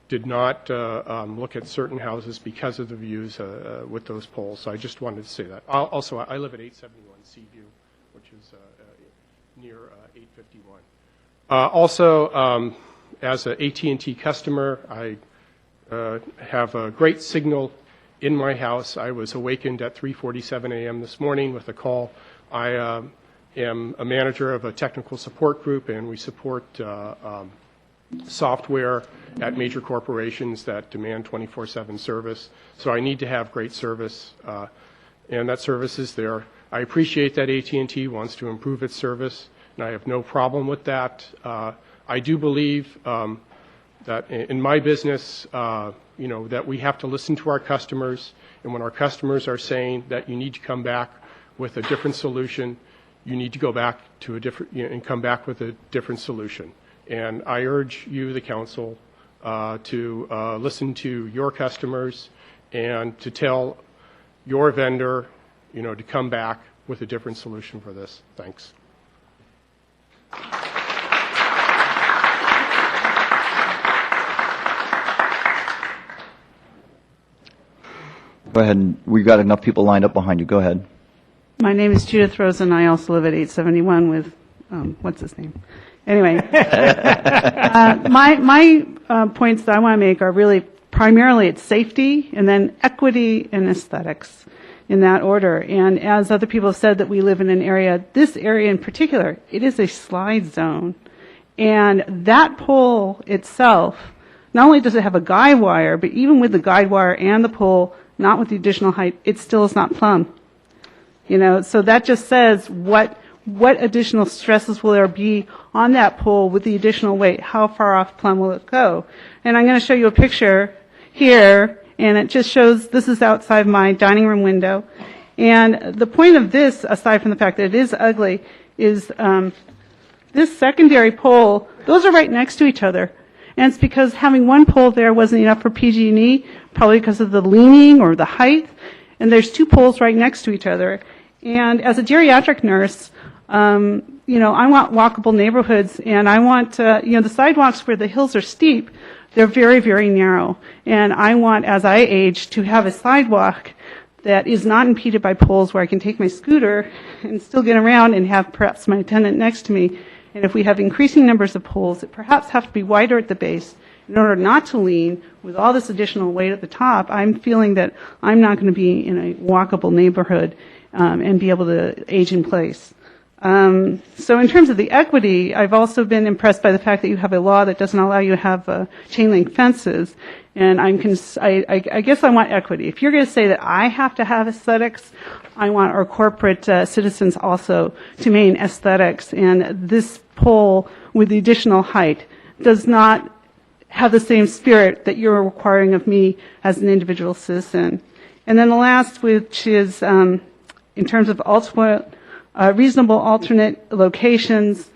did not look at certain houses because of the views with those poles. So I just wanted to say that. Also, I live at 871 Seaview, which is near 851. Also, as an AT&T customer, I have a great signal in my house. I was awakened at 3:47 a.m. this morning with a call. I am a manager of a technical support group, and we support software at major corporations that demand 24/7 service. So I need to have great service, and that service is there. I appreciate that AT&T wants to improve its service, and I have no problem with that. I do believe that in my business, that we have to listen to our customers, and when our customers are saying that you need to come back with a different solution, you need to go back to a different, and come back with a different solution. And I urge you, the council, to listen to your customers and to tell your vendor, to come back with a different solution for this. Thanks. Go ahead. We've got enough people lined up behind you. Go ahead. My name is Judith Rosen. I also live at 871 with, what's his name? Anyway, my points that I want to make are really primarily it's safety and then equity and aesthetics in that order. And as other people have said that we live in an area, this area in particular, it is a slide zone. And that pole itself, not only does it have a guide wire, but even with the guide wire and the pole, not with the additional height, it still is not plumb. So that just says what additional stresses will there be on that pole with the additional weight? How far off plumb will it go? And I'm going to show you a picture here, and it just shows this is outside my dining room window. And the point of this, aside from the fact that it is ugly, is this secondary pole, those are right next to each other. And it's because having one pole there wasn't enough for PG&E, probably because of the leaning or the height. And there's two poles right next to each other. And as a geriatric nurse, I want walkable neighborhoods, and I want, the sidewalks where the hills are steep, they're very, very narrow. And I want, as I age, to have a sidewalk that is not impeded by poles where I can take my scooter and still get around and have perhaps my attendant next to me. And if we have increasing numbers of poles that perhaps have to be wider at the base in order not to lean with all this additional weight at the top, I'm feeling that I'm not going to be in a walkable neighborhood and be able to age in place. So in terms of the equity, I've also been impressed by the fact that you have a law that doesn't allow you to have chain link fences. And I guess I want equity. If you're going to say that I have to have aesthetics, I want our corporate citizens also to maintain aesthetics. And this pole with the additional height does not have the same spirit that you're requiring of me as an individual citizen. And then the last, which is in terms of reasonable alternate locations,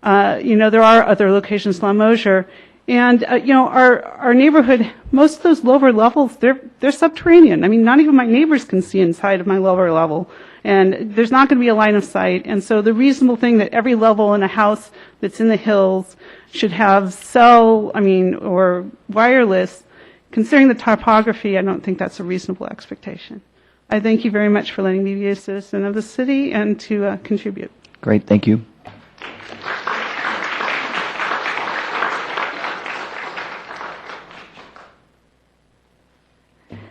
there are other locations, La Mosier. And, our neighborhood, most of those lower levels, they're subterranean. I mean, not even my neighbors can see inside of my lower level. And there's not going to be a line of sight. And so the reasonable thing that every level in a house that's in the hills should have or wireless, considering the topography, I don't think that's a reasonable expectation. I thank you very much for letting me be a citizen of the city and to contribute. Great, thank you.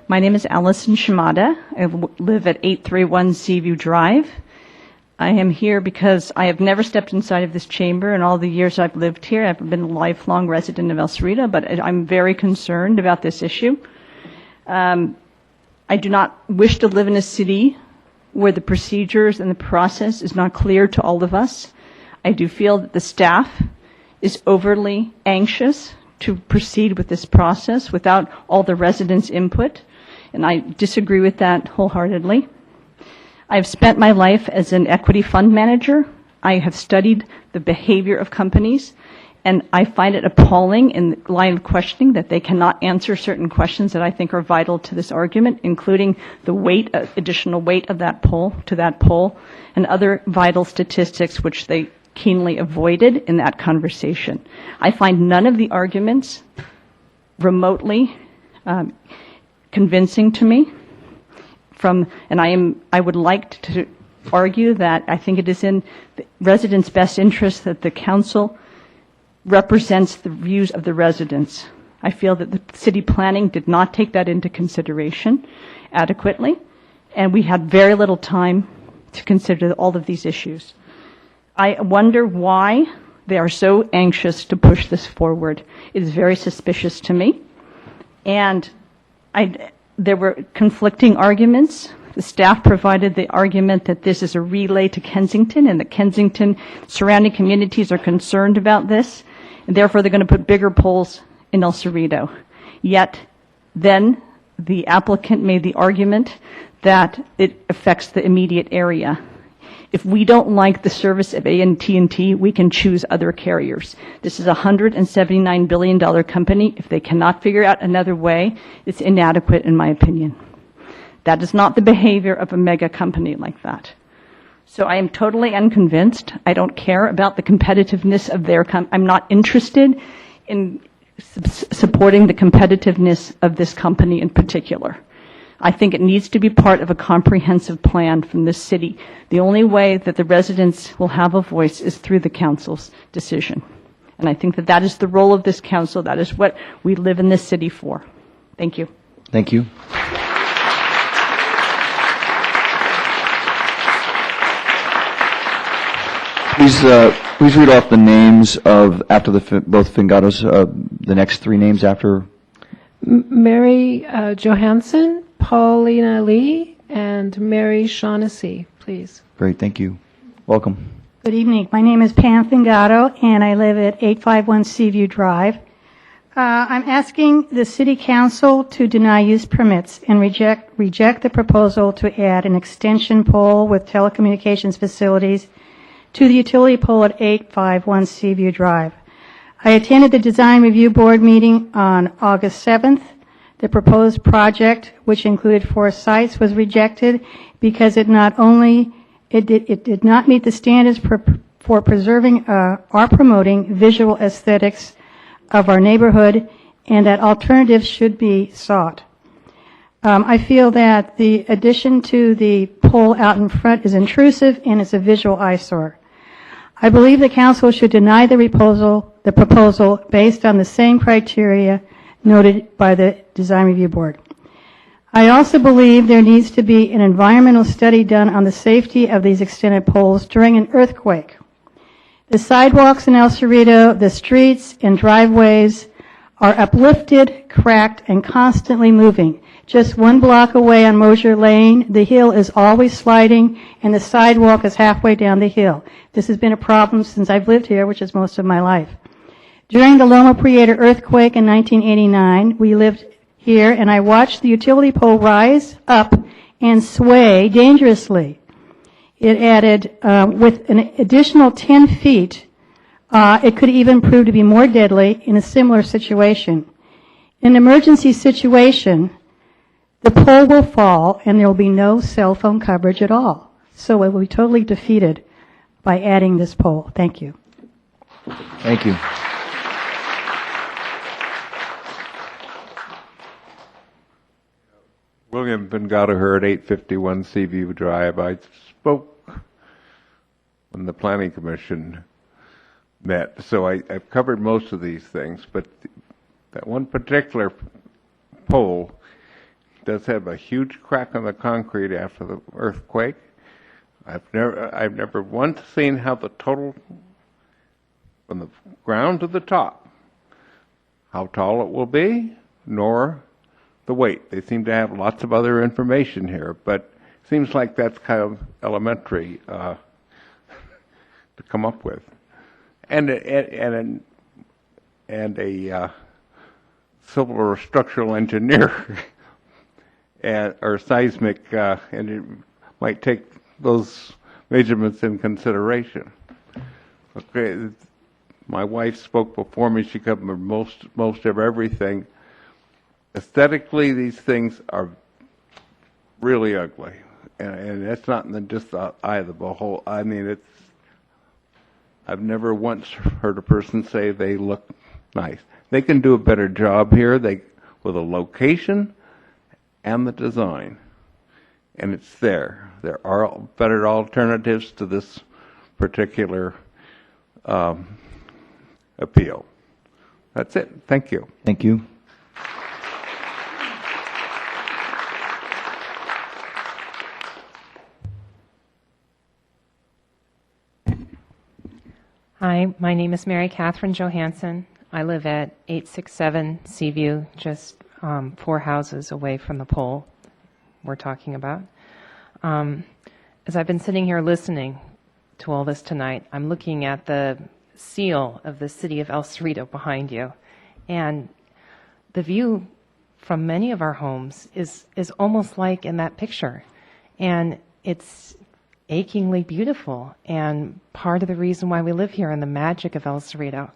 My name is Allison Shimada. I live at 831 Seaview Drive. I am here because I have never stepped inside of this chamber in all the years I've lived here. I've been a lifelong resident of El Cerrito, but I'm very concerned about this issue. I do not wish to live in a city where the procedures and the process is not clear to all of us. I do feel that the staff is overly anxious to proceed with this process without all the residents' input, and I disagree with that wholeheartedly. I've spent my life as an equity fund manager. I have studied the behavior of companies, and I find it appalling in the line of questioning that they cannot answer certain questions that I think are vital to this argument, including the weight, additional weight of that pole, and other vital statistics which they keenly avoided in that conversation. I find none of the arguments remotely convincing to me. I would like to argue that I think it is in the residents' best interest that the council represents the views of the residents. I feel that the city planning did not take that into consideration adequately, and we had very little time to consider all of these issues. I wonder why they are so anxious to push this forward. It is very suspicious to me. And there were conflicting arguments. The staff provided the argument that this is a relay to Kensington, and that Kensington surrounding communities are concerned about this, and therefore they're going to put bigger poles in El Cerrito. Yet then the applicant made the argument that it affects the immediate area. If we don't like the service of AT&T, we can choose other carriers. This is a $179 billion company. If they cannot figure out another way, it's inadequate in my opinion. That is not the behavior of a mega company like that. So I am totally unconvinced. I don't care about the competitiveness of their I'm not interested in supporting the competitiveness of this company in particular. I think it needs to be part of a comprehensive plan from this city. The only way that the residents will have a voice is through the council's decision. And I think that that is the role of this council. That is what we live in this city for. Thank you. Thank you. Please read off the names of, after both Fingados, the next three names after. Mary Johansson, Paulina Lee, and Mary Shaughnessy, please. Great, thank you. Welcome. Good evening. My name is Pam Fingato, and I live at 851 Seaview Drive. I'm asking the City Council to deny use permits and reject the proposal to add an extension pole with telecommunications facilities to the utility pole at 851 Seaview Drive. I attended the Design Review Board meeting on August 7th. The proposed project, which included 4 sites, was rejected because it did not meet the standards for preserving or promoting visual aesthetics of our neighborhood, and that alternatives should be sought. I feel that the addition to the pole out in front is intrusive and is a visual eyesore. I believe the council should deny the proposal based on the same criteria noted by the Design Review Board. I also believe there needs to be an environmental study done on the safety of these extended poles during an earthquake. The sidewalks in El Cerrito, the streets and driveways are uplifted, cracked, and constantly moving. Just 1 block away on Mosier Lane, the hill is always sliding, and the sidewalk is halfway down the hill. This has been a problem since I've lived here, which is most of my life. During the Loma Prieta earthquake in 1989, we lived here, and I watched the utility pole rise up and sway dangerously. It added, with an additional 10 feet, it could even prove to be more deadly in a similar situation. In an emergency situation, the pole will fall and there will be no cell phone coverage at all. So it will be totally defeated by adding this pole. Thank you. Thank you. William Fingato here at 851 Seaview Drive. I spoke when the Planning Commission met, so I've covered most of these things, but that one particular pole does have a huge crack on the concrete after the earthquake. I've never once seen how the total, from the ground to the top, how tall it will be, nor the weight. They seem to have lots of other information here, but it seems like that's kind of elementary to come up with. And a civil or structural engineer or seismic, and it might take those measurements in consideration. Okay, my wife spoke before me. She covered most of everything. Aesthetically, these things are really ugly, and that's not in just the eye of the beholder. I mean, I've never once heard a person say they look nice. They can do a better job here. With a location and the design, and it's there. There are better alternatives to this particular appeal. That's it. Thank you. Thank you. Hi, my name is Mary Catherine Johansson. I live at 867 Seaview, just 4 houses away from the pole we're talking about. As I've been sitting here listening to all this tonight, I'm looking at the seal of the city of El Cerrito behind you, and the view from many of our homes is almost like in that picture, and it's achingly beautiful and part of the reason why we live here and the magic of El Cerrito.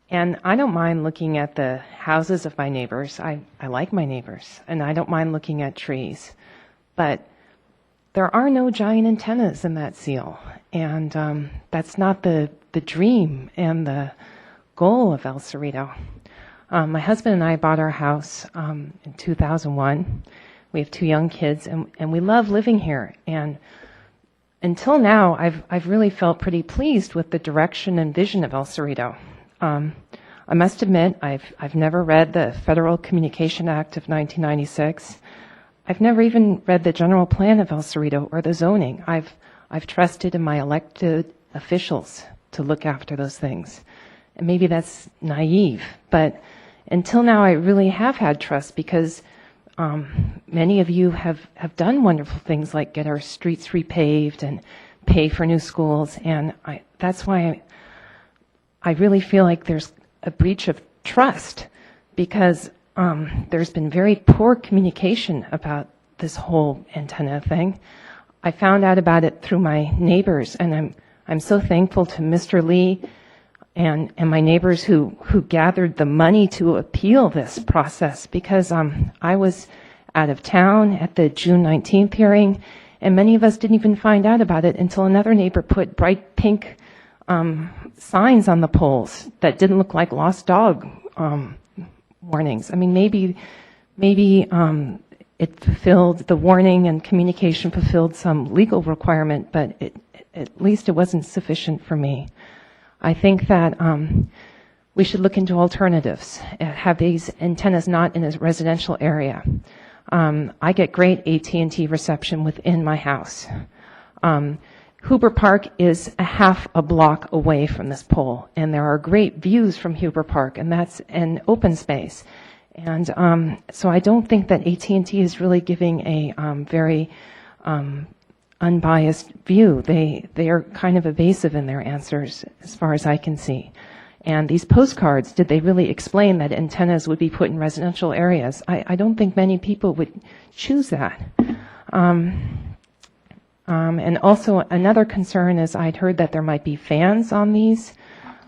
And I don't mind looking at the houses of my neighbors. I like my neighbors, and I don't mind looking at trees. But there are no giant antennas in that seal, and that's not the dream and the goal of El Cerrito. My husband and I bought our house in 2001. We have 2 young kids, and we love living here. And until now, I've really felt pretty pleased with the direction and vision of El Cerrito. I must admit, I've never read the Federal Communication Act of 1996. I've never even read the general plan of El Cerrito or the zoning. I've trusted in my elected officials to look after those things. And maybe that's naive, but until now I really have had trust because many of you have done wonderful things like get our streets repaved and pay for new schools, and that's why I really feel like there's a breach of trust because there's been very poor communication about this whole antenna thing. I found out about it through my neighbors, and I'm so thankful to Mr. Lee and my neighbors who gathered the money to appeal this process because I was out of town at the June 19th hearing, and many of us didn't even find out about it until another neighbor put bright pink signs on the poles that didn't look like lost dog warnings. I mean, maybe it fulfilled the warning and communication fulfilled some legal requirement, but at least it wasn't sufficient for me. I think that we should look into alternatives, have these antennas not in a residential area. I get great AT&T reception within my house. Huber Park is a half a block away from this pole, and there are great views from Huber Park, and that's an open space. And so I don't think that AT&T is really giving a very unbiased view. They are kind of evasive in their answers as far as I can see. And these postcards, did they really explain that antennas would be put in residential areas? I don't think many people would choose that. And also another concern is I'd heard that there might be fans on these,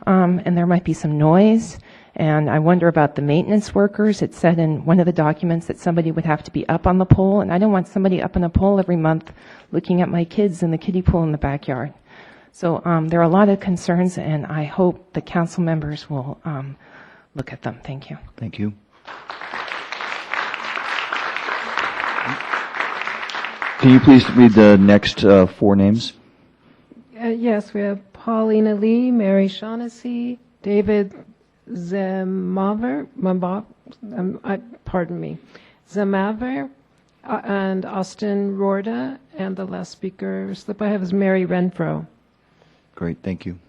and there might be some noise. And I wonder about the maintenance workers. It said in one of the documents that somebody would have to be up on the pole, and I don't want somebody up on a pole every month looking at my kids in the kiddie pool in the backyard. So there are a lot of concerns, and I hope the council members will look at them. Thank you. Thank you. Can you please read the next 4 names? Yes, we have Paulina Lee, Mary Shaughnessy, David Zemaver, pardon me, Zemaver, and Austin Rorda, and the last speaker slip I have is Mary Renfro. Great, thank you.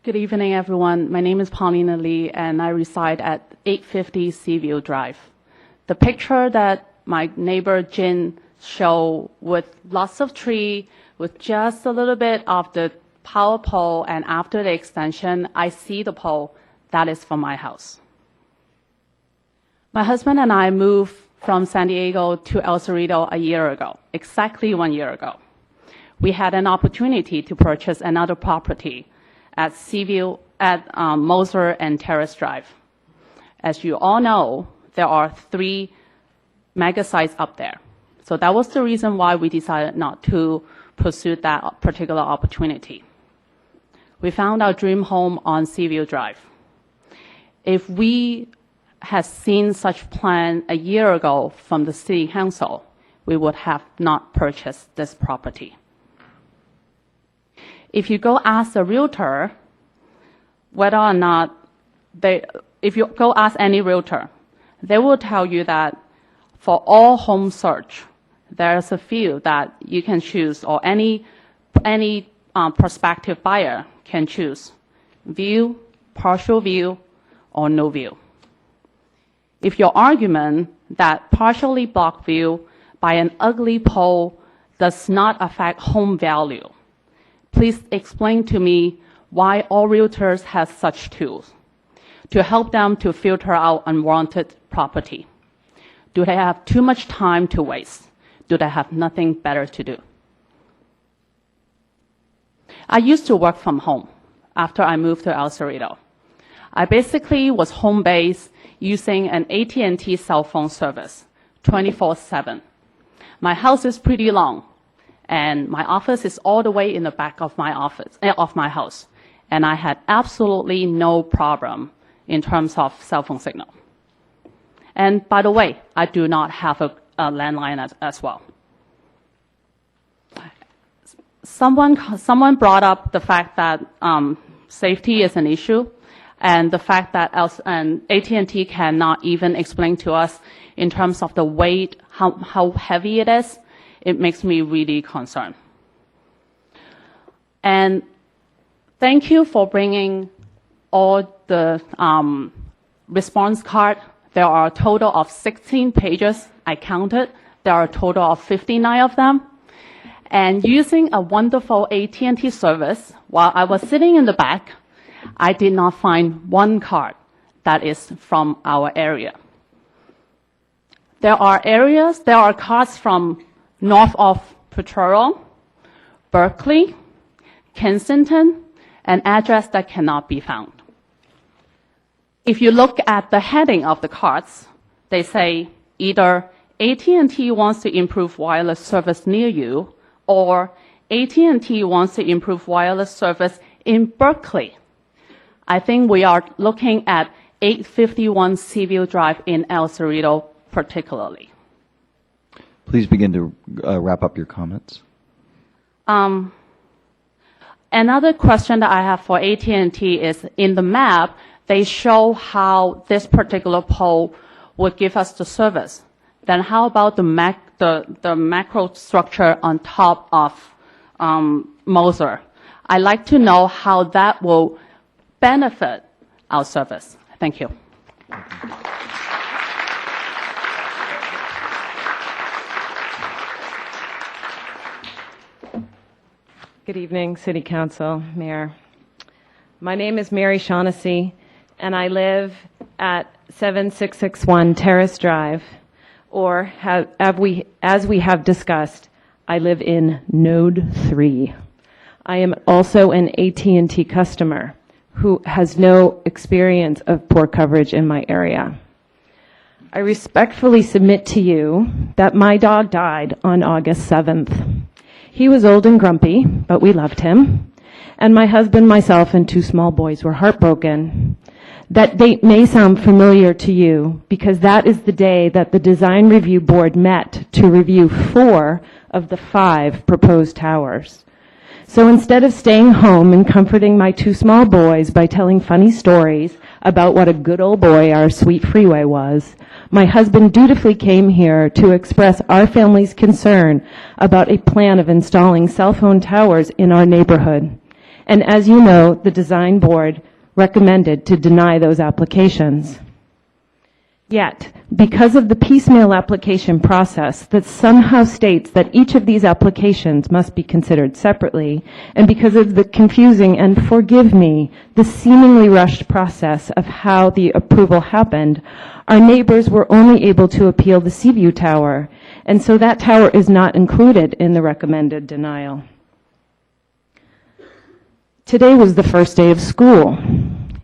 Good evening, everyone. My name is Paulina Lee, and I reside at 850 Seaview Drive. The picture that my neighbor Jin showed with lots of tree, with just a little bit of the power pole, and after the extension, I see the pole. That is from my house. My husband and I moved from San Diego to El Cerrito a year ago, exactly 1 year ago. We had an opportunity to purchase another property at Seaview, at Moser and Terrace Drive. As you all know, there are 3 mega sites up there. So that was the reason why we decided not to pursue that particular opportunity. We found our dream home on Seaview Drive. If we had seen such plan a year ago from the city council, we would have not purchased this property. If you go ask a realtor whether or not if you go ask any realtor, they will tell you that for all home search, there's a few that you can choose, or any prospective buyer can choose: view, partial view, or no view. If your argument that partially blocked view by an ugly pole does not affect home value, please explain to me why all realtors have such tools to help them to filter out unwanted property. Do they have too much time to waste? Do they have nothing better to do? I used to work from home after I moved to El Cerrito. I basically was home-based using an AT&T cell phone service 24/7. My house is pretty long, and my office is all the way in the back of my house, and I had absolutely no problem in terms of cell phone signal. And by the way, I do not have a landline as well. Someone brought up the fact that safety is an issue, and the fact that AT&T cannot even explain to us in terms of the weight, how heavy it is. It makes me really concerned. And thank you for bringing all the response card. There are a total of 16 pages. I counted. There are a total of 59 of them. And using a wonderful AT&T service, while I was sitting in the back, I did not find one card that is from our area. There are cards from north of Potrero, Berkeley, Kensington, an address that cannot be found. If you look at the heading of the cards, they say either AT&T wants to improve wireless service near you, or AT&T wants to improve wireless service in Berkeley. I think we are looking at 851 Seaview Drive in El Cerrito particularly. Please begin to wrap up your comments. Another question that I have for AT&T is, in the map, they show how this particular pole would give us the service. Then how about the macro structure on top of Moser? I'd like to know how that will benefit our service. Thank you. Good evening, City Council, Mayor. My name is Mary Shaughnessy, and I live at 7661 Terrace Drive, or as we have discussed, I live in Node 3. I am also an AT&T customer who has no experience of poor coverage in my area. I respectfully submit to you that my dog died on August 7th. He was old and grumpy, but we loved him. And my husband, myself, and 2 small boys were heartbroken. That date may sound familiar to you because that is the day that the Design Review Board met to review 4 of the 5 proposed towers. So instead of staying home and comforting my 2 small boys by telling funny stories about what a good old boy our sweet freeway was, my husband dutifully came here to express our family's concern about a plan of installing cell phone towers in our neighborhood. And as you know, the design board recommended to deny those applications. Yet, because of the piecemeal application process that somehow states that each of these applications must be considered separately, and because of the confusing and, forgive me, the seemingly rushed process of how the approval happened, our neighbors were only able to appeal the Seaview Tower, and so that tower is not included in the recommended denial. Today was the first day of school.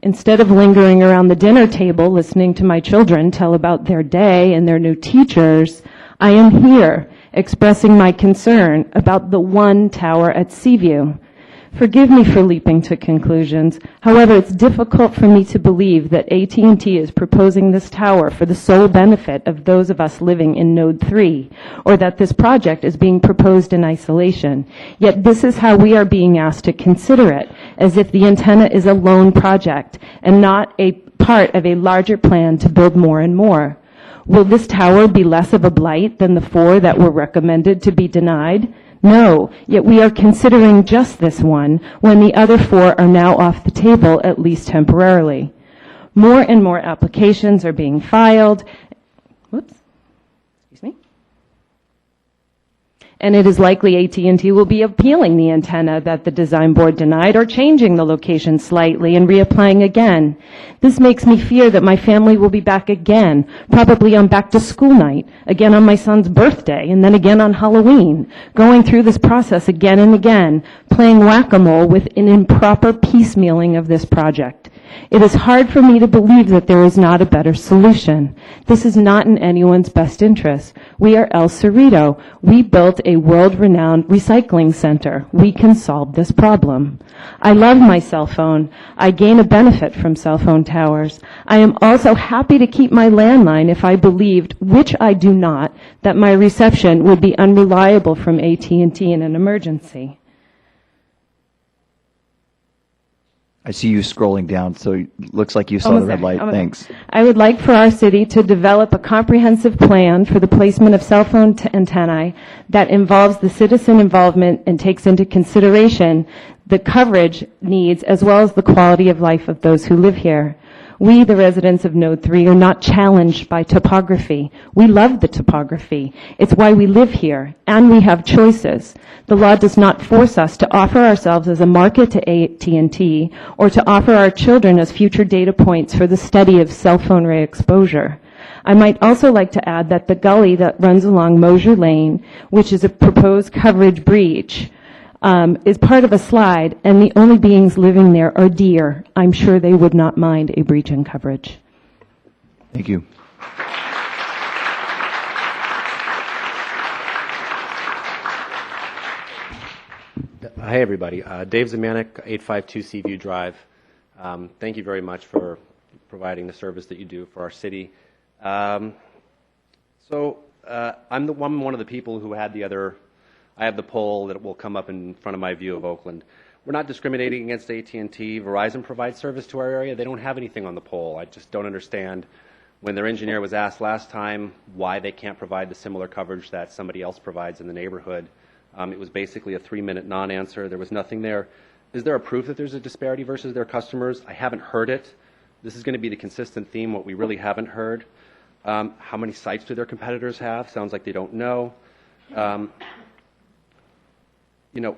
Instead of lingering around the dinner table listening to my children tell about their day and their new teachers, I am here expressing my concern about the one tower at Seaview, Forgive me for leaping to conclusions. However, it's difficult for me to believe that AT&T is proposing this tower for the sole benefit of those of us living in Node 3, or that this project is being proposed in isolation. Yet this is how we are being asked to consider it, as if the antenna is a lone project and not a part of a larger plan to build more and more. Will this tower be less of a blight than the 4 that were recommended to be denied? No, yet we are considering just this one when the other 4 are now off the table, at least temporarily. More and more applications are being filed. Whoops. Excuse me. And it is likely AT&T will be appealing the antenna that the design board denied or changing the location slightly and reapplying again. This makes me fear that my family will be back again, probably on back to school night, again on my son's birthday, and then again on Halloween, going through this process again and again, playing whack-a-mole with an improper piecemealing of this project. It is hard for me to believe that there is not a better solution. This is not in anyone's best interest. We are El Cerrito. We built a world-renowned recycling center. We can solve this problem. I love my cell phone. I gain a benefit from cell phone towers. I am also happy to keep my landline if I believed, which I do not, that my reception would be unreliable from AT&T in an emergency. I see you scrolling down, so it looks like you saw Almost the red there. light. Almost Thanks. there. I would like for our city to develop a comprehensive plan for the placement of cell phone antennae that involves the citizen involvement and takes into consideration the coverage needs as well as the quality of life of those who live here. We, the residents of Node 3, are not challenged by topography. We love the topography. It's why we live here, and we have choices. The law does not force us to offer ourselves as a market to AT&T or to offer our children as future data points for the study of cell phone ray exposure. I might also like to add that the gully that runs along Mosier Lane, which is a proposed coverage breach, is part of a slide, and the only beings living there are deer. I'm sure they would not mind a breach in coverage. Thank you. Hi, everybody. Dave Zemanek, 852 Seaview Drive. Thank you very much for providing the service that you do for our city. I'm one of the people who had I have the poll that will come up in front of my view of Oakland. We're not discriminating against AT&T. Verizon provides service to our area. They don't have anything on the poll. I just don't understand. When their engineer was asked last time why they can't provide the similar coverage that somebody else provides in the neighborhood, it was basically a 3-minute non-answer. There was nothing there. Is there a proof that there's a disparity versus their customers? I haven't heard it. This is going to be the consistent theme, what we really haven't heard. How many sites do their competitors have? Sounds like they don't know.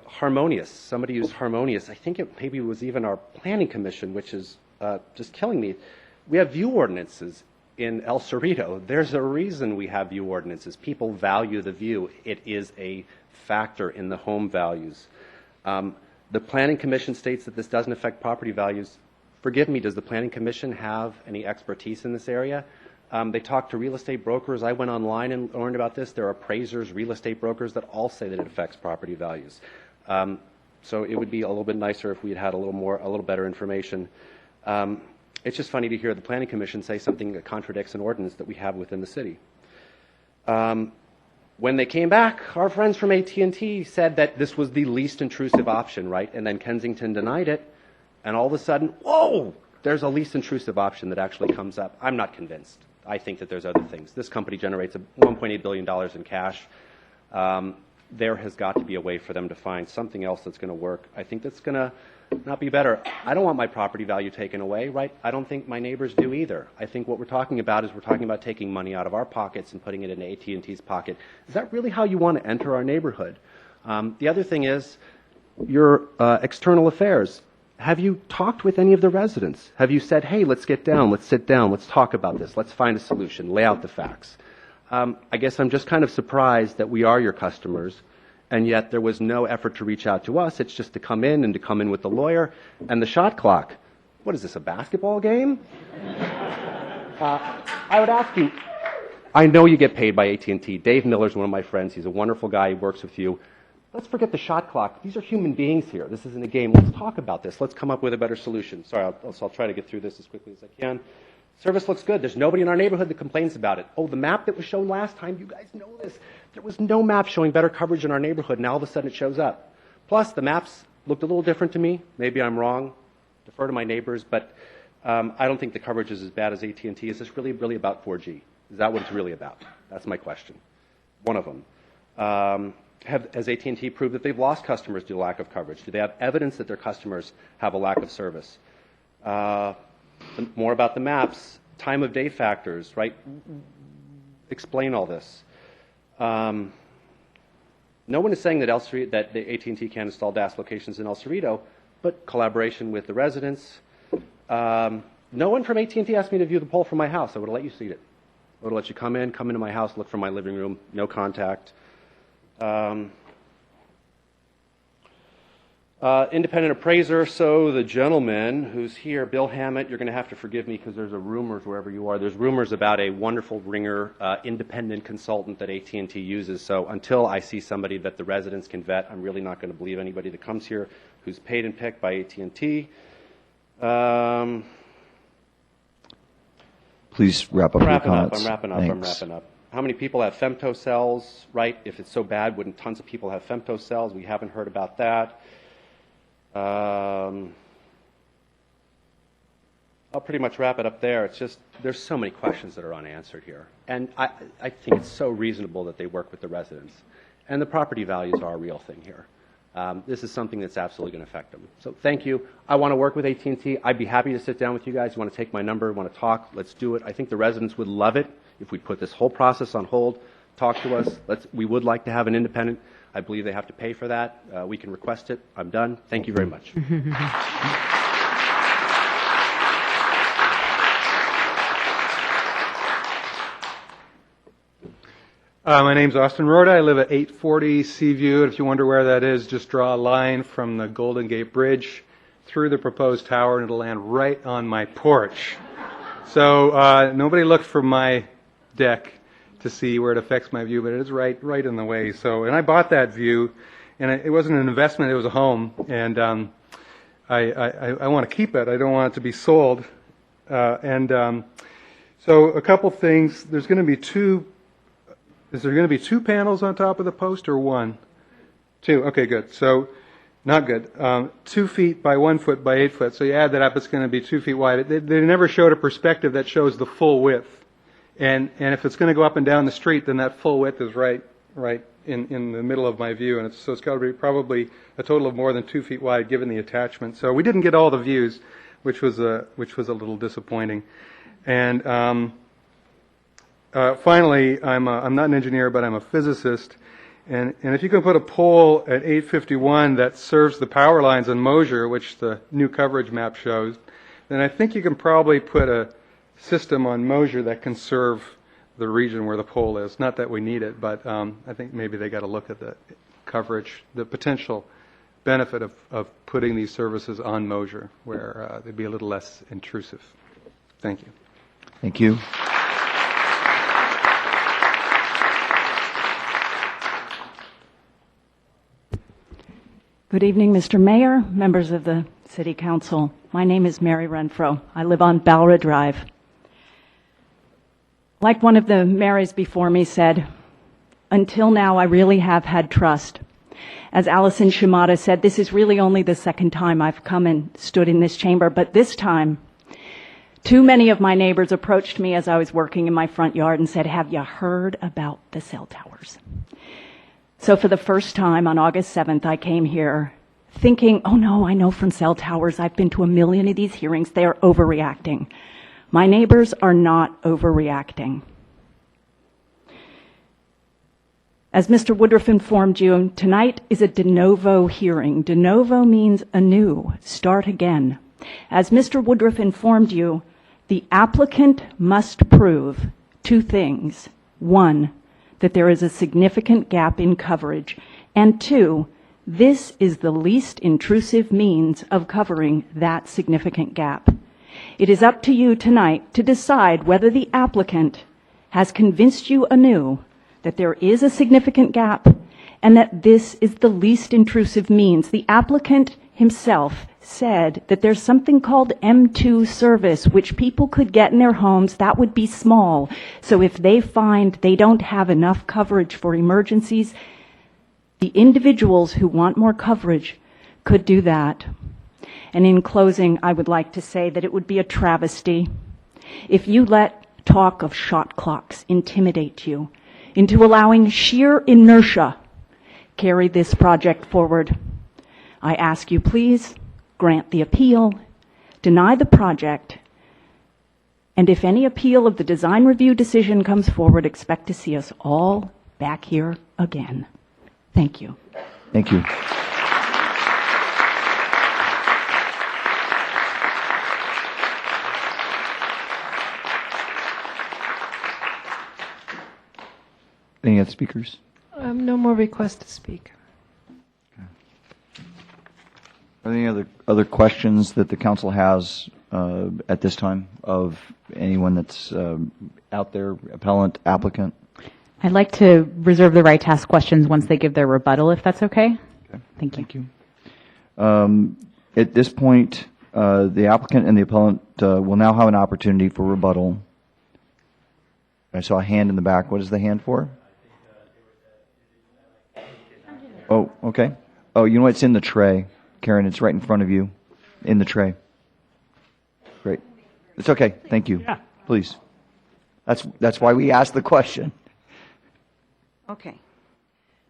Harmonious. Somebody used Harmonious. I think it maybe was even our planning commission, which is just killing me. We have view ordinances in El Cerrito. There's a reason we have view ordinances. People value the view. It is a factor in the home values. The planning commission states that this doesn't affect property values. Forgive me, does the planning commission have any expertise in this area? They talk to real estate brokers. I went online and learned about this. There are appraisers, real estate brokers that all say that it affects property values. So it would be a little bit nicer if we had a little better information. It's just funny to hear the Planning Commission say something that contradicts an ordinance that we have within the city. When they came back, our friends from AT&T said that this was the least intrusive option, right? And then Kensington denied it, and all of a sudden, whoa, there's a least intrusive option that actually comes up. I'm not convinced. I think that there's other things. This company generates $1.8 billion in cash. There has got to be a way for them to find something else that's going to work. I think that's going to not be better. I don't want my property value taken away, right? I don't think my neighbors do either. I think what we're talking about is we're talking about taking money out of our pockets and putting it in AT&T's pocket. Is that really how you want to enter our neighborhood? The other thing is your external affairs. Have you talked with any of the residents? Have you said, hey, let's get down, let's sit down, let's talk about this, let's find a solution, lay out the facts? I guess I'm just kind of surprised that we are your customers, and yet there was no effort to reach out to us. It's just to come in with the lawyer and the shot clock. What is this, a basketball game? I would ask you, I know you get paid by AT&T. Dave Miller's one of my friends. He's a wonderful guy. He works with you. Let's forget the shot clock. These are human beings here. This isn't a game. Let's talk about this. Let's come up with a better solution. Sorry, I'll try to get through this as quickly as I can. Service looks good. There's nobody in our neighborhood that complains about it. Oh, the map that was shown last time, you guys know this. There was no map showing better coverage in our neighborhood. Now all of a sudden it shows up. Plus, the maps looked a little different to me. Maybe I'm wrong. Defer to my neighbors, but I don't think the coverage is as bad as AT&T. Is this really about 4G? Is that what it's really about? That's my question. One of them. Has AT&T proved that they've lost customers due to lack of coverage? Do they have evidence that their customers have a lack of service? More about the maps, time of day factors, right? Explain all this. No one is saying that that the AT&T can't install DAS locations in El Cerrito, but collaboration with the residents. No one from AT&T asked me to view the pole from my house. I would have let you see it. I would have let you come into my house, look from my living room, no contact. Independent appraiser, so the gentleman who's here, Bill Hammett, you're going to have to forgive me because there's rumors wherever you are. There's rumors about a wonderful ringer independent consultant that AT&T uses. So until I see somebody that the residents can vet, I'm really not going to believe anybody that comes here who's paid and picked by AT&T. Please wrap up your comments. I'm wrapping up. How many people have femtocells, right? If it's so bad, wouldn't tons of people have femtocells? We haven't heard about that. I'll pretty much wrap it up there. It's just, there's so many questions that are unanswered here. And I think it's so reasonable that they work with the residents. And the property values are a real thing here. This is something that's absolutely going to affect them. So thank you. I want to work with AT&T. I'd be happy to sit down with you guys. You want to take my number, want to talk, let's do it. I think the residents would love it if we put this whole process on hold. Talk to us. We would like to have an independent. I believe they have to pay for that. We can request it. I'm done. Thank you very much. My name's Austin Rhoda. I live at 840 Seaview. If you wonder where that is, just draw a line from the Golden Gate Bridge through the proposed tower, and it'll land right on my porch. So nobody looked from my deck to see where it affects my view, but it is right in the way. So, and I bought that view, and it wasn't an investment; it was a home, and I want to keep it. I don't want it to be sold. So, a couple things. There's going to be two. Is there going to be two panels on top of the post or one? Two. Okay, good. So, not good. 2 feet by 1 foot by 8 foot. So you add that up, it's going to be 2 feet wide. They never showed a perspective that shows the full width. And if it's going to go up and down the street, then that full width is right in the middle of my view. And so it's got to be probably a total of more than 2 feet wide, given the attachment. So we didn't get all the views, which was a little disappointing. And finally, I'm not an engineer, but I'm a physicist. And if you can put a pole at 851 that serves the power lines on Mosier, which the new coverage map shows, then I think you can probably put a system on Mosier that can serve the region where the pole is. Not that we need it, but I think maybe they got to look at the coverage, the potential benefit of putting these services on Mosier, where they'd be a little less intrusive. Thank you. Thank you. Good evening, Mr. Mayor, members of the City Council. My name is Mary Renfro. I live on Balra Drive. Like one of the Marys before me said, until now I really have had trust. As Allison Shimada said, this is really only the second time I've come and stood in this chamber, but this time, too many of my neighbors approached me as I was working in my front yard and said, "Have you heard about the cell towers?" So for the first time on August 7th, I came here thinking, oh no, I know from cell towers, I've been to a million of these hearings, they are overreacting. My neighbors are not overreacting. As Mr. Woodruff informed you, tonight is a de novo hearing. De novo means anew, start again. As Mr. Woodruff informed you, the applicant must prove two things. One, that there is a significant gap in coverage, and two, this is the least intrusive means of covering that significant gap. It is up to you tonight to decide whether the applicant has convinced you anew that there is a significant gap and that this is the least intrusive means. The applicant himself said that there's something called M2 service, which people could get in their homes. That would be small. So if they find they don't have enough coverage for emergencies, the individuals who want more coverage could do that. And in closing, I would like to say that it would be a travesty if you let talk of shot clocks intimidate you into allowing sheer inertia carry this project forward. I ask you, please grant the appeal, deny the project, and if any appeal of the design review decision comes forward, expect to see us all back here again. Thank you. Thank you. Any other speakers? No more requests to speak. Are there any other questions that the council has at this time of anyone that's out there, appellant, applicant? I'd like to reserve the right to ask questions once they give their rebuttal, if that's okay. Thank you. Thank you. At this point, the applicant and the appellant will now have an opportunity for rebuttal. I saw a hand in the back. What is the hand for? Oh, okay. Oh, you know what? It's in the tray. Karen, it's right in front of you, in the tray. Great. It's okay. Thank you. Yeah. Please. That's why we asked the question. Okay.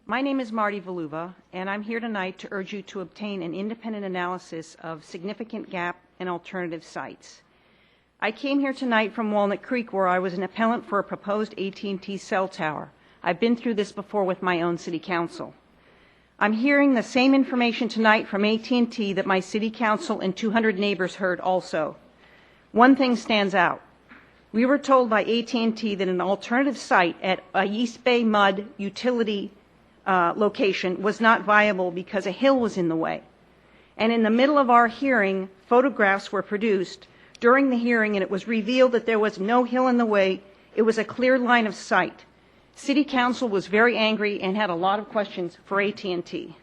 My name is Marty Valuva, and I'm here tonight to urge you to obtain an independent analysis of significant gap and alternative sites. I came here tonight from Walnut Creek, where I was an appellant for a proposed AT&T cell tower. I've been through this before with my own city council. I'm hearing the same information tonight from AT&T that my city council and 200 neighbors heard also. One thing stands out. We were told by AT&T that an alternative site at a East Bay Mud utility location was not viable because a hill was in the way. And in the middle of our hearing, photographs were produced during the hearing, and it was revealed that there was no hill in the way. It was a clear line of sight. City Council was very angry and had a lot of questions for AT&T.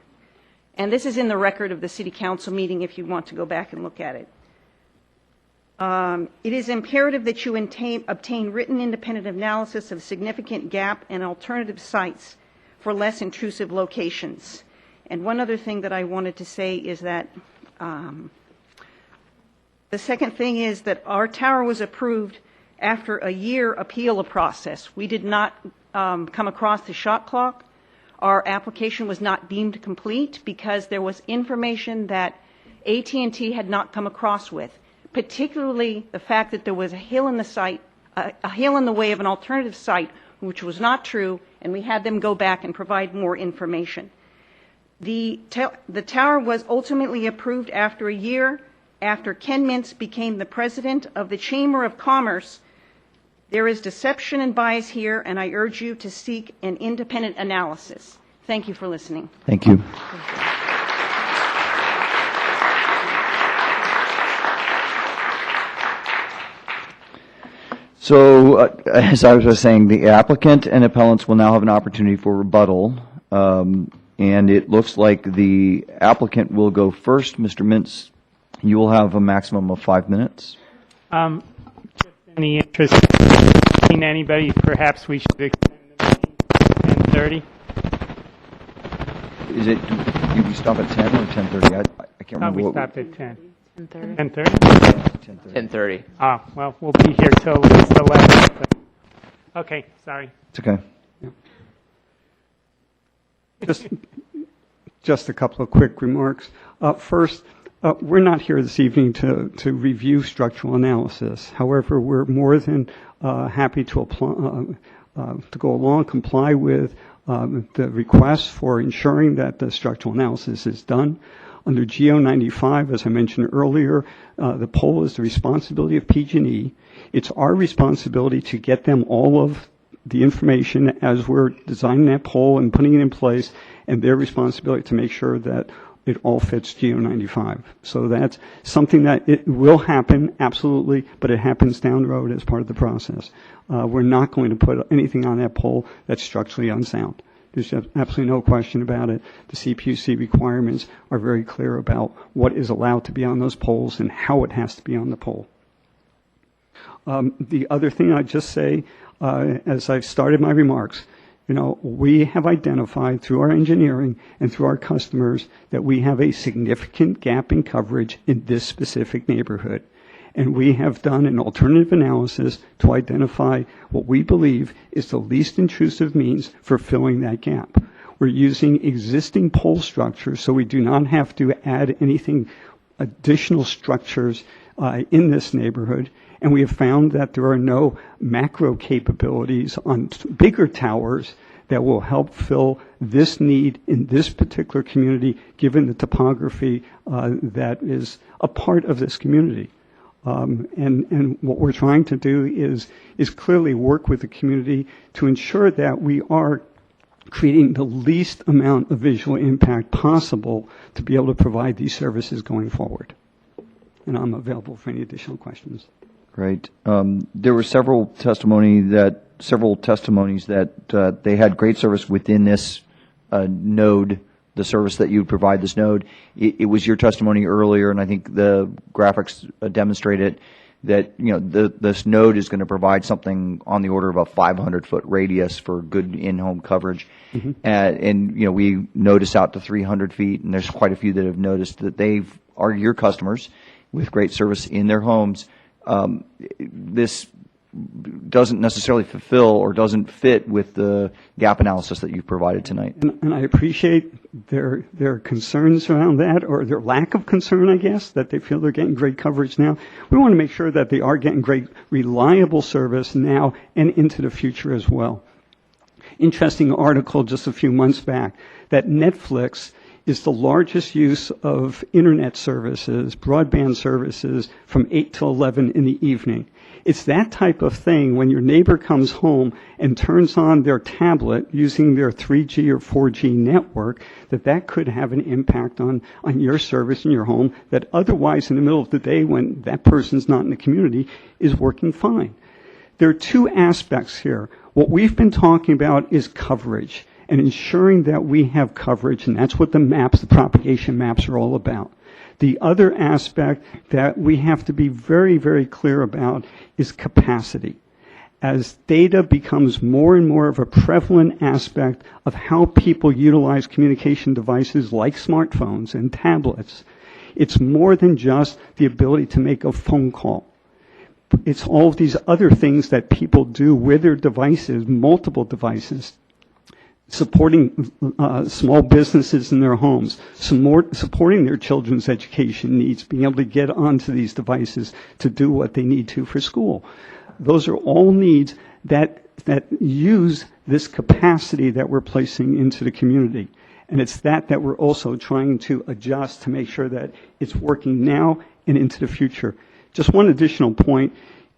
And this is in the record of the City Council meeting if you want to go back and look at it. It is imperative that you obtain written independent analysis of significant gap and alternative sites for less intrusive locations. And one other thing that I wanted to say is that the second thing is that our tower was approved after a year appeal process. We did not come across the shot clock. Our application was not deemed complete because there was information that AT&T had not come across with, particularly the fact that there was a hill in the site, a hill in the way of an alternative site, which was not true, and we had them go back and provide more information. The tower was ultimately approved after a year, after Ken Mintz became the president of the Chamber of Commerce. There is deception and bias here, and I urge you to seek an independent analysis. Thank you for listening. Thank you. So, as I was saying, the applicant and appellants will now have an opportunity for rebuttal. And it looks like the applicant will go first. Mr. Mintz, you will have a maximum of 5 minutes. Just any interest in anybody, perhaps we should extend the meeting to 10:30. Is it, do we stop at 10 or 10:30? I can't remember. We stopped at 10. 10:30. 10:30? 10:30. Ah, well, we'll be here till at least 11. But, okay, sorry. It's okay. Just a couple of quick remarks. First, we're not here this evening to review structural analysis. However, we're more than happy to go along, comply with the request for ensuring that the structural analysis is done. Under GO 95, as I mentioned earlier, the pole is the responsibility of PG&E. It's our responsibility to get them all of the information as we're designing that pole and putting it in place, and their responsibility to make sure that it all fits GO 95. So that's something that it will happen, absolutely, but it happens down the road as part of the process. We're not going to put anything on that pole that's structurally unsound. There's absolutely no question about it. The CPUC requirements are very clear about what is allowed to be on those poles and how it has to be on the pole. The other thing I'd just say, as I've started my remarks, we have identified through our engineering and through our customers that we have a significant gap in coverage in this specific neighborhood. And we have done an alternative analysis to identify what we believe is the least intrusive means for filling that gap. We're using existing pole structures, so we do not have to add anything additional structures in this neighborhood. And we have found that there are no macro capabilities on bigger towers that will help fill this need in this particular community, given the topography that is a part of this community. And what we're trying to do is clearly work with the community to ensure that we are creating the least amount of visual impact possible to be able to provide these services going forward. And I'm available for any additional questions. Great. There were several testimonies that they had great service within this node, the service that you provide this node. It was your testimony earlier, and I think the graphics demonstrated that this node is going to provide something on the order of a 500-foot radius for good in-home coverage. Mm-hmm. And we notice out to 300 feet, and there's quite a few that have noticed that they are your customers with great service in their homes. This doesn't necessarily fulfill or doesn't fit with the gap analysis that you've provided tonight. And I appreciate their concerns around that, or their lack of concern, I guess, that they feel they're getting great coverage now. We want to make sure that they are getting great, reliable service now and into the future as well. Interesting article just a few months back that Netflix is the largest use of internet services, broadband services, from 8 to 11 in the evening. It's that type of thing when your neighbor comes home and turns on their tablet using their 3G or 4G network, that could have an impact on your service in your home that otherwise in the middle of the day when that person's not in the community is working fine. There are two aspects here. What we've been talking about is coverage and ensuring that we have coverage, and that's what the propagation maps are all about. The other aspect that we have to be very, very clear about is capacity. As data becomes more and more of a prevalent aspect of how people utilize communication devices like smartphones and tablets, it's more than just the ability to make a phone call. It's all of these other things that people do with their devices, multiple devices, supporting small businesses in their homes, supporting their children's education needs, being able to get onto these devices to do what they need to for school. Those are all needs that use this capacity that we're placing into the community. And it's that we're also trying to adjust to make sure that it's working now and into the future. Just one additional point.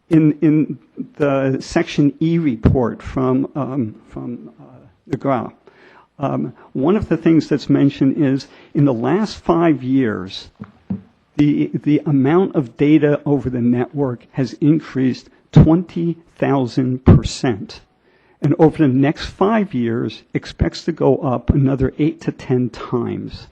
In the Section E report from the GRA, one of the things that's mentioned is in the last 5 years, the amount of data over the network has increased 20,000%. And over the next 5 years, expects to go up another 8 to 10 times.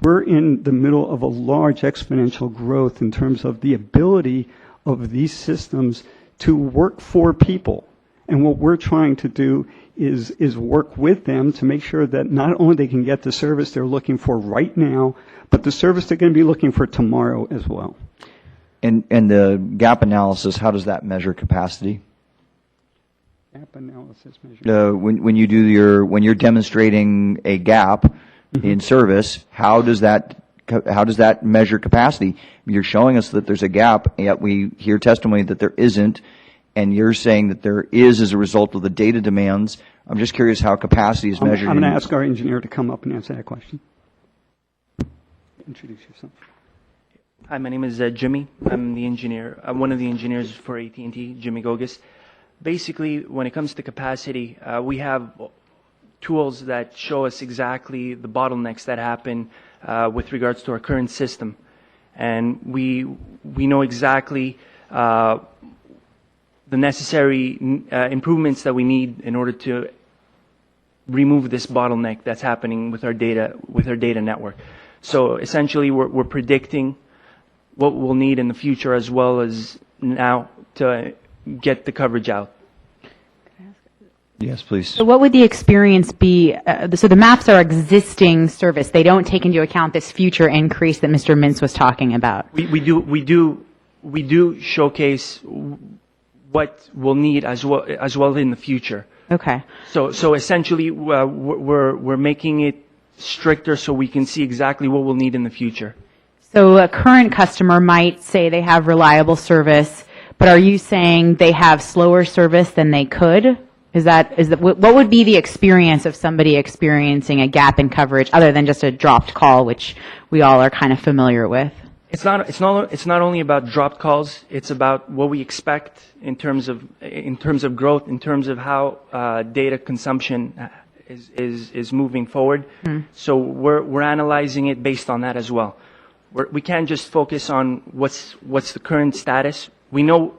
We're in the middle of a large exponential growth in terms of the ability of these systems to work for people. And what we're trying to do is work with them to make sure that not only they can get the service they're looking for right now, but the service they're going to be looking for tomorrow as well. And the gap analysis, how does that measure capacity? Gap analysis measure. When you're demonstrating a gap in service, how does that measure capacity? You're showing us that there's a gap, yet we hear testimony that there isn't, and you're saying that there is as a result of the data demands. I'm just curious how capacity is measured. I'm going to ask our engineer to come up and answer that question. Introduce yourself. Hi, my name is Jimmy. I'm the engineer. I'm one of the engineers for AT&T, Jimmy Gogas. Basically, when it comes to capacity, we have tools that show us exactly the bottlenecks that happen with regards to our current system. And we know exactly the necessary improvements that we need in order to remove this bottleneck that's happening with our data network. So essentially, we're predicting what we'll need in the future as well as now to get the coverage out. Yes, please. So what would the experience be? So the maps are existing service. They don't take into account this future increase that Mr. Mintz was talking about. We do showcase what we'll need as well in the future. Okay. So essentially, we're making it stricter so we can see exactly what we'll need in the future. So a current customer might say they have reliable service, but are you saying they have slower service than they could? What would be the experience of somebody experiencing a gap in coverage other than just a dropped call, which we all are kind of familiar with? It's not only about dropped calls. It's about what we expect in terms of growth, in terms of how data consumption is moving forward. So we're analyzing it based on that as well. We can't just focus on what's the current status. We know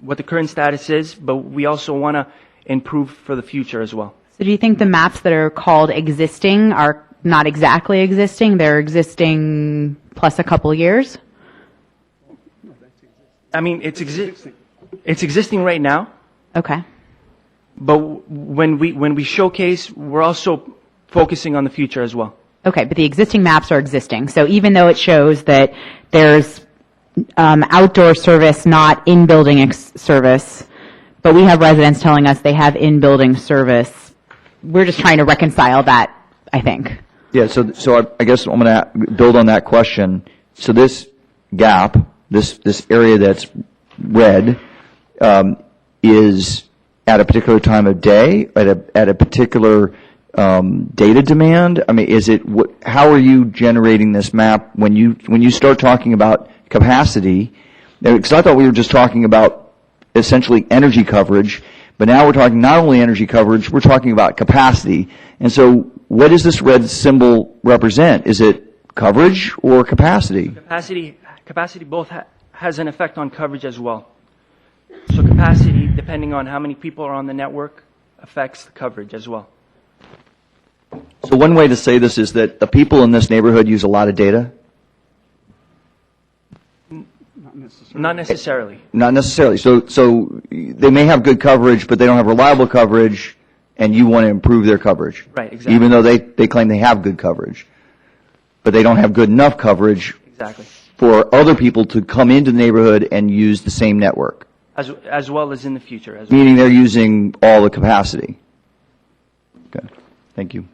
what the current status is, but we also want to improve for the future as well. So do you think the maps that are called existing are not exactly existing? They're existing plus a couple years? I mean, it's existing right now. Okay. But when we showcase, we're also focusing on the future as well. Okay, but the existing maps are existing. So even though it shows that there's outdoor service, not in-building service, but we have residents telling us they have in-building service, we're just trying to reconcile that, I think. Yeah, so I guess I'm going to build on that question. So this gap, this area that's red, is at a particular time of day, at a particular data demand? I mean, how are you generating this map when you start talking about capacity? Because I thought we were just talking about essentially energy coverage, but now we're talking not only energy coverage, we're talking about capacity. And so what does this red symbol represent? Is it coverage or capacity? Capacity both has an effect on coverage as well. So capacity, depending on how many people are on the network, affects the coverage as well. So one way to say this is that the people in this neighborhood use a lot of data? Not necessarily. Not necessarily. So they may have good coverage, but they don't have reliable coverage, and you want to improve their coverage. Right, exactly. Even though they claim they have good coverage. But they don't have good enough coverage Exactly. for other people to come into the neighborhood and use the same network. As well as in the future as well. Meaning they're using all the capacity. Okay. Thank you.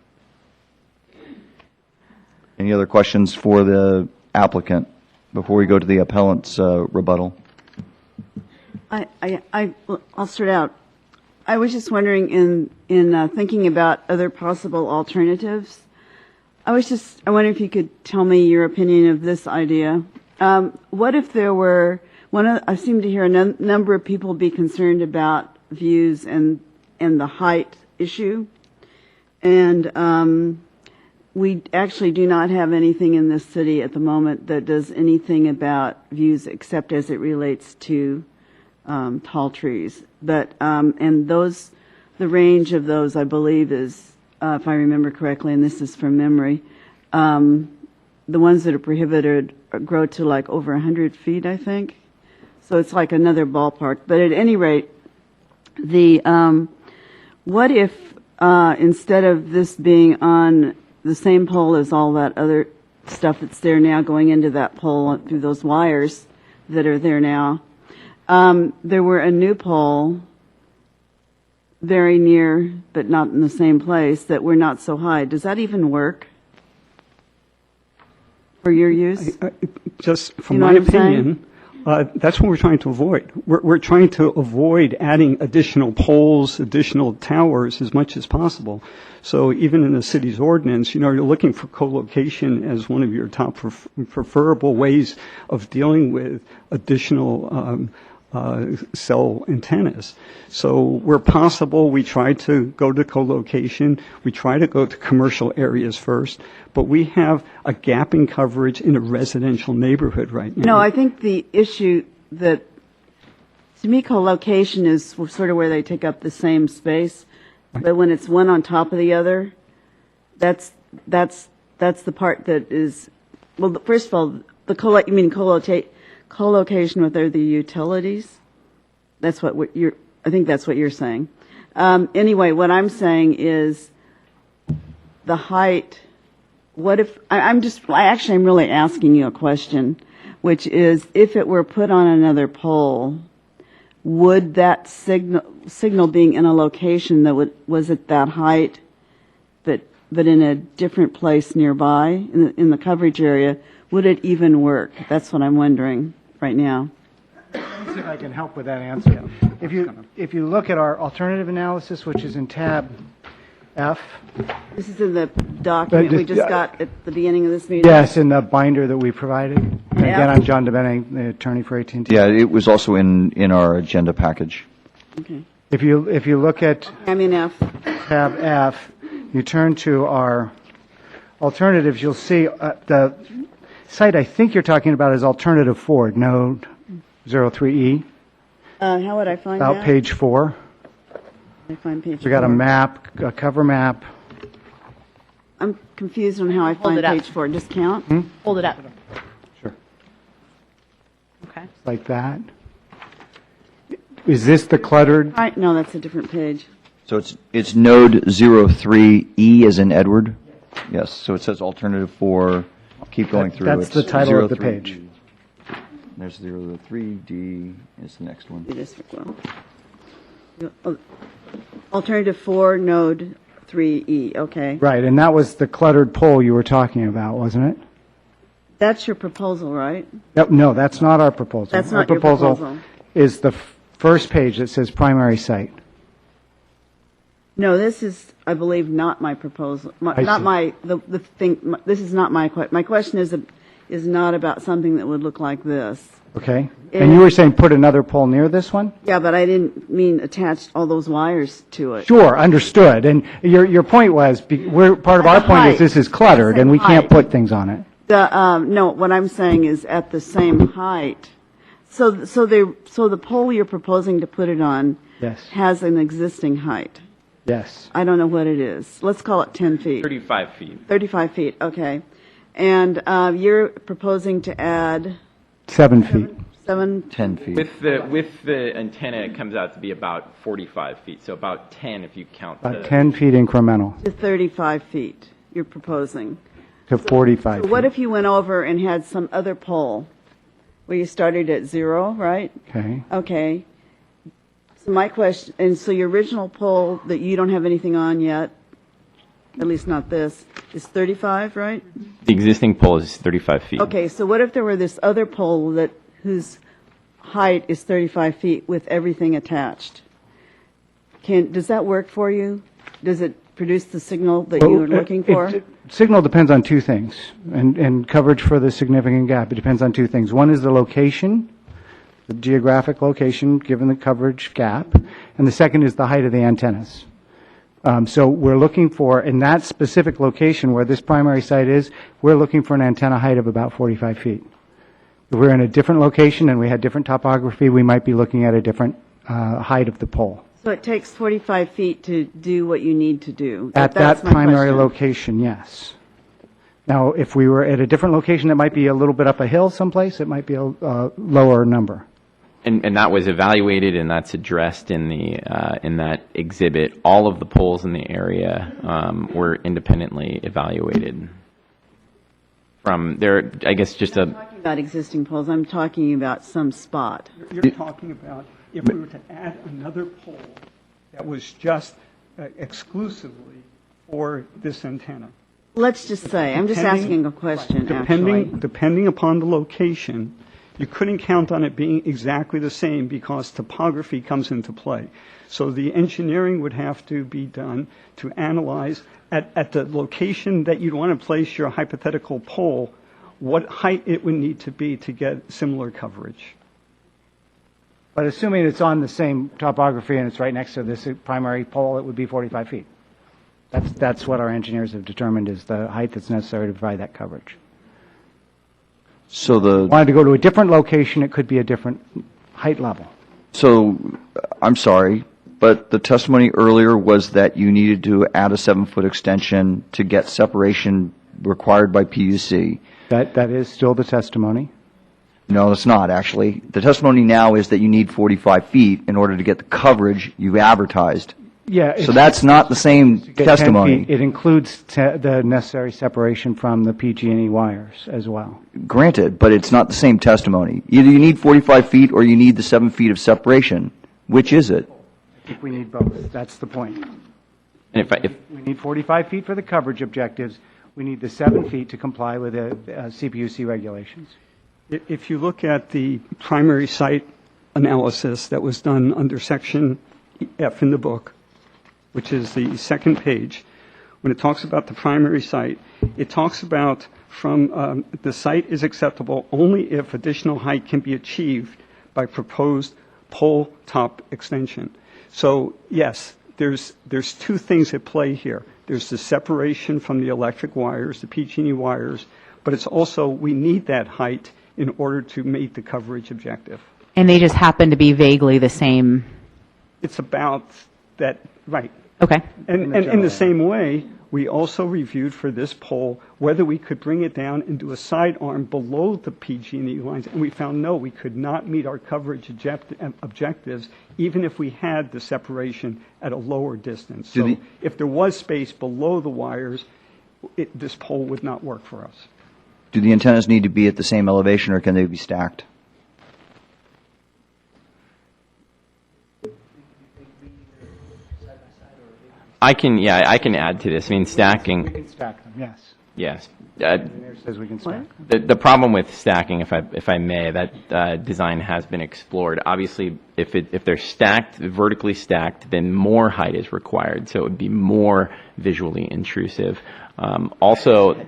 Any other questions for the applicant before we go to the appellant's rebuttal? I'll start out. I was just wondering, in thinking about other possible alternatives, I wonder if you could tell me your opinion of this idea. What if there were I seem to hear a number of people be concerned about views and the height issue, and we actually do not have anything in this city at the moment that does anything about views except as it relates to tall trees. But and the range of those, I believe, is if I remember correctly, and this is from memory, the ones that are prohibited grow to like over 100 feet, I think. So it's like another ballpark. But at any rate, what if instead of this being on the same pole as all that other stuff that's there now, going into that pole through those wires that are there now, there were a new pole very near, but not in the same place, that were not so high. Does that even work for your use? Just from my opinion, that's what we're trying to avoid. We're trying to avoid adding additional poles, additional towers as much as possible. So even in the city's ordinance, you're looking for co-location as one of your top preferable ways of dealing with additional cell antennas. So where possible, we try to go to co-location. We try to go to commercial areas first, but we have a gap in coverage in a residential neighborhood right now. No, I think the issue to me, co-location is sort of where they take up the same space. But when it's one on top of the other, that's the part that is, well, first of all, you mean co-location with the utilities? That's what I think that's what you're saying. Anyway, what I'm saying is the height. What if, I'm really asking you a question, which is, if it were put on another pole, would that signal being in a location that was at that height, but in a different place nearby, in the coverage area, would it even work? That's what I'm wondering right now. Let me see if I can help with that answer. If you look at our alternative analysis, which is in tab F. This is in the document we just got at the beginning of this meeting? Yes, in the binder that we provided. And again, I'm John DeBene, the attorney for AT&T. Yeah, it was also in our agenda package. Okay. If you look at I'm in F. tab F, you turn to our alternatives, you'll see the site I think you're talking about is alternative 4, node 03E. How would I find that? About page 4. I find page We got a 4. map, a cover map. I'm confused on how I find it up. page 4. Discount? Hold it up. Sure. Okay. Like that. Is this the cluttered? No, that's a different page. So it's node 03E as in Edward? Yes, so it says alternative 4. Keep going through. That's the It's title of the 03. page. There's 03D is the next one. Alternative 4, node 3E. Okay. Right, and that was the cluttered pole you were talking about, wasn't it? That's your proposal, right? No, that's not our proposal. That's Our not your proposal. is the first page that says primary site. No, this is, I believe, not my proposal. The thing. This is not my question. My question is not about something that would look like this. Okay. And you were saying put another pole near this one? Yeah, but I didn't mean attach all those wires to it. Sure, understood. And your point was, part of our point is this is cluttered and we can't put things on it. No, what I'm saying is at the same height. So the pole you're proposing to put it on Yes. has an existing height. Yes. I don't know what it is. Let's call it 10 feet. 35 feet. 35 feet, okay. And you're proposing to add 7 feet. 10 feet. With the antenna, it comes out to be about 45 feet, so about 10 if you count About 10 feet incremental to 35 feet, you're proposing. to 45 So feet. what if you went over and had some other pole where you started at 0, right? Okay. Okay. So my question, and so your original pole that you don't have anything on yet, at least not this, is 35, right? The existing pole is 35 feet. Okay, so what if there were this other pole whose height is 35 feet with everything attached? Does that work for you? Does it produce the signal that you were looking for? Signal depends on two things, and coverage for the significant gap, it depends on two things. One is the location, the geographic location, given the coverage gap, and the second is the height of the antennas. So we're looking for, in that specific location where this primary site is, we're looking for an antenna height of about 45 feet. If we're in a different location and we had different topography, we might be looking at a different height of the pole. So it takes 45 feet to do what you need to do? At That's that my primary question. location, yes. Now, if we were at a different location that might be a little bit up a hill someplace, it might be a lower number. And that was evaluated, and that's addressed in that exhibit. All of the poles in the area were independently evaluated. From there, I guess just I'm talking about existing poles. I'm talking about some spot. You're talking about if we were to add another pole that was just exclusively for this antenna. Let's just say, I'm just asking a question, actually. Depending upon the location, you couldn't count on it being exactly the same because topography comes into play. So the engineering would have to be done to analyze at the location that you'd want to place your hypothetical pole, what height it would need to be to get similar coverage. But assuming it's on the same topography and it's right next to this primary pole, it would be 45 feet. That's what our engineers have determined is the height that's necessary to provide that coverage. So wanted to go to a different location, it could be a different height level. So, I'm sorry, but the testimony earlier was that you needed to add a 7-foot extension to get separation required by PUC. That is still the testimony. No, it's not, actually. The testimony now is that you need 45 feet in order to get the coverage you've advertised. Yeah. So that's not the same To get 10 testimony. feet, it includes the necessary separation from the PG&E wires as well. Granted, but it's not the same testimony. Either you need 45 feet or you need the 7 feet of separation. Which is it? I think we need both. That's the point. And if We need 45 feet for the coverage objectives. We need the 7 feet to comply with the CPUC regulations. If you look at the primary site analysis that was done under section F in the book, which is the second page, when it talks about the primary site, it talks about from the site is acceptable only if additional height can be achieved by proposed pole top extension. So yes, there's two things at play here. There's the separation from the electric wires, the PG&E wires, but it's also we need that height in order to meet the coverage objective. And they just happen to be vaguely the same. It's about that, right. Okay. And in the same way, we also reviewed for this pole whether we could bring it down and do a side arm below the PG&E lines, and we found no, we could not meet our coverage objectives even if we had the separation at a lower distance. So if there was space below the wires, this pole would not work for us. Do the antennas need to be at the same elevation or can they be stacked? I can add to this. I mean, stacking. We can stack them, yes. Yes. The engineer says we can stack them. The problem with stacking, if I may, that design has been explored. Obviously, if they're stacked, vertically stacked, then more height is required, so it would be more visually intrusive. Also,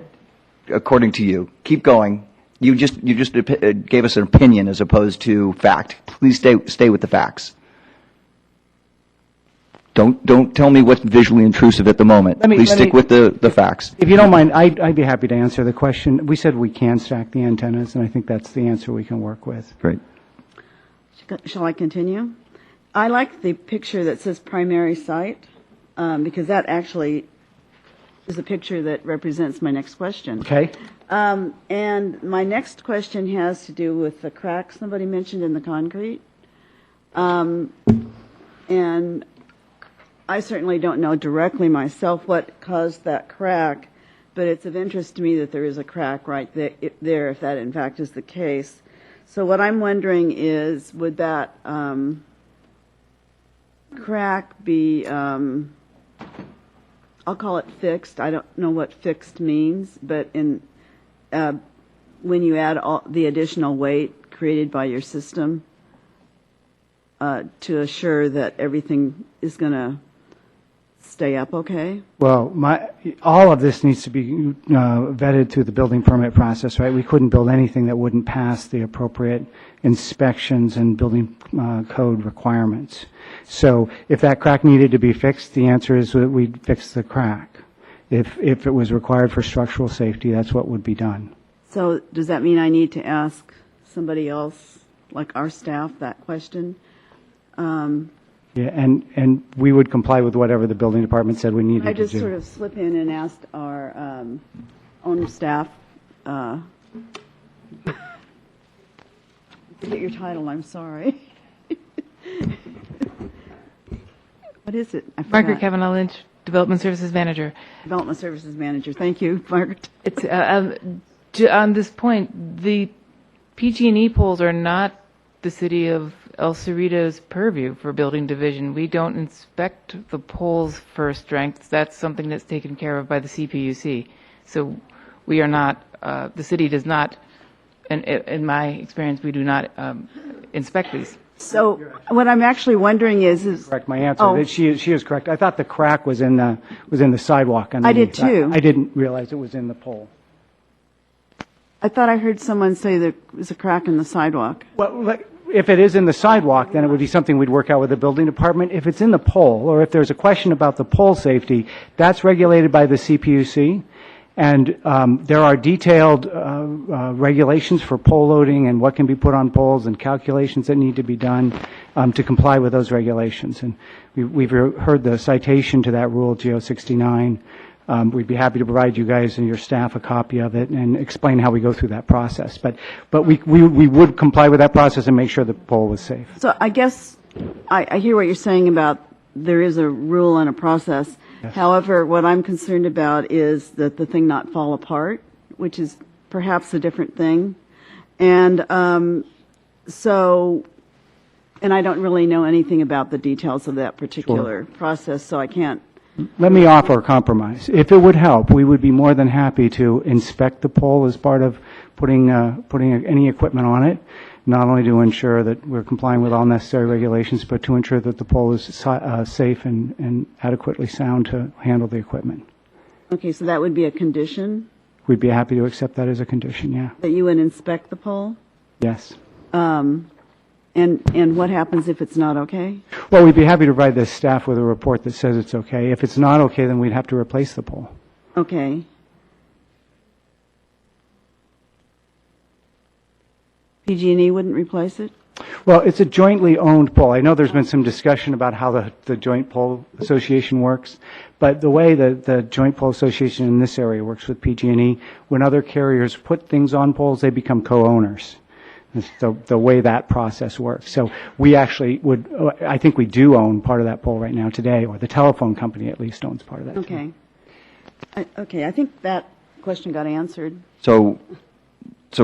according to you, keep going. You just gave us an opinion as opposed to fact. Please stay with the facts. Don't tell me what's visually intrusive at the moment. Please stick with the facts. If you don't mind, I'd be happy to answer the question. We said we can stack the antennas, and I think that's the answer we can work with. Great. Shall I continue? I like the picture that says primary site because that actually is a picture that represents my next question. Okay. And my next question has to do with the crack somebody mentioned in the concrete. And I certainly don't know directly myself what caused that crack, but it's of interest to me that there is a crack right there if that in fact is the case. So what I'm wondering is, would that crack be, I'll call it fixed. I don't know what fixed means, but when you add all the additional weight created by your system to assure that everything is going to stay up okay? Well, all of this needs to be vetted through the building permit process, right? We couldn't build anything that wouldn't pass the appropriate inspections and building code requirements. So if that crack needed to be fixed, the answer is that we'd fix the crack. If it was required for structural safety, that's what would be done. So does that mean I need to ask somebody else, like our staff, that question? Yeah, and we would comply with whatever the building department said we needed to do. I just sort of slip in and asked our own staff. Forget your title. I'm sorry. What is it? I forgot. Margaret Kavanaugh Lynch, Development Services Manager. Development Services Manager. Thank you, Margaret. It's on this point, the PG&E poles are not the city of El Cerrito's purview for building division. We don't inspect the poles for strength. That's something that's taken care of by the CPUC. So we are not, the city does not, and in my experience, we do not inspect these. So what I'm actually wondering is correct. My answer. She is correct. I thought the crack was in the sidewalk. I did too. I didn't realize it was in the pole. I thought I heard someone say there was a crack in the sidewalk. Well, if it is in the sidewalk, then it would be something we'd work out with the building department. If it's in the pole, or if there's a question about the pole safety, that's regulated by the CPUC. And there are detailed regulations for pole loading and what can be put on poles and calculations that need to be done to comply with those regulations. And we've heard the citation to that rule, GO 69. We'd be happy to provide you guys and your staff a copy of it and explain how we go through that process. But we would comply with that process and make sure the pole was safe. So I guess I hear what you're saying about there is a rule and a process. Yes. However, what I'm concerned about is that the thing not fall apart, which is perhaps a different thing. And and I don't really know anything about the details of that particular process, so I can't. Let me offer a compromise. If it would help, we would be more than happy to inspect the pole as part of putting any equipment on it, not only to ensure that we're complying with all necessary regulations, but to ensure that the pole is safe and adequately sound to handle the equipment. Okay, so that would be a condition We'd be happy to accept that as a condition, yeah. that you would inspect the pole? Yes. And what happens if it's not okay? Well, we'd be happy to provide the staff with a report that says it's okay. If it's not okay, then we'd have to replace the pole. Okay. PG&E wouldn't replace it? Well, it's a jointly owned pole. I know there's been some discussion about how the Joint Pole Association works, but the way the Joint Pole Association in this area works with PG&E, when other carriers put things on poles, they become co-owners. It's the way that process works. So we actually would, I think we do own part of that pole right now today, or the telephone company at least owns part of that. Okay. Okay, I think that question got answered. So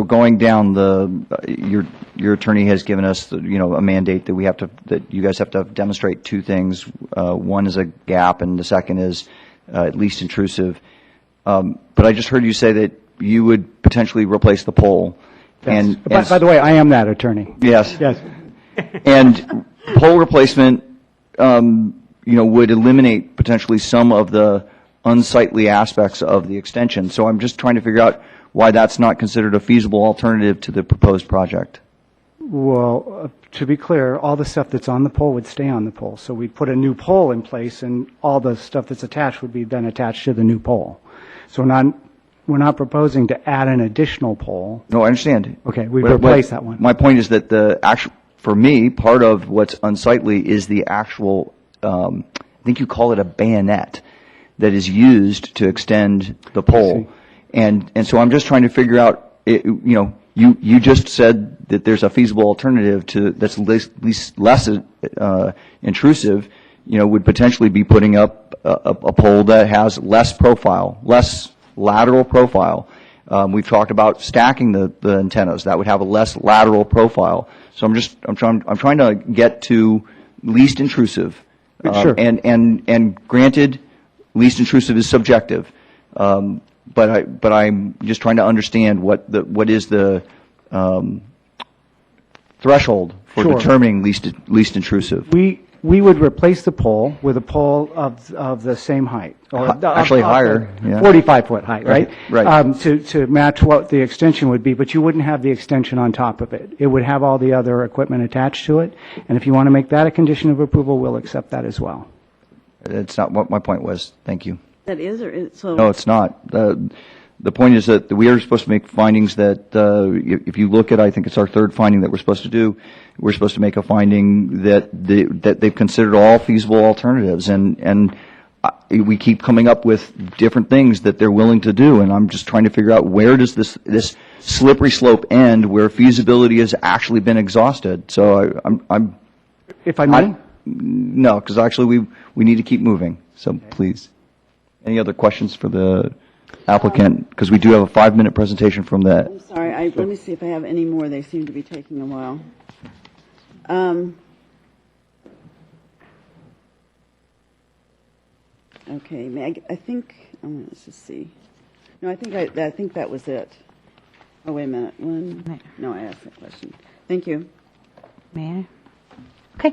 going down your attorney has given us, a mandate that that you guys have to demonstrate two things. One is a gap, and the second is at least intrusive. But I just heard you say that you would potentially replace the pole. Yes. By the way, I am that attorney. Yes. Yes. And pole replacement, would eliminate potentially some of the unsightly aspects of the extension. So I'm just trying to figure out why that's not considered a feasible alternative to the proposed project. Well, to be clear, all the stuff that's on the pole would stay on the pole. So we'd put a new pole in place, and all the stuff that's attached would be then attached to the new pole. So we're not proposing to add an additional pole. No, I understand. Okay, we'd replace that one. My point is that for me, part of what's unsightly is the actual, I think you call it a bayonet, that is used to extend the pole. And so I'm just trying to figure out, you just said that there's a feasible alternative that's less intrusive, would potentially be putting up a pole that has less lateral profile. We've talked about stacking the antennas. That would have a less lateral profile. So I'm trying to get to least intrusive. Sure. And granted, least intrusive is subjective. But I'm just trying to understand what is the threshold for Sure. determining least intrusive. We would replace the pole with a pole of the same height, or Actually higher, yeah. 45-foot height, right? Right. To match what the extension would be, but you wouldn't have the extension on top of it. It would have all the other equipment attached to it, and if you want to make that a condition of approval, we'll accept that as well. It's not what my point was. Thank you. That is, or is, so? No, it's not. The point is that we are supposed to make findings that, if you look at, I think it's our third finding that we're supposed to do, we're supposed to make a finding that they've considered all feasible alternatives, and we keep coming up with different things that they're willing to do, and I'm just trying to figure out where does this slippery slope end where feasibility has actually been exhausted. So I'm If I may? No, because actually we need to keep moving, so please. Any other questions for the applicant? Because we do have a 5-minute presentation from the... I'm sorry, let me see if I have any more. They seem to be taking a while. Okay, I think, let's just see. No, I think that was it. Oh, wait a minute. No, I asked that question. Thank you. May I? Okay.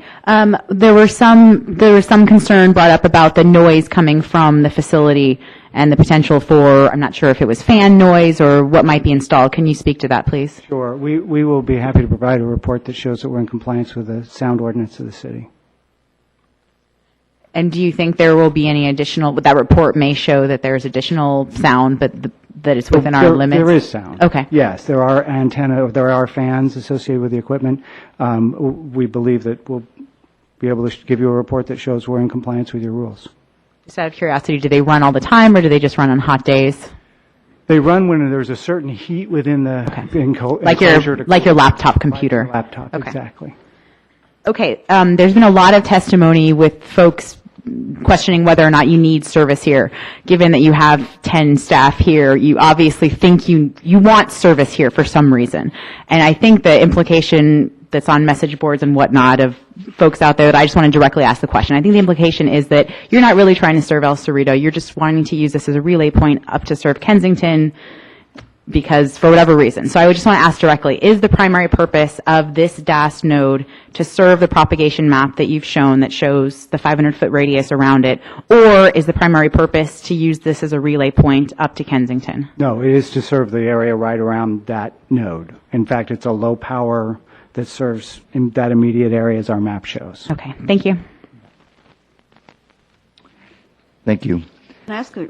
There was some concern brought up about the noise coming from the facility and the potential for, I'm not sure if it was fan noise or what might be installed. Can you speak to that, please? Sure. We will be happy to provide a report that shows that we're in compliance with the sound ordinance of the city. And do you think there will be any additional, that report may show that there's additional sound, but that it's within our limits? There is sound. Okay. Yes, there are fans associated with the equipment. We believe that we'll be able to give you a report that shows we're in compliance with your rules. Just out of curiosity, do they run all the time, or do they just run on hot days? They run when there's a certain heat within the Like your laptop computer? Like your laptop, Okay. exactly. Okay, there's been a lot of testimony with folks questioning whether or not you need service here. Given that you have 10 staff here, you obviously think you want service here for some reason. And I think the implication that's on message boards and whatnot of folks out there that I just want to directly ask the question. I think the implication is that you're not really trying to serve El Cerrito. You're just wanting to use this as a relay point up to serve Kensington because for whatever reason. So I would just want to ask directly, is the primary purpose of this DAS node to serve the propagation map that you've shown that shows the 500-foot radius around it, or is the primary purpose to use this as a relay point up to Kensington? No, it is to serve the area right around that node. In fact, it's a low power that serves in that immediate area as our map shows. Okay, thank you. Thank you. Can I ask a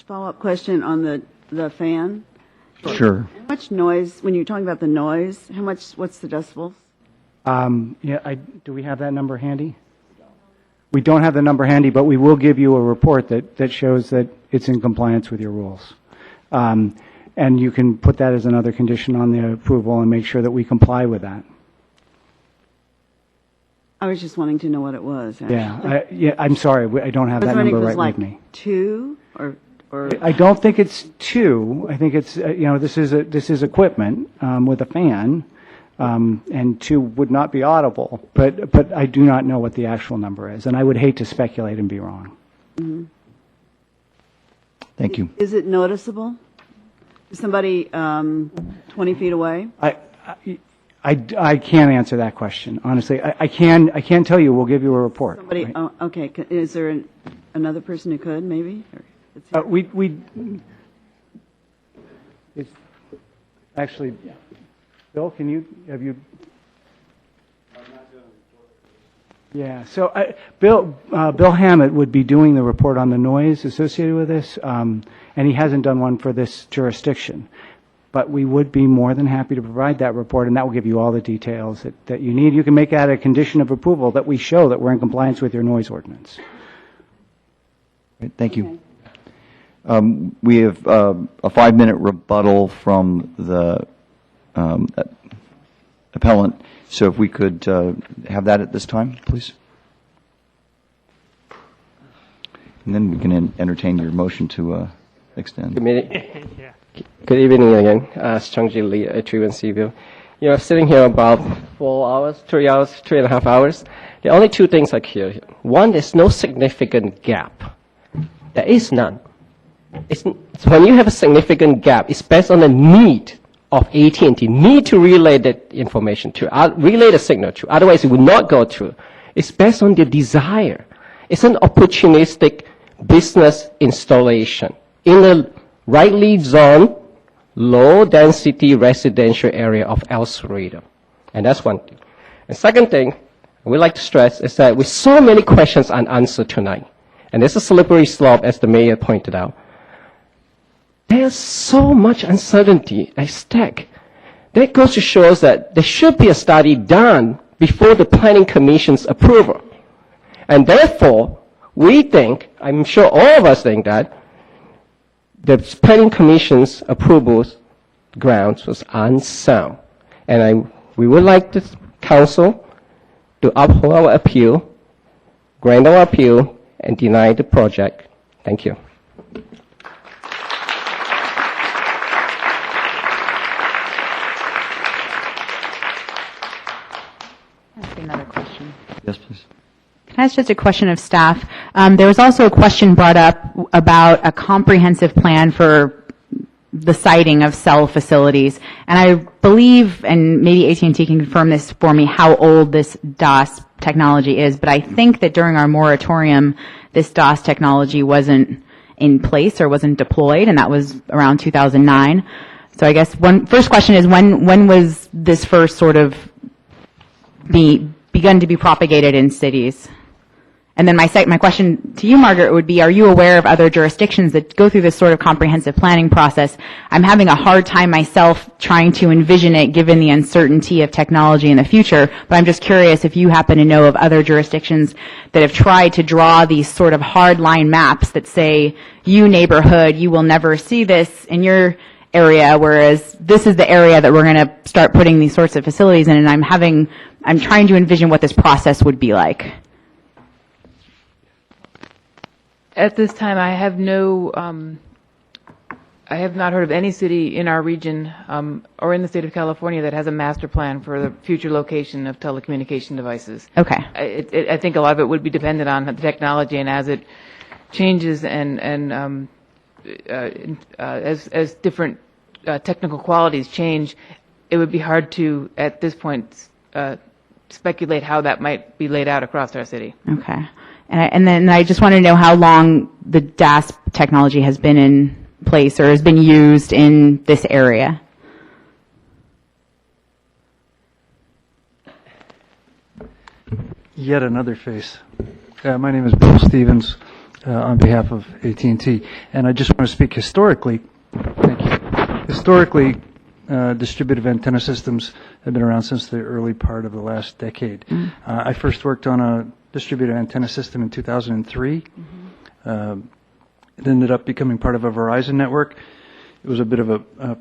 follow-up question on the fan? Sure. How much noise, when you're talking about the noise, what's the decibels? Do we have that number handy? We don't have the number handy, but we will give you a report that shows that it's in compliance with your rules. And you can put that as another condition on the approval and make sure that we comply with that. I was just wanting to know what it was. Actually. Yeah, I'm sorry, I don't have that number right with me. 2 or I don't think it's 2. I think it's this is equipment with a fan, and 2 would not be audible. But I do not know what the actual number is, and I would hate to speculate and be wrong. Mm-hmm. Thank you. Is it noticeable? Is somebody 20 feet away? I can't answer that question honestly. I can tell you. We'll give you a report. Somebody. Right? Oh, okay. Is there another person who could maybe? It's actually, Bill, have you? Yeah, so Bill Hammett would be doing the report on the noise associated with this, and he hasn't done one for this jurisdiction. But we would be more than happy to provide that report, and that will give you all the details that you need. You can make that a condition of approval that we show that we're in compliance with your noise ordinance. Great, thank you. We have a 5-minute rebuttal from the appellant. So if we could have that at this time, please. And then we can entertain your motion to extend. Good evening again. Changji Lee at Truman Seaview. Sitting here about 4 hours, 3 hours, 3.5 hours. The only two things I hear here. One, there's no significant gap. There is none. When you have a significant gap, it's based on the need of AT&T, need to relay that information to, relay the signal to, otherwise it would not go through. It's based on their desire. It's an opportunistic business installation in a rightly zoned, low-density residential area of El Cerrito. And that's one thing. And second thing, we like to stress is that with so many questions unanswered tonight, and there's a slippery slope, as the mayor pointed out, there's so much uncertainty at stake. That goes to show us that there should be a study done before the Planning Commission's approval. And therefore, we think, I'm sure all of us think that, the Planning Commission's approval grounds was unsound. And we would like the council to uphold our appeal, grant our appeal, and deny the project. Thank you. Another question. Yes, please. Can I ask just a question of staff? There was also a question brought up about a comprehensive plan for the siting of cell facilities. And I believe, and maybe AT&T can confirm this for me, how old this DOS technology is. But I think that during our moratorium, this DOS technology wasn't in place or wasn't deployed, and that was around 2009. So I guess first question is, when was this first sort of begun to be propagated in cities? And then my question to you, Margaret, would be, are you aware of other jurisdictions that go through this sort of comprehensive planning process? I'm having a hard time myself trying to envision it given the uncertainty of technology in the future, but I'm just curious if you happen to know of other jurisdictions that have tried to draw these sort of hard line maps that say, you neighborhood, you will never see this in your area, whereas this is the area that we're going to start putting these sorts of facilities in, and I'm trying to envision what this process would be like. At this time, I have not heard of any city in our region or in the state of California that has a master plan for the future location of telecommunication devices. Okay. I think a lot of it would be dependent on the technology, and as it changes and as different technical qualities change, it would be hard to, at this point, speculate how that might be laid out across our city. Okay. And then I just want to know how long the DAS technology has been in place or has been used in this area. Yet another face. My name is Bill Stevens on behalf of AT&T, and I just want to speak historically. Thank you. Historically, distributive antenna systems have been around since the early part of the last decade. I first worked on a distributed antenna system in 2003. It ended up becoming part of a Verizon network. It was a bit of a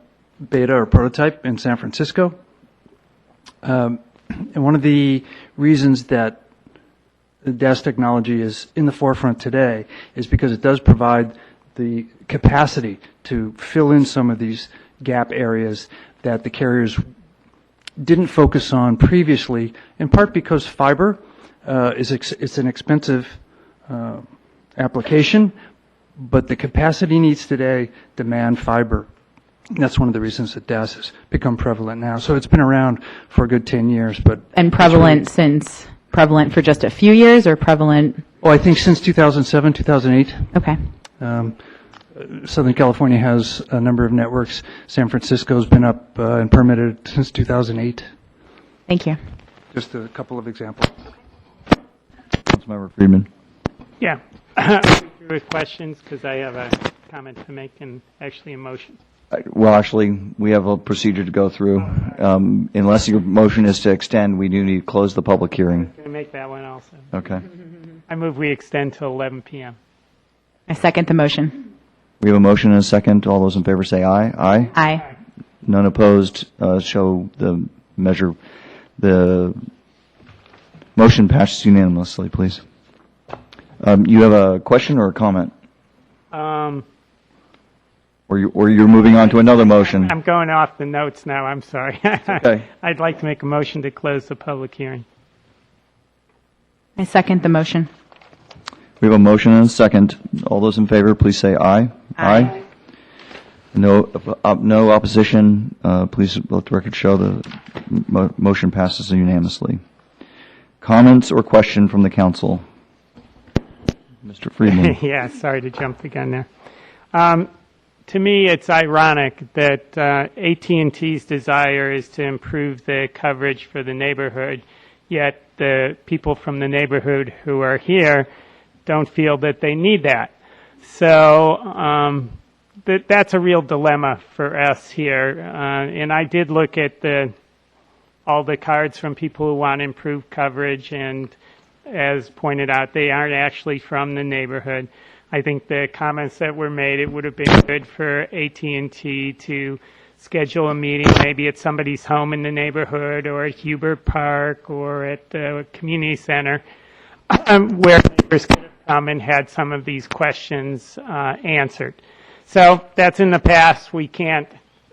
beta or prototype in San Francisco. And one of the reasons that the DAS technology is in the forefront today is because it does provide the capacity to fill in some of these gap areas that the carriers didn't focus on previously, in part because fiber it's an expensive application, but the capacity needs today demand fiber. And that's one of the reasons that DAS has become prevalent now. So it's been around for a good 10 years. And prevalent prevalent for just a few years, or prevalent? Oh, I think since 2007, 2008. Okay. Southern California has a number of networks. San Francisco's been up and permitted since 2008. Thank you. Just a couple of examples. Councilmember Friedman. Yeah. With questions, because I have a comment to make and actually a motion. Well, actually, we have a procedure to go through. Unless your motion is to extend, we do need to close the public hearing. I'm going to make that one also. Okay. I move we extend till 11 p.m. I second the motion. We have a motion and a second. All those in favor say aye. Aye. Aye. None opposed. Show the measure. The motion passes unanimously, please. You have a question or a comment? Or you're moving on to another motion? I'm going off the notes now. I'm sorry. Okay. I'd like to make a motion to close the public hearing. I second the motion. We have a motion and a second. All those in favor, please say aye. Aye. No opposition. Please let the record show the motion passes unanimously. Comments or question from the council? Mr. Friedman. Yeah, sorry to jump the gun there. To me, it's ironic that AT&T's desire is to improve the coverage for the neighborhood, yet the people from the neighborhood who are here don't feel that they need that. So that's a real dilemma for us here. And I did look at all the cards from people who want improved coverage, and as pointed out, they aren't actually from the neighborhood. I think the comments that were made, it would have been good for AT&T to schedule a meeting maybe at somebody's home in the neighborhood or at Hubert Park or at the community center where neighbors could have come and had some of these questions answered. So that's in the past. We can't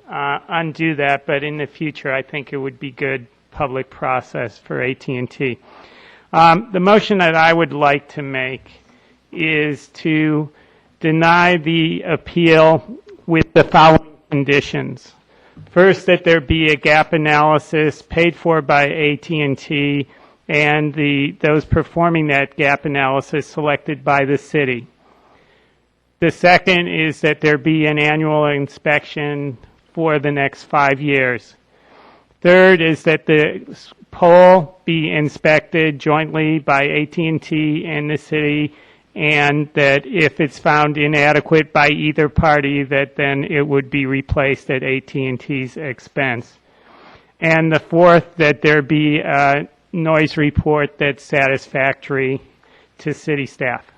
undo that, but in the future, I think it would be good public process for AT&T. The motion that I would like to make is to deny the appeal with the following conditions. First, that there be a gap analysis paid for by AT&T and those performing that gap analysis selected by the city. The second is that there be an annual inspection for the next 5 years. Third is that the pole be inspected jointly by AT&T and the city, and that if it's found inadequate by either party, that then it would be replaced at AT&T's expense. And the fourth, that there be a noise report that's satisfactory to city staff.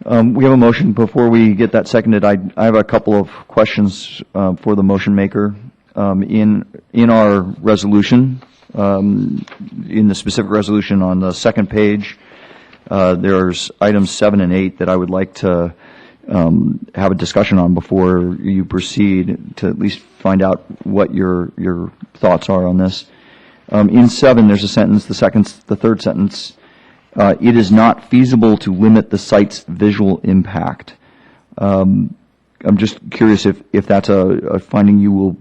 We have a motion. Before we get that seconded, I have a couple of questions for the motion maker. In our resolution, in the specific resolution on the second page, there's items 7 and 8 that I would like to have a discussion on before you proceed, to at least find out what your thoughts are on this. In 7, there's a sentence, the third sentence, it is not feasible to limit the site's visual impact. I'm just curious if that's a finding you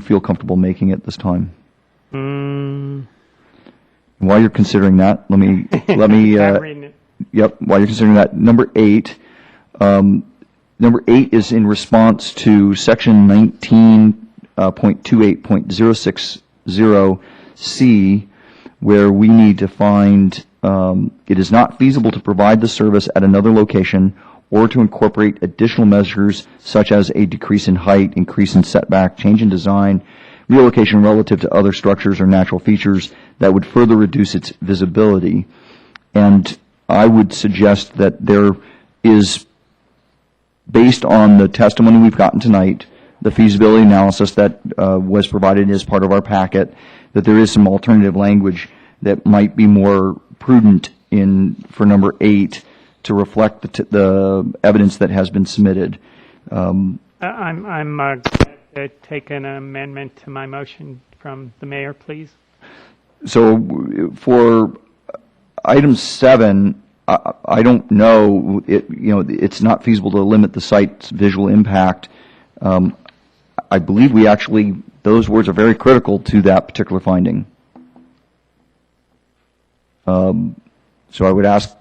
feel comfortable making at this time. While you're considering that, let me yep. While you're considering that, number 8 is in response to section 19.28.060C, where we need to find it is not feasible to provide the service at another location or to incorporate additional measures such as a decrease in height, increase in setback, change in design, relocation relative to other structures or natural features that would further reduce its visibility. And I would suggest that there is, based on the testimony we've gotten tonight, the feasibility analysis that was provided as part of our packet, that there is some alternative language that might be more prudent for number 8 to reflect the evidence that has been submitted. I'm going to take an amendment to my motion from the mayor, please. So for item 7, I don't know. It's not feasible to limit the site's visual impact. I believe those words are very critical to that particular finding. So I would ask,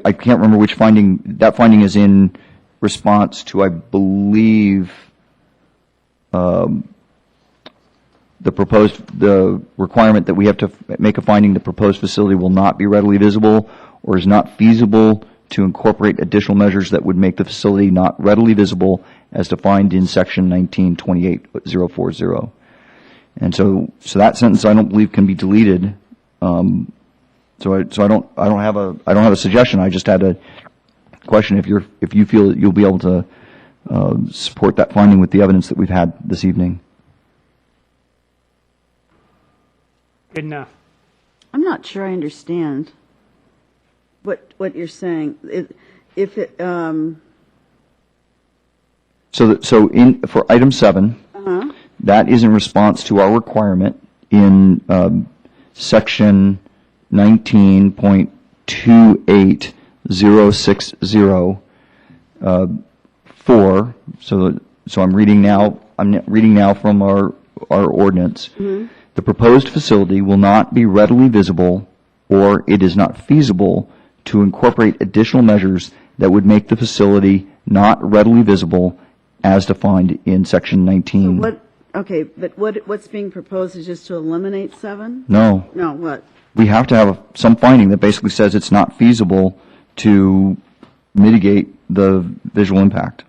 I can't remember which finding, that finding is in response to, I believe, the requirement that we have to make a finding the proposed facility will not be readily visible or is not feasible to incorporate additional measures that would make the facility not readily visible as defined in section 19.28.040. And so that sentence I don't believe can be deleted. So I don't have a suggestion. I just had a question if you feel that you'll be able to support that finding with the evidence that we've had this evening. Good enough. I'm not sure I understand what you're saying. For item 7, that is in response to our requirement in section 19.28060 4. So I'm reading now from our ordinance. Mm-hmm. The proposed facility will not be readily visible, or it is not feasible to incorporate additional measures that would make the facility not readily visible as defined in section 19. But what's being proposed is just to eliminate 7? No. No, what? We have to have some finding that basically says it's not feasible to mitigate the visual impact.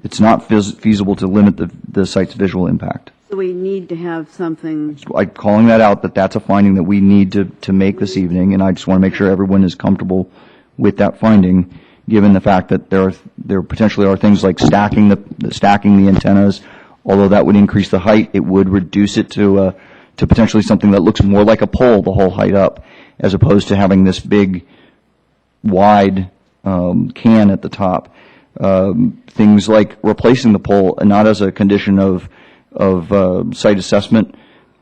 It's not feasible to limit the site's visual impact. So we need to have something. I'm calling that out, that's a finding that we need to make this evening, and I just want to make sure everyone is comfortable with that finding, given the fact that there potentially are things like stacking the antennas. Although that would increase the height, it would reduce it to potentially something that looks more like a pole the whole height up, as opposed to having this big, wide can at the top. Things like replacing the pole, and not as a condition of site assessment.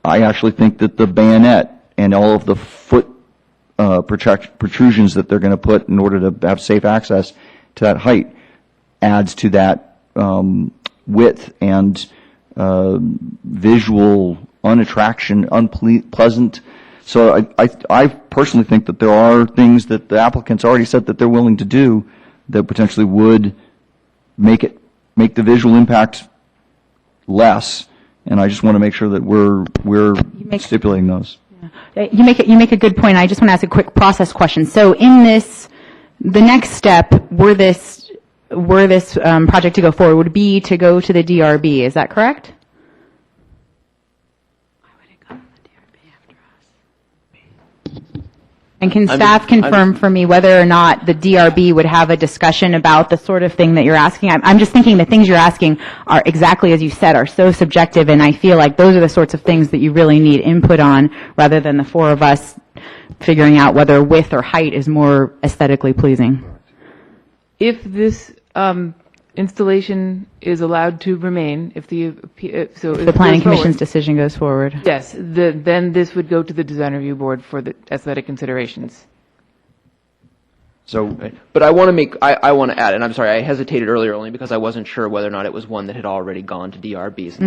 I actually think that the bayonet and all of the foot protrusions that they're going to put in order to have safe access to that height adds to that width and visual unpleasant. So I personally think that there are things that the applicants already said that they're willing to do that potentially would make the visual impact less, and I just want to make sure that we're stipulating those. You make a good point. I just want to ask a quick process question. So in this, the next step, were this project to go forward, would be to go to the DRB. Is that correct? And can staff confirm for me whether or not the DRB would have a discussion about the sort of thing that you're asking? I'm just thinking the things you're asking are exactly as you said, are so subjective, and I feel like those are the sorts of things that you really need input on, rather than the four of us figuring out whether width or height is more aesthetically pleasing. If this installation is allowed to remain, if the Planning Commission's decision goes forward. Yes, then this would go to the Design Review Board for the aesthetic considerations. So, but I want to add, and I'm sorry, I hesitated earlier only because I wasn't sure whether or not it was one that had already gone to DRBs.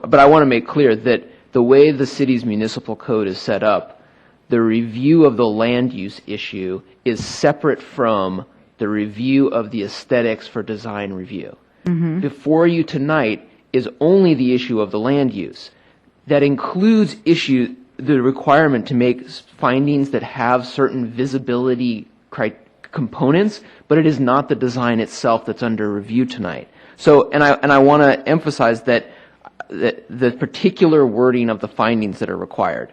But I want to make clear that the way the city's municipal code is set up, the review of the land use issue is separate from the review of the aesthetics for design review. Before you tonight is only the issue of the land use. That includes the requirement to make findings that have certain visibility components, but it is not the design itself that's under review tonight. So, and I want to emphasize that the particular wording of the findings that are required.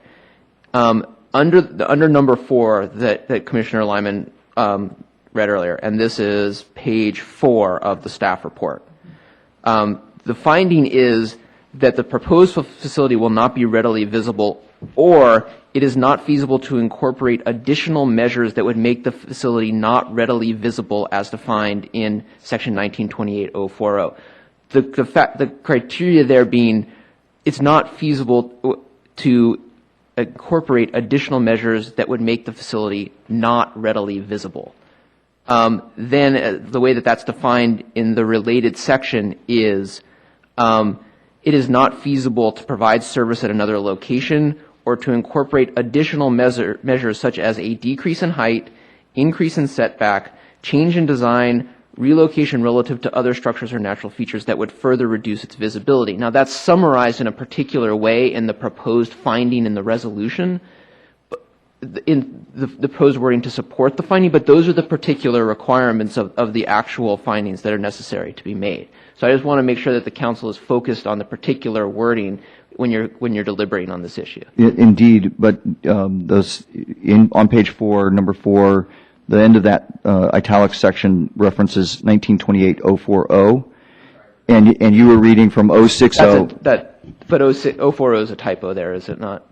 Under number 4 that Commissioner Lyman read earlier, and this is page 4 of the staff report. The finding is that the proposed facility will not be readily visible, or it is not feasible to incorporate additional measures that would make the facility not readily visible as defined in section 1928-040. The criteria there being it's not feasible to incorporate additional measures that would make the facility not readily visible. Then the way that that's defined in the related section is it is not feasible to provide service at another location or to incorporate additional measures such as a decrease in height, increase in setback, change in design, relocation relative to other structures or natural features that would further reduce its visibility. Now that's summarized in a particular way in the proposed finding in the resolution, in the proposed wording to support the finding, but those are the particular requirements of the actual findings that are necessary to be made. So I just want to make sure that the council is focused on the particular wording when you're deliberating on this issue. Indeed, but on page 4, number 4, the end of that italic section references 1928-040, and you were reading from 060. But 040 is a typo there, is it not?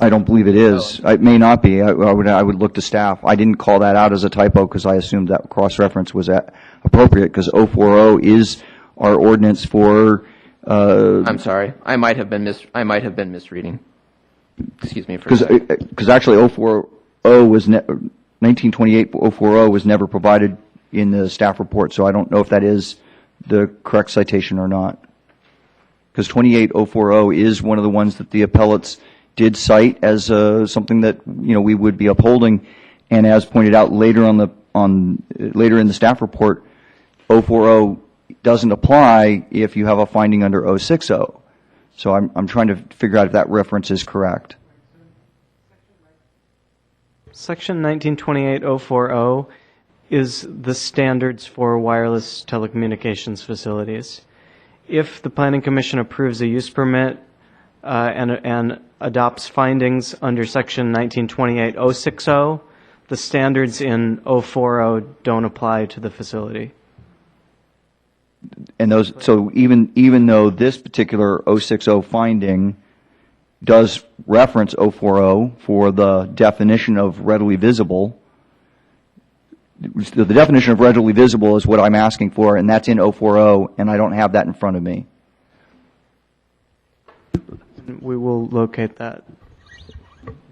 I don't believe it is. It may not be. I would look to staff. I didn't call that out as a typo because I assumed that cross-reference was appropriate, because 040 is our ordinance for. I'm sorry. I might have been misreading. Excuse me for. Because actually 040 was 1928-040 was never provided in the staff report, so I don't know if that is the correct citation or not. Because 28040 is one of the ones that the appellates did cite as something that we would be upholding, and as pointed out later later in the staff report, 040 doesn't apply if you have a finding under 060. So I'm trying to figure out if that reference is correct. Section 1928-040 is the standards for wireless telecommunications facilities. If the Planning Commission approves a use permit and adopts findings under Section 1928-060, the standards in 040 don't apply to the facility. And those, so even though this particular 060 finding does reference 040 for the definition of readily visible, the definition of readily visible is what I'm asking for, and that's in 040, and I don't have that in front of me. We will locate that.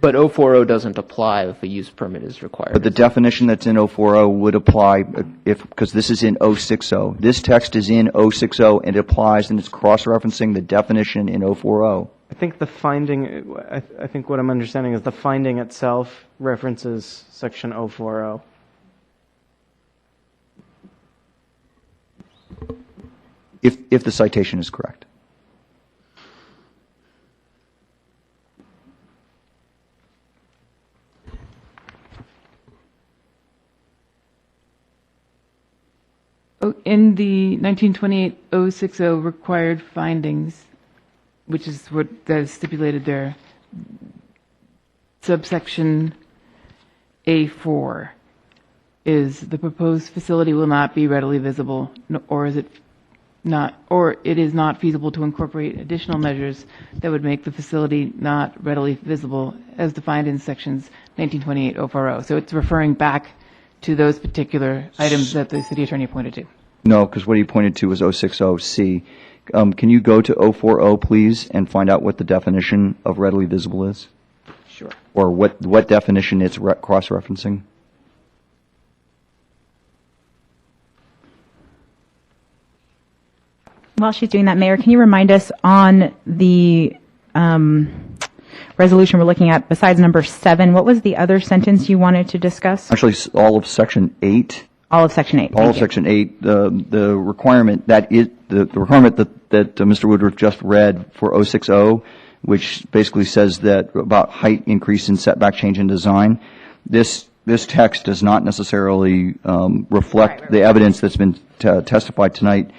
But 040 doesn't apply if a use permit is required. But the definition that's in 040 would apply because this is in 060. This text is in 060 and it applies, and it's cross-referencing the definition in 040. I think the finding, I think what I'm understanding is the finding itself references Section 040. If the citation is correct. In the 1928-060 required findings, which is what that is stipulated there, subsection A4 is the proposed facility will not be readily visible, or is it not, or it is not feasible to incorporate additional measures that would make the facility not readily visible as defined in sections 1928-040. So it's referring back to those particular items that the city attorney pointed to. No, because what he pointed to was 060C. Can you go to 040, please, and find out what the definition of readily visible is? Sure. Or what definition it's cross-referencing? While she's doing that, Mayor, can you remind us on the resolution we're looking at, besides number 7, what was the other sentence you wanted to discuss? Actually, all of Section 8. All of Section 8. All of Section 8, the requirement that is the requirement that Mr. Woodruff just read for 060, which basically says that about height increase in setback change in design. This text does not necessarily reflect the evidence that's been testified tonight.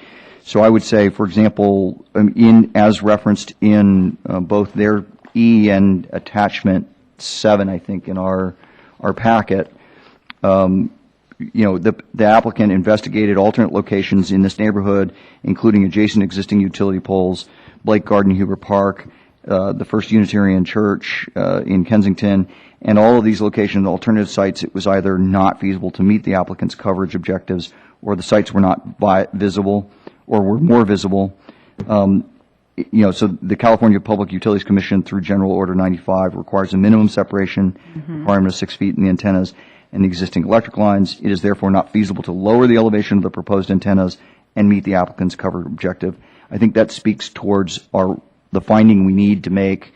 So I would say, for example, as referenced in both their E and attachment 7, I think, in our packet, the applicant investigated alternate locations in this neighborhood, including adjacent existing utility poles, Blake Garden, Huber Park, the First Unitarian Church in Kensington, and all of these locations, alternative sites, it was either not feasible to meet the applicant's coverage objectives, or the sites were not visible, or were more visible. So the California Public Utilities Commission, through General Order 95, requires a minimum separation requirement of 6 feet in the antennas and the existing electric lines. It is therefore not feasible to lower the elevation of the proposed antennas and meet the applicant's coverage objective. I think that speaks towards the finding we need to make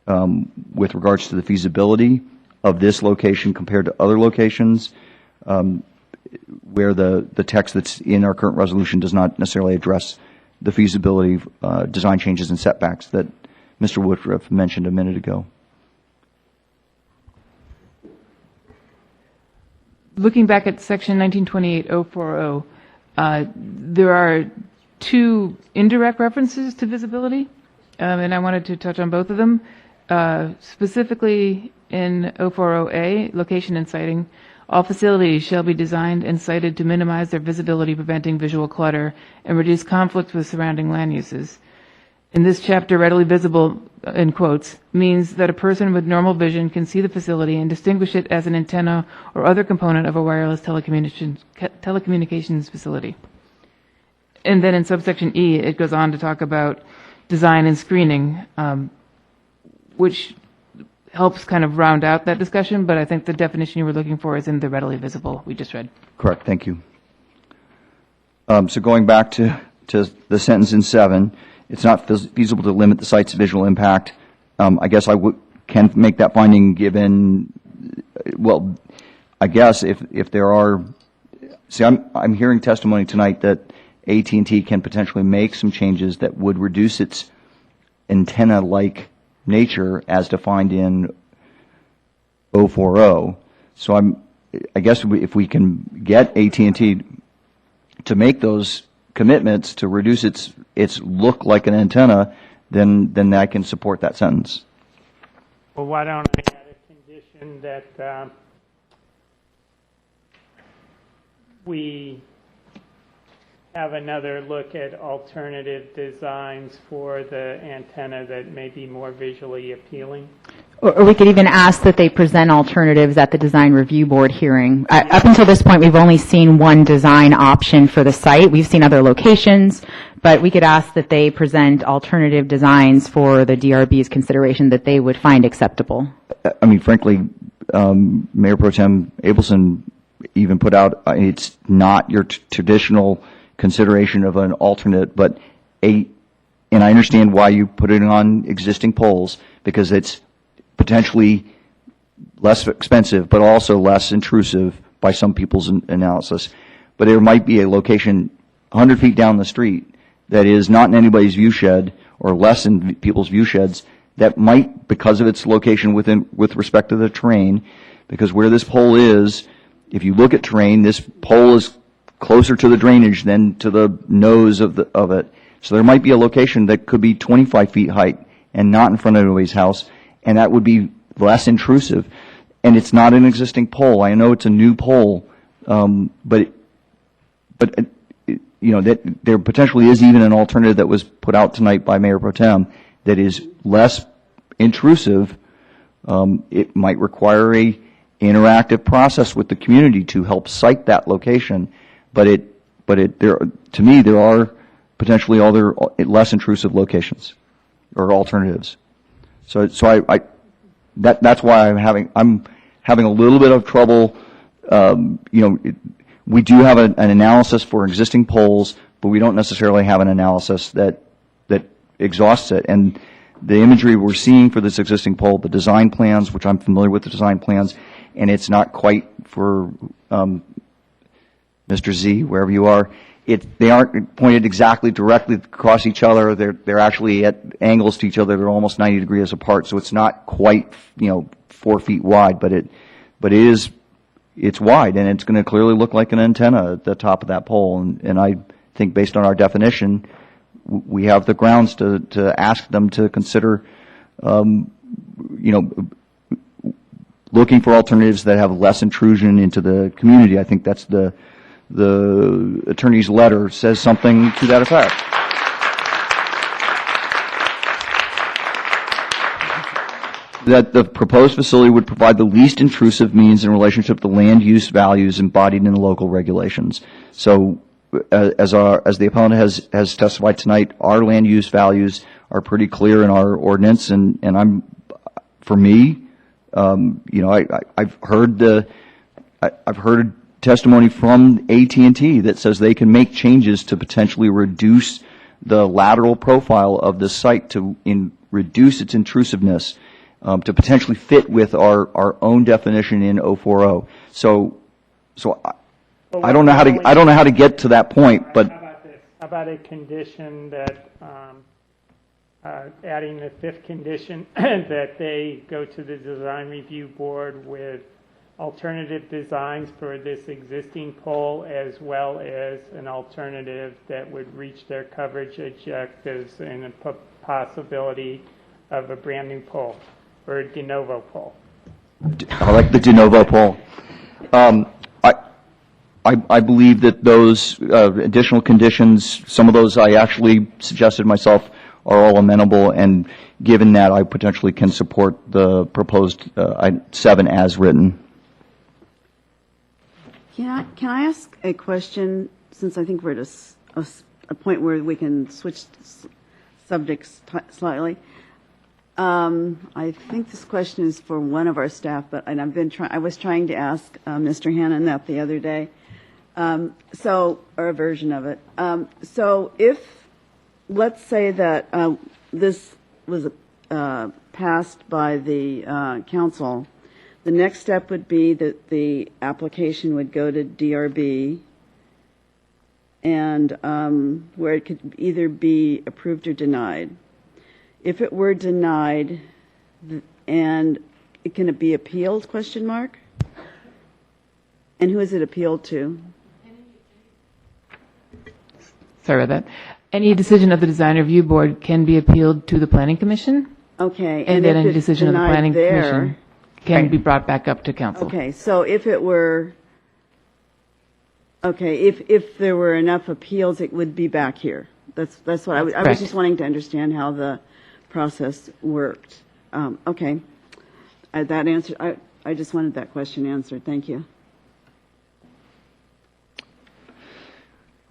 with regards to the feasibility of this location compared to other locations, where the text that's in our current resolution does not necessarily address the feasibility of design changes and setbacks that Mr. Woodruff mentioned a minute ago. Looking back at section 1928-040, there are 2 indirect references to visibility, and I wanted to touch on both of them. Specifically in 040A, location and siting, all facilities shall be designed and sited to minimize their visibility, preventing visual clutter, and reduce conflict with surrounding land uses. In this chapter, readily visible, in quotes, means that a person with normal vision can see the facility and distinguish it as an antenna or other component of a wireless telecommunications facility. And then in subsection E, it goes on to talk about design and screening, which helps kind of round out that discussion, but I think the definition you were looking for is in the readily visible we just read. Correct, thank you. So going back to the sentence in 7, it's not feasible to limit the site's visual impact. I guess can make that finding given, well, I guess if there are, see, I'm hearing testimony tonight that AT&T can potentially make some changes that would reduce its antenna-like nature as defined in 040. So I guess if we can get AT&T to make those commitments to reduce its look like an antenna, then I can support that sentence. Well, why don't I add a condition that we have another look at alternative designs for the antenna that may be more visually appealing? Or we could even ask that they present alternatives at the design review board hearing. Up until this point, we've only seen one design option for the site. We've seen other locations, but we could ask that they present alternative designs for the DRB's consideration that they would find acceptable. I mean, frankly, Mayor Pro Tem Abelson even put out, it's not your traditional consideration of an alternate, but and I understand why you put it on existing poles, because it's potentially less expensive, but also less intrusive by some people's analysis. But there might be a location 100 feet down the street that is not in anybody's view shed, or less in people's view sheds, that might, because of its location with respect to the terrain, because where this pole is, if you look at terrain, this pole is closer to the drainage than to the nose of it. So there might be a location that could be 25 feet height and not in front of anybody's house, and that would be less intrusive. And it's not an existing pole. I know it's a new pole, but that there potentially is even an alternative that was put out tonight by Mayor Pro Tem that is less intrusive. It might require a interactive process with the community to help site that location, but to me there are potentially other less intrusive locations or alternatives. So that's why I'm having a little bit of trouble. We do have an analysis for existing poles, but we don't necessarily have an analysis that exhausts it. And the imagery we're seeing for this existing pole, the design plans, which I'm familiar with the design plans, and it's not quite for Mr. Z, wherever you are. They aren't pointed exactly directly across each other. They're actually at angles to each other. They're almost 90 degrees apart, so it's not quite 4 feet wide, but it's wide, and it's going to clearly look like an antenna at the top of that pole. And I think based on our definition, we have the grounds to ask them to consider, looking for alternatives that have less intrusion into the community. I think that's the attorney's letter says something to that effect. That the proposed facility would provide the least intrusive means in relationship to land use values embodied in the local regulations. So as the appellant has testified tonight, our land use values are pretty clear in our ordinance, and I've heard testimony from AT&T that says they can make changes to potentially reduce the lateral profile of the site to reduce its intrusiveness, to potentially fit with our own definition in 040. So I don't know how to get to that point, but How about this? How about a condition that, adding the fifth condition, that they go to the design review board with alternative designs for this existing pole, as well as an alternative that would reach their coverage objectives and a possibility of a brand new pole or a de novo pole. I like the de novo pole. I believe that those additional conditions, some of those I actually suggested myself, are all amenable, and given that, I potentially can support the proposed 7 as written. Can I ask a question, since I think we're at a point where we can switch subjects slightly? I think this question is for one of our staff, but I was trying to ask Mr. Hannon that the other day, or a version of it. So if, let's say that this was passed by the council, the next step would be that the application would go to DRB, and where it could either be approved or denied. If it were denied, and can it be appealed, question mark? And who is it appealed to? Sorry about that. Any decision of the design review board can be appealed to the planning commission. Okay. And then if any it's decision of the denied planning there, commission can be brought back up to council. Okay, so if it were, if there were enough appeals, it would be back here. That's what I was Correct. just wanting to understand how the process worked. Okay. That answer, I just wanted that question answered. Thank you.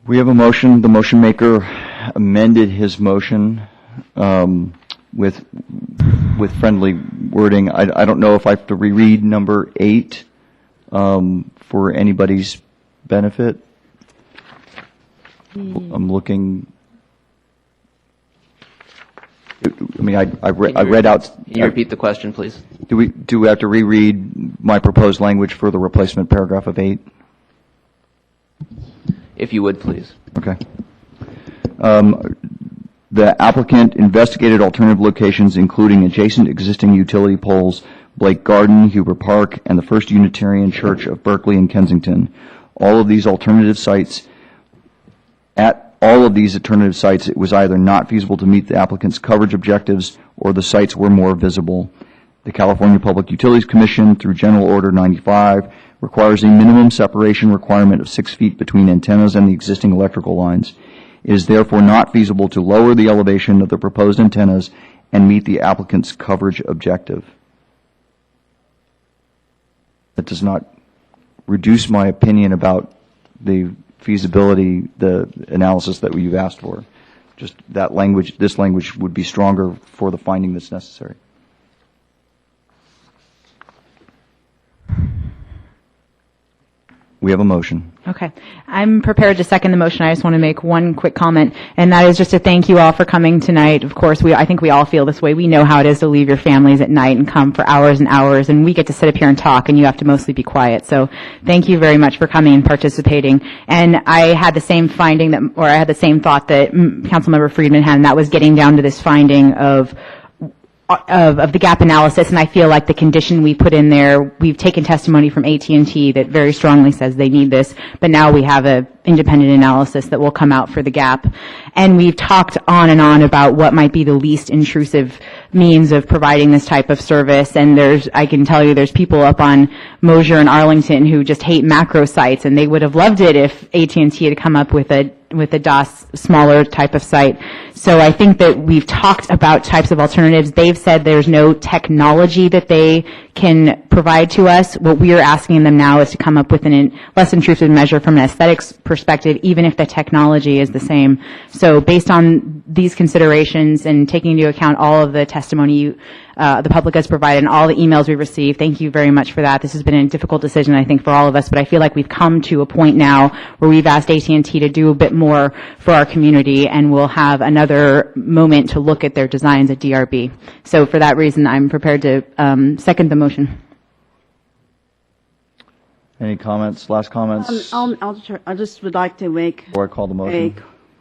We have a motion. The motion maker amended his motion with friendly wording. I don't know if I have to reread number 8 for anybody's benefit. I'm looking. I mean, I read out. Can you repeat the question, please? Do we have to reread my proposed language for the replacement paragraph of 8? If you would, please. Okay. The applicant investigated alternative locations, including adjacent existing utility poles, Blake Garden, Huber Park, and the First Unitarian Church of Berkeley and Kensington. all of these alternative sites, it was either not feasible to meet the applicant's coverage objectives or the sites were more visible. The California Public Utilities Commission, through General Order 95, requires a minimum separation requirement of 6 feet between antennas and the existing electrical lines. It is therefore not feasible to lower the elevation of the proposed antennas and meet the applicant's coverage objective. That does not reduce my opinion about the feasibility, the analysis that you've asked for. Just that language, this language would be stronger for the finding that's necessary. We have a motion. Okay. I'm prepared to second the motion. I just want to make one quick comment, and that is just to thank you all for coming tonight. Of course, I think we all feel this way. We know how it is to leave your families at night and come for hours and hours, and we get to sit up here and talk, and you have to mostly be quiet. So thank you very much for coming and participating. And I had the same finding I had the same thought that Councilmember Friedman had, and that was getting down to this finding of the gap analysis, and I feel like the condition we put in there, we've taken testimony from AT&T that very strongly says they need this, but now we have an independent analysis that will come out for the gap. And we've talked on and on about what might be the least intrusive means of providing this type of service, and I can tell you there's people up on Mosier and Arlington who just hate macro sites, and they would have loved it if AT&T had come up with a DOS smaller type of site. So I think that we've talked about types of alternatives. They've said there's no technology that they can provide to us. What we are asking them now is to come up with a less intrusive measure from an aesthetics perspective, even if the technology is the same. So based on these considerations and taking into account all of the testimony the public has provided and all the emails we've received, thank you very much for that. This has been a difficult decision, I think, for all of us, but I feel like we've come to a point now where we've asked AT&T to do a bit more for our community, and we'll have another moment to look at their designs at DRB. So for that reason, I'm prepared to second the motion. Any comments, last comments? I just would like to make Before I call the motion. a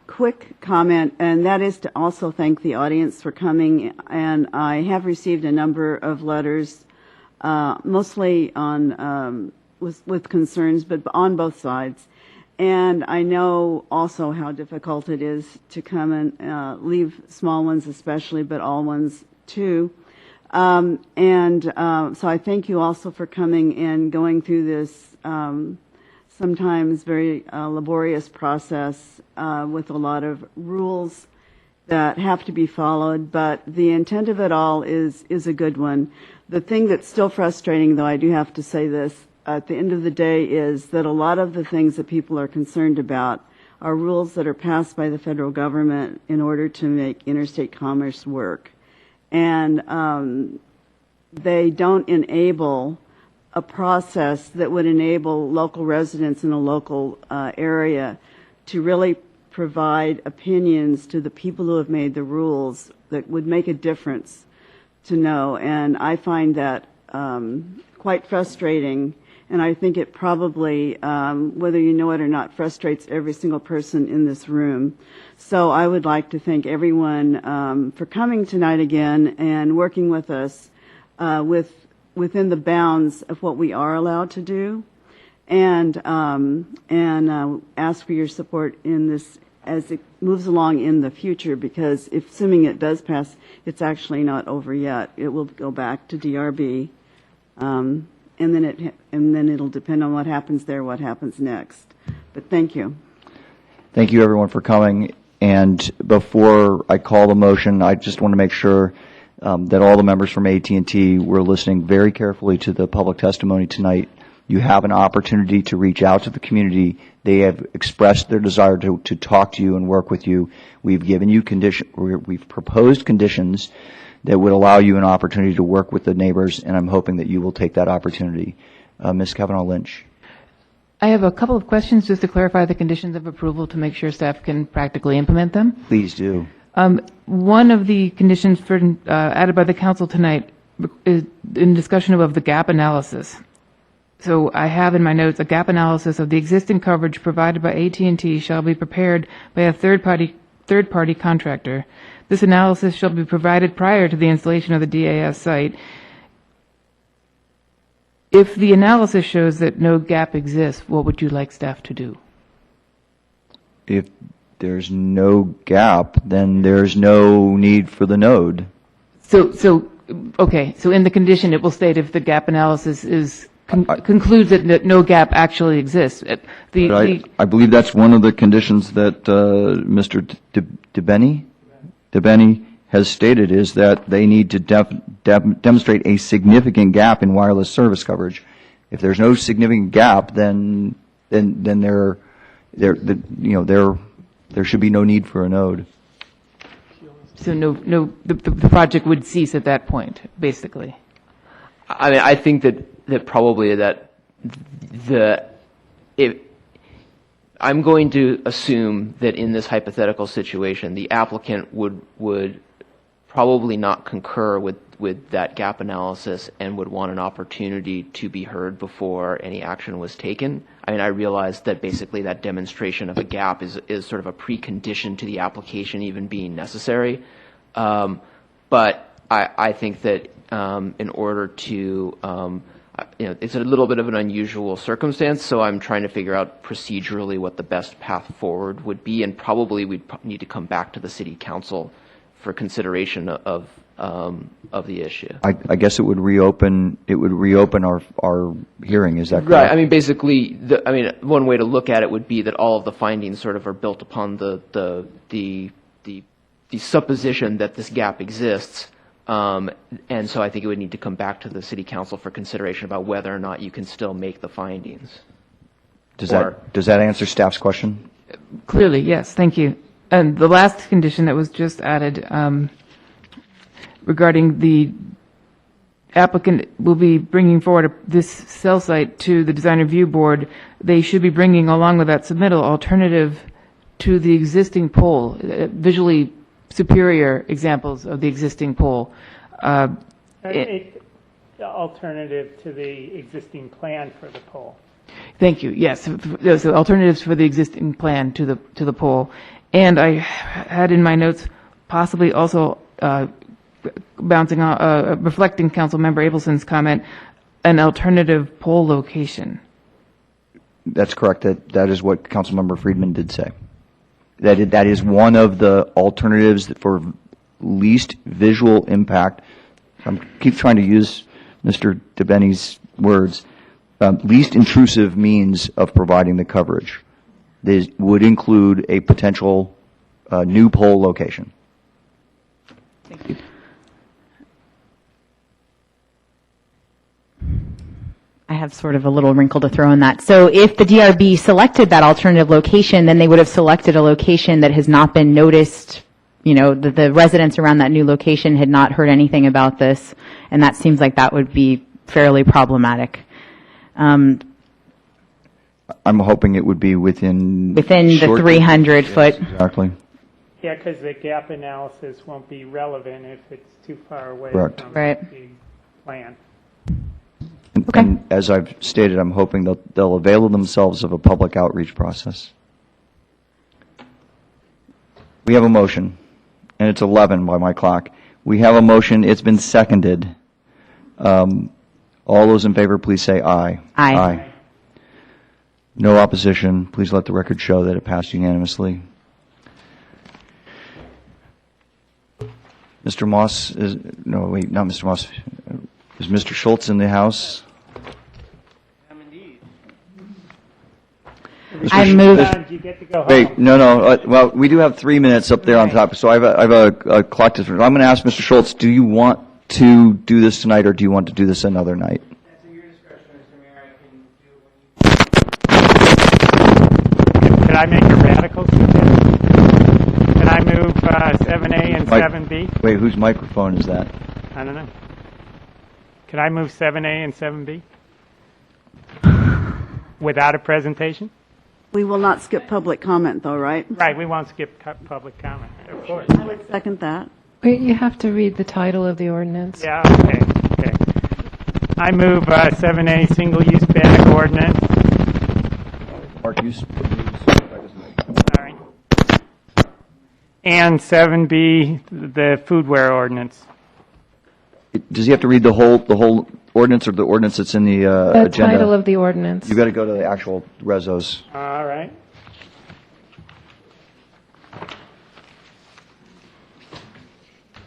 quick comment, and that is to also thank the audience for coming. And I have received a number of letters, mostly on with concerns, but on both sides. And I know also how difficult it is to come and leave small ones especially, but all ones too. So I thank you also for coming and going through this sometimes very laborious process with a lot of rules that have to be followed, but the intent of it all is a good one. The thing that's still frustrating, though, I do have to say this, at the end of the day, is that a lot of the things that people are concerned about are rules that are passed by the federal government in order to make interstate commerce work. And they don't enable a process that would enable local residents in a local area to really provide opinions to the people who have made the rules that would make a difference to know. And I find that quite frustrating, and I think it probably, whether you know it or not, frustrates every single person in this room. So I would like to thank everyone for coming tonight again and working with us within the bounds of what we are allowed to do, and ask for your support in this as it moves along in the future, because assuming it does pass, it's actually not over yet. It will go back to DRB, and then it'll depend on what happens there, what happens next. But thank you. Thank you, everyone, for coming. And before I call the motion, I just want to make sure that all the members from AT&T were listening very carefully to the public testimony tonight. You have an opportunity to reach out to the community. They have expressed their desire to talk to you and work with you. We've given you we've proposed conditions that would allow you an opportunity to work with the neighbors, and I'm hoping that you will take that opportunity. Ms. Kavanaugh Lynch. I have a couple of questions just to clarify the conditions of approval to make sure staff can practically implement them. Please do. One of the conditions added by the council tonight is in discussion of the gap analysis. So I have in my notes, a gap analysis of the existing coverage provided by AT&T shall be prepared by a third-party contractor. This analysis shall be provided prior to the installation of the DAS site. If the analysis shows that no gap exists, what would you like staff to do? If there's no gap, then there's no need for the node. Okay, so in the condition, it will state if the gap analysis concludes that no gap actually exists. I believe that's one of the conditions that Mr. DeBenny has stated, is that they need to demonstrate a significant gap in wireless service coverage. If there's no significant gap, then there should be no need for a node. So the project would cease at that point, basically. I mean, I think that probably I'm going to assume that in this hypothetical situation, the applicant would probably not concur with that gap analysis and would want an opportunity to be heard before any action was taken. I mean, I realize that basically that demonstration of a gap is sort of a precondition to the application even being necessary. But I think that in order to, it's a little bit of an unusual circumstance, so I'm trying to figure out procedurally what the best path forward would be, and probably we'd need to come back to the City Council for consideration of the issue. I guess it would reopen our hearing. Is that correct? Right. I mean, basically, one way to look at it would be that all of the findings sort of are built upon the supposition that this gap exists, and so I think it would need to come back to the City Council for consideration about whether or not you can still make the findings. Does that answer staff's question? Clearly, yes. Thank you. And the last condition that was just added regarding the applicant will be bringing forward this cell site to the Design Review Board, they should be bringing along with that submittal alternative to the existing pole, visually superior examples of the existing pole. Alternative to the existing plan for the pole. Thank you. Yes, so alternatives for the existing plan to the pole. And I had in my notes possibly also reflecting Councilmember Abelson's comment, an alternative pole location. That's correct. That is what Councilmember Friedman did say. That is one of the alternatives for least visual impact. I keep trying to use Mr. DeBenny's words. Least intrusive means of providing the coverage. This would include a potential new pole location. Thank you. I have sort of a little wrinkle to throw in that. So if the DRB selected that alternative location, then they would have selected a location that has not been noticed. The residents around that new location had not heard anything about this, and that seems like that would be fairly problematic. I'm hoping it would be within the 300 foot. Yes, exactly. Yeah, because the gap analysis won't be relevant if it's too far away Correct. from Right. the plan. And as I've stated, I'm hoping they'll avail themselves of a public outreach process. We have a motion, and it's 11 by my clock. We have a motion. It's been seconded. All those in favor, please say aye. Aye. No opposition. Please let the record show that it passed unanimously. Mr. Moss is, no, wait, not Mr. Moss. Is Mr. Schultz in the house? I move. You get to go home. Wait, no. Well, we do have 3 minutes up there on top, so I have a clock to. I'm going to ask Mr. Schultz, do you want to do this tonight, or do you want to do this another night? That's at your discretion, Mr. Mayor. Can I make a radical suggestion? Can I move 7A and 7B? Wait, whose microphone is that? I don't know. Can I move 7A and 7B? Without a presentation? We will not skip public comment, though, right? Right, we won't skip public comment, of course. I would second that. Wait, you have to read the title of the ordinance. Yeah, okay. I move 7A, single-use bag ordinance. Mark, use. Sorry. And 7B, the foodware ordinance. Does he have to read the whole ordinance or the ordinance that's in the The agenda? title of the ordinance. You've got to go to the actual rezos. All right.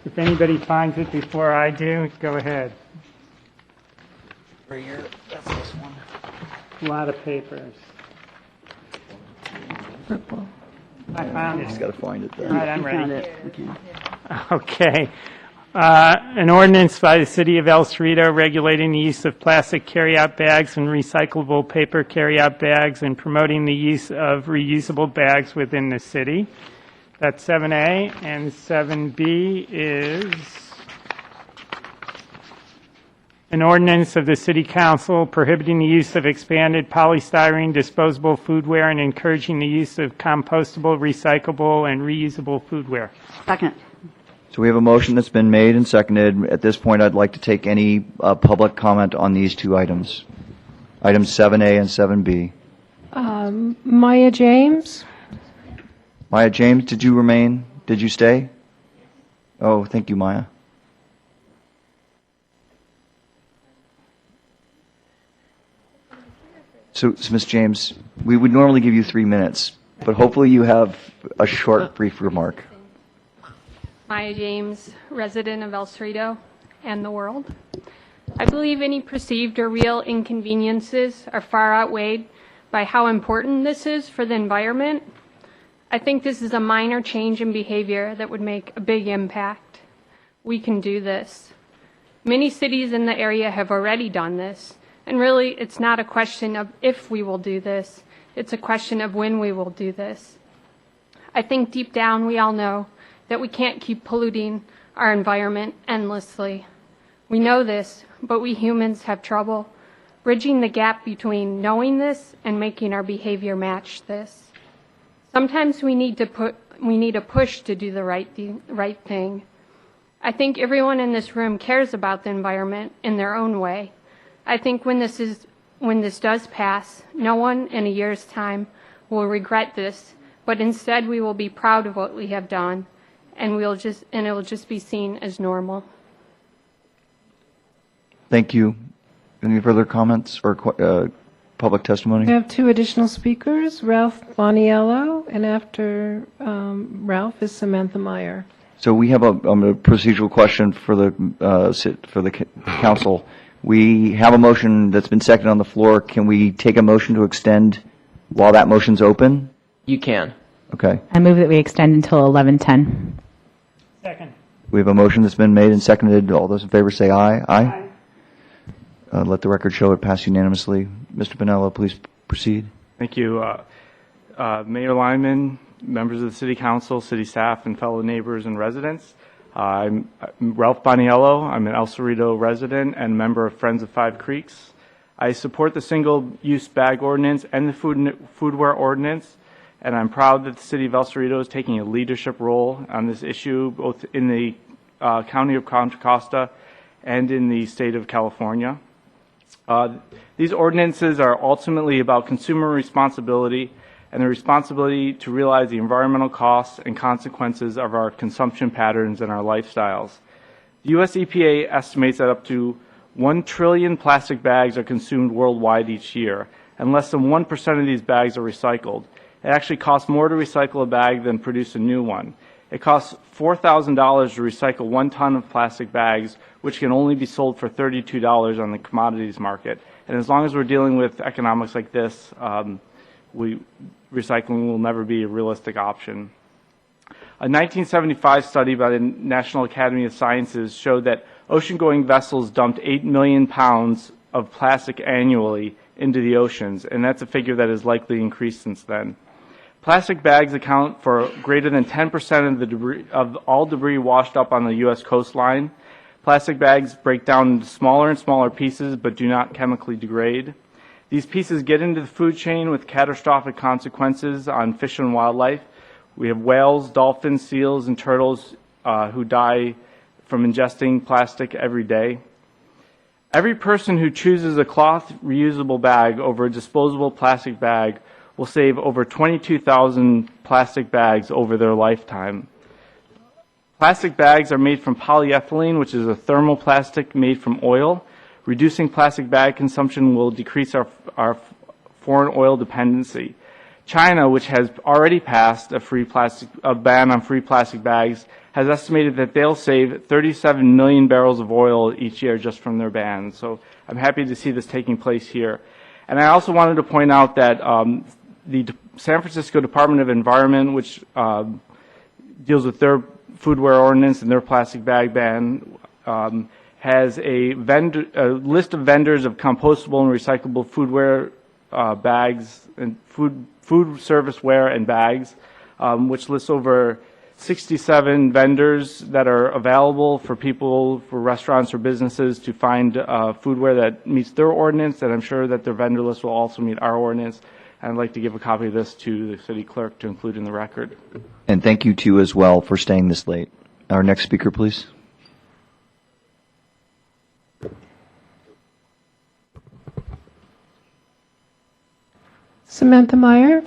If anybody finds it before I do, go ahead. Right here, that's this one. A lot of papers. Purple. I found it. Just got to find it there. All right, I'm You found ready. it. Okay. Okay. An ordinance by the City of El Cerrito regulating the use of plastic carryout bags and recyclable paper carryout bags and promoting the use of reusable bags within the city. That's 7A. And 7B is an ordinance of the City Council prohibiting the use of expanded polystyrene disposable foodware and encouraging the use of compostable, recyclable, and reusable foodware. Second. So we have a motion that's been made and seconded. At this point, I'd like to take any public comment on these two items. Items 7A and 7B. Maya James. Maya James, did you remain? Did you stay? Oh, thank you, Maya. So Ms. James, we would normally give you 3 minutes, but hopefully you have a short, brief remark. Maya James, resident of El Cerrito and the world. I believe any perceived or real inconveniences are far outweighed by how important this is for the environment. I think this is a minor change in behavior that would make a big impact. We can do this. Many cities in the area have already done this, and really it's not a question of if we will do this, it's a question of when we will do this. I think deep down we all know that we can't keep polluting our environment endlessly. We know this, but we humans have trouble bridging the gap between knowing this and making our behavior match this. Sometimes we need a push to do the right thing. I think everyone in this room cares about the environment in their own way. I think when this does pass, no one in a year's time will regret this, but instead we will be proud of what we have done, and it will just be seen as normal. Thank you. Any further comments or public testimony? We have two additional speakers, Ralph Boniello, and after Ralph is Samantha Meyer. So we have a procedural question for the council. We have a motion that's been seconded on the floor. Can we take a motion to extend while that motion's open? You can. Okay. I move that we extend until 11:10. Second. We have a motion that's been made and seconded. All those in favor say aye. Aye. Let the record show it passed unanimously. Mr. Pinello, please proceed. Thank you. Mayor Lyman, members of the City Council, City staff, and fellow neighbors and residents. I'm Ralph Boniello. I'm an El Cerrito resident and member of Friends of Five Creeks. I support the single-use bag ordinance and the foodware ordinance, and I'm proud that the City of El Cerrito is taking a leadership role on this issue, both in the County of Contra Costa and in the state of California. These ordinances are ultimately about consumer responsibility and the responsibility to realize the environmental costs and consequences of our consumption patterns and our lifestyles. The U.S. EPA estimates that up to 1 trillion plastic bags are consumed worldwide each year, and less than 1% of these bags are recycled. It actually costs more to recycle a bag than produce a new one. It costs $4,000 to recycle 1 ton of plastic bags, which can only be sold for $32 on the commodities market. And as long as we're dealing with economics like this, recycling will never be a realistic option. A 1975 study by the National Academy of Sciences showed that ocean-going vessels dumped 8 million pounds of plastic annually into the oceans, and that's a figure that has likely increased since then. Plastic bags account for greater than 10% of all debris washed up on the U.S. coastline. Plastic bags break down into smaller and smaller pieces but do not chemically degrade. These pieces get into the food chain with catastrophic consequences on fish and wildlife. We have whales, dolphins, seals, and turtles who die from ingesting plastic every day. Every person who chooses a cloth reusable bag over a disposable plastic bag will save over 22,000 plastic bags over their lifetime. Plastic bags are made from polyethylene, which is a thermoplastic made from oil. Reducing plastic bag consumption will decrease our foreign oil dependency. China, which has already passed a ban on free plastic bags, has estimated that they'll save 37 million barrels of oil each year just from their ban. So I'm happy to see this taking place here. And I also wanted to point out that the San Francisco Department of Environment, which deals with their foodware ordinance and their plastic bag ban, has a list of vendors of compostable and recyclable foodware bags and food serviceware and bags, which lists over 67 vendors that are available for people, for restaurants or businesses to find foodware that meets their ordinance, and I'm sure that their vendor list will also meet our ordinance. And I'd like to give a copy of this to the city clerk to include in the record. And thank you to you as well for staying this late. Our next speaker, please. Samantha Meyer.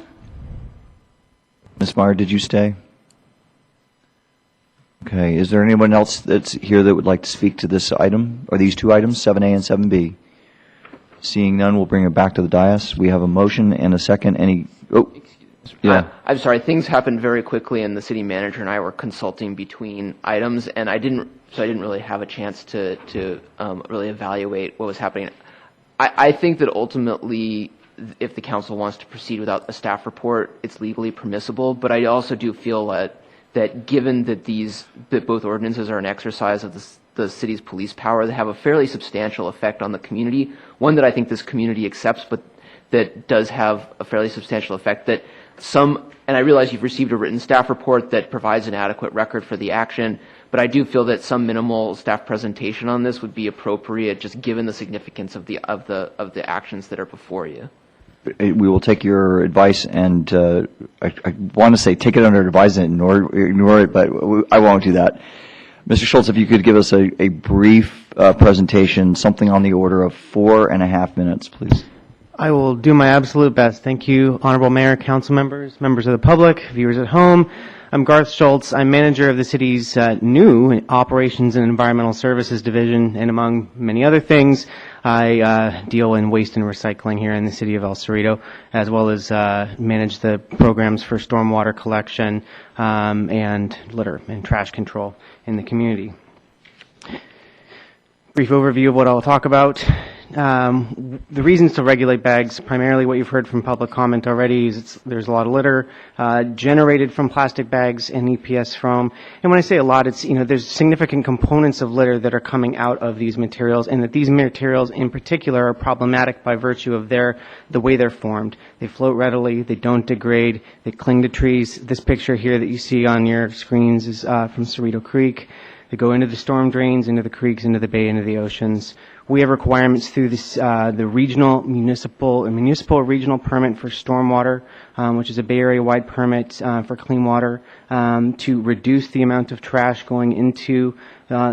Ms. Meyer, did you stay? Okay. Is there anyone else that's here that would like to speak to this item, or these two items, 7A and 7B? Seeing none, we'll bring it back to the dais. We have a motion and a second. Yeah. I'm sorry, things happened very quickly, and the city manager and I were consulting between items, and I didn't really have a chance to really evaluate what was happening. I think that ultimately, if the council wants to proceed without a staff report, it's legally permissible, but I also do feel that given that both ordinances are an exercise of the city's police power, they have a fairly substantial effect on the community, one that I think this community accepts, but that does have a fairly substantial effect, that and I realize you've received a written staff report that provides an adequate record for the action, but I do feel that some minimal staff presentation on this would be appropriate, just given the significance of the actions that are before you. We will take your advice, and I want to say take it under advisement and ignore it, but I won't do that. Mr. Schultz, if you could give us a brief presentation, something on the order of 4.5 minutes, please. I will do my absolute best. Thank you, Honorable Mayor, council members, members of the public, viewers at home. I'm Garth Schultz. I'm manager of the city's new Operations and Environmental Services Division, and among many other things, I deal in waste and recycling here in the city of El Cerrito, as well as manage the programs for stormwater collection and litter and trash control in the community. Brief overview of what I'll talk about. The reasons to regulate bags, primarily what you've heard from public comment already, is there's a lot of litter generated from plastic bags and EPS foam. And when I say a lot, it's, there's significant components of litter that are coming out of these materials, and that these materials in particular are problematic by virtue of the way they're formed. They float readily, they don't degrade, they cling to trees. This picture here that you see on your screens is from Cerrito Creek. They go into the storm drains, into the creeks, into the bay, into the oceans. We have requirements through the regional municipal regional permit for stormwater, which is a Bay Area wide permit for clean water, to reduce the amount of trash going into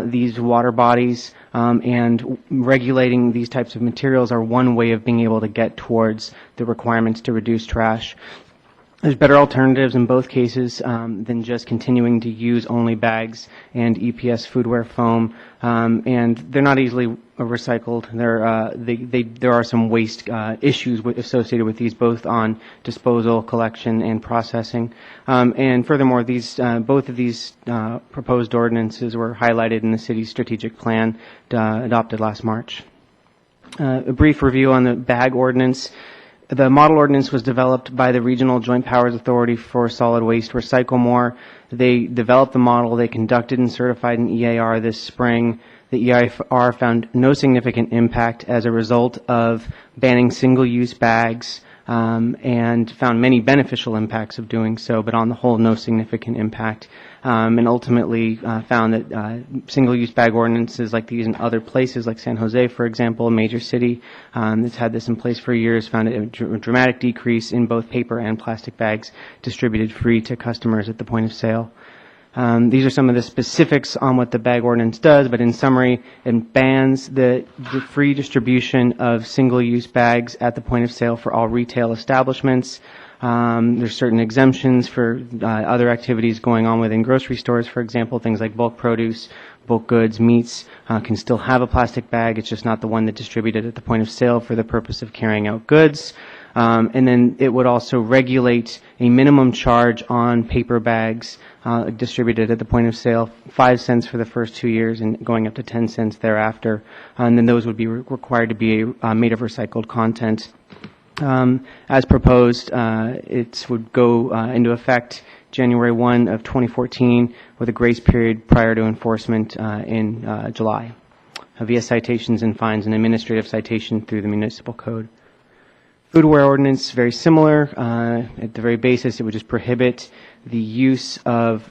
these water bodies, and regulating these types of materials are one way of being able to get towards the requirements to reduce trash. There's better alternatives in both cases than just continuing to use only bags and EPS foodware foam, and they're not easily recycled. There are some waste issues associated with these, both on disposal, collection, and processing. And furthermore, both of these proposed ordinances were highlighted in the city's strategic plan adopted last March. A brief review on the bag ordinance. The model ordinance was developed by the Regional Joint Powers Authority for Solid Waste, Recycle More. They developed the model. They conducted and certified an EAR this spring. The EIR found no significant impact as a result of banning single-use bags, and found many beneficial impacts of doing so, but on the whole, no significant impact. And ultimately found that single-use bag ordinances like these in other places, like San Jose, for example, a major city that's had this in place for years, found a dramatic decrease in both paper and plastic bags distributed free to customers at the point of sale. These are some of the specifics on what the bag ordinance does, but in summary, it bans the free distribution of single-use bags at the point of sale for all retail establishments. There's certain exemptions for other activities going on within grocery stores, for example, things like bulk produce, bulk goods, meats, can still have a plastic bag. It's just not the one that's distributed at the point of sale for the purpose of carrying out goods. And then it would also regulate a minimum charge on paper bags distributed at the point of sale, 5 cents for the first 2 years and going up to 10 cents thereafter. And then those would be required to be made of recycled content. As proposed, it would go into effect January 1 of 2014 with a grace period prior to enforcement in July via citations and fines and administrative citation through the municipal code. Foodware ordinance, very similar. At the very basis, it would just prohibit the use of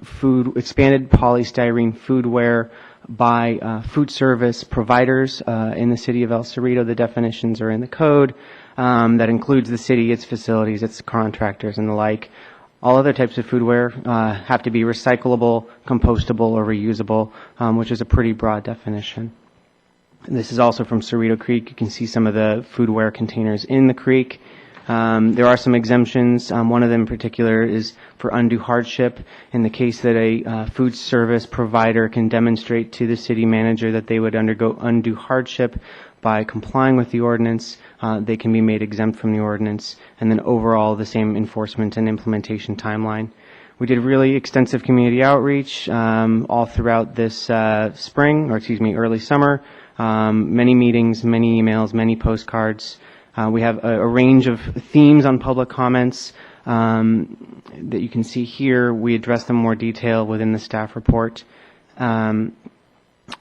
expanded polystyrene foodware by food service providers in the city of El Cerrito. The definitions are in the code. That includes the city, its facilities, its contractors, and the like. All other types of foodware have to be recyclable, compostable, or reusable, which is a pretty broad definition. And this is also from Cerrito Creek. You can see some of the foodware containers in the creek. There are some exemptions. One of them in particular is for undue hardship. In the case that a food service provider can demonstrate to the city manager that they would undergo undue hardship by complying with the ordinance, they can be made exempt from the ordinance, and then overall the same enforcement and implementation timeline. We did really extensive community outreach all throughout this early summer. Many meetings, many emails, many postcards. We have a range of themes on public comments that you can see here. We address them in more detail within the staff report.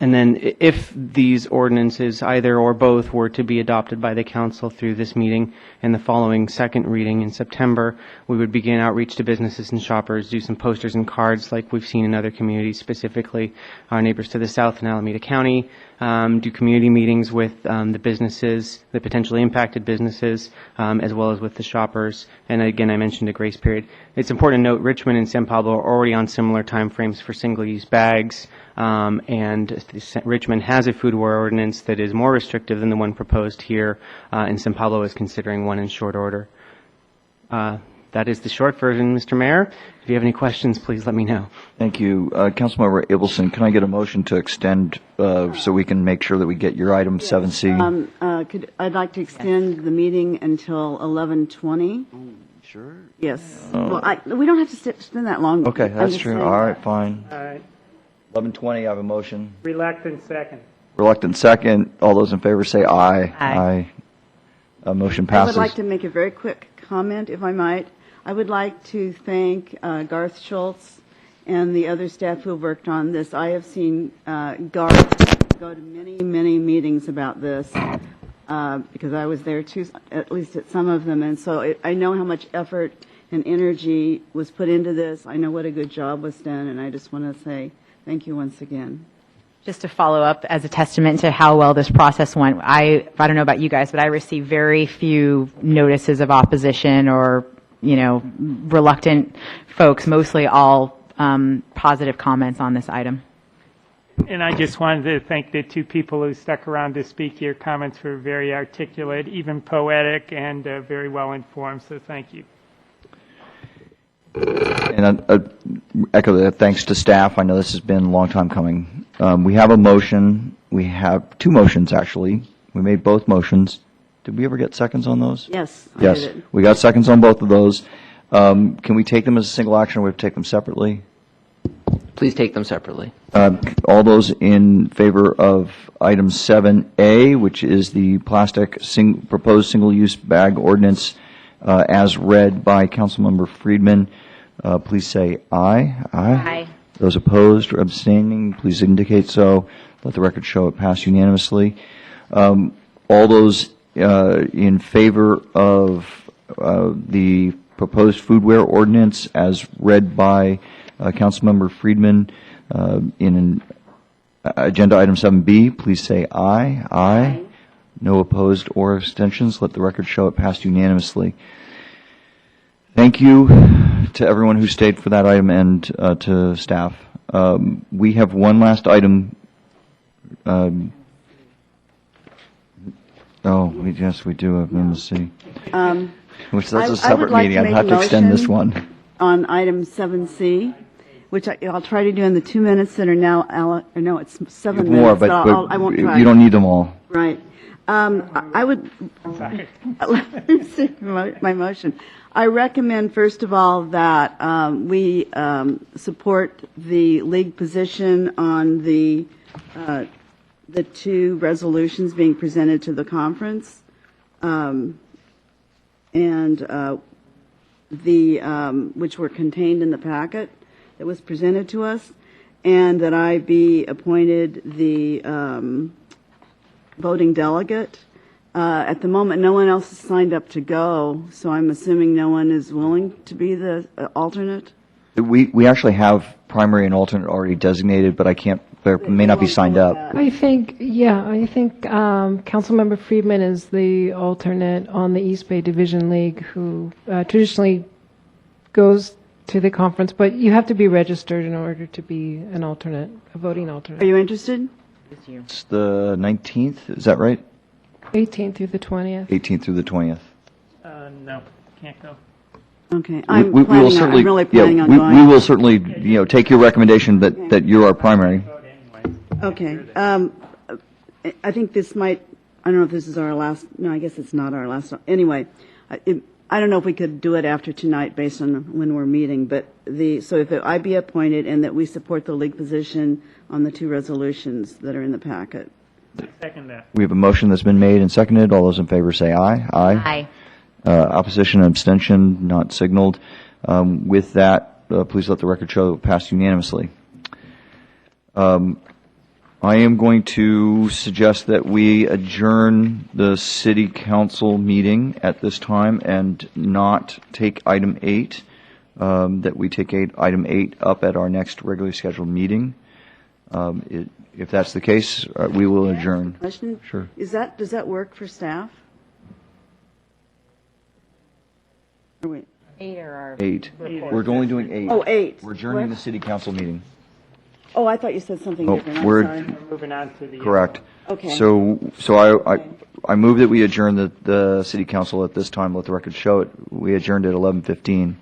And then if these ordinances, either or both, were to be adopted by the council through this meeting and the following second reading in September, we would begin outreach to businesses and shoppers, do some posters and cards like we've seen in other communities, specifically our neighbors to the south in Alameda County, do community meetings with the businesses, the potentially impacted businesses, as well as with the shoppers. And again, I mentioned a grace period. It's important to note Richmond and San Pablo are already on similar timeframes for single-use bags. And Richmond has a foodware ordinance that is more restrictive than the one proposed here, and San Pablo is considering one in short order. That is the short version, Mr. Mayor. If you have any questions, please let me know. Thank you. Councilmember Abelson, can I get a motion to extend so we can make sure that we get your item 7C? I'd like to extend the meeting until 11:20. Sure. Yes. Well, we don't have to spend that long. Okay, I'm that's just true. saying. All right, fine. All right. 11:20, I have a motion. Reluctant second. Reluctant second. All those in favor say aye. Aye. Motion I passes. would like to make a very quick comment, if I might. I would like to thank Garth Schultz and the other staff who have worked on this. I have seen Garth go to many, many meetings about this because I was there too, at least at some of them. And so I know how much effort and energy was put into this. I know what a good job was done, and I just want to say thank you once again. Just to follow up as a testament to how well this process went, I don't know about you guys, but I received very few notices of opposition or, reluctant folks, mostly all positive comments on this item. And I just wanted to thank the two people who stuck around to speak. Your comments were very articulate, even poetic, and very well informed, so thank you. And echo the thanks to staff. I know this has been a long time coming. We have a motion. We have two motions, actually. We made both motions. Did we ever get seconds on those? Yes. Yes. I did. We got seconds on both of those. Can we take them as a single action, or we have to take them separately? Please take them separately. All those in favor of item 7A, which is the proposed single-use bag ordinance as read by Councilmember Friedman, please say aye. Aye. Those opposed or abstaining, please indicate so. Let the record show it passed unanimously. All those in favor of the proposed foodware ordinance as read by Councilmember Friedman in agenda item 7B, please say aye. Aye. No opposed or abstentions. Let the record show it passed unanimously. Thank you to everyone who stayed for that item and to staff. We have one last item. Yes, we do have MSC. Which that's a separate meeting. I'd have to extend this one. On item 7C, which I'll try to do in the 2 minutes that are now, no, it's 7 More, minutes, but I won't try. you don't need them all. Right. I would, let me see my motion. I recommend, first of all, that we support the league position on the two resolutions being presented to the conference, and which were contained in the packet that was presented to us, and that I be appointed the voting delegate. At the moment, no one else has signed up to go, so I'm assuming no one is willing to be the alternate. We actually have primary and alternate already designated, but I can't, there may not be signed up. I think Councilmember Friedman is the alternate on the East Bay Division League who traditionally goes to the conference, but you have to be registered in order to be an alternate, a voting alternate. Are you interested? It's the 19th, is that right? 18th through the 20th. 18th through the 20th. No, can't go. Okay, I'm We will certainly, I'm really planning on going. we will certainly, take your recommendation that you're our primary. Okay, I think this might, I don't know if this is our last, no, I guess it's not our last, anyway, I don't know if we could do it after tonight based on when we're meeting, but so if I be appointed and that we support the league position on the two resolutions that are in the packet. Second that. We have a motion that's been made and seconded. All those in favor say aye. Aye. Opposition and abstention not signaled. With that, please let the record show it passed unanimously. I am going to suggest that we adjourn the city council meeting at this time and not take item 8, that we take item 8 up at our next regularly scheduled meeting. If that's the case, we will adjourn. Question? Sure. Does that work for staff? Or wait. 8 are our 8. We're only doing 8. Oh, 8. We're adjourning What? the city council meeting. Oh, I thought you said something Oh, different. I'm we're- sorry. Moving on to the. Correct. Okay. So I move that we adjourn the city council at this time. Let the record show it. We adjourned at 11:15.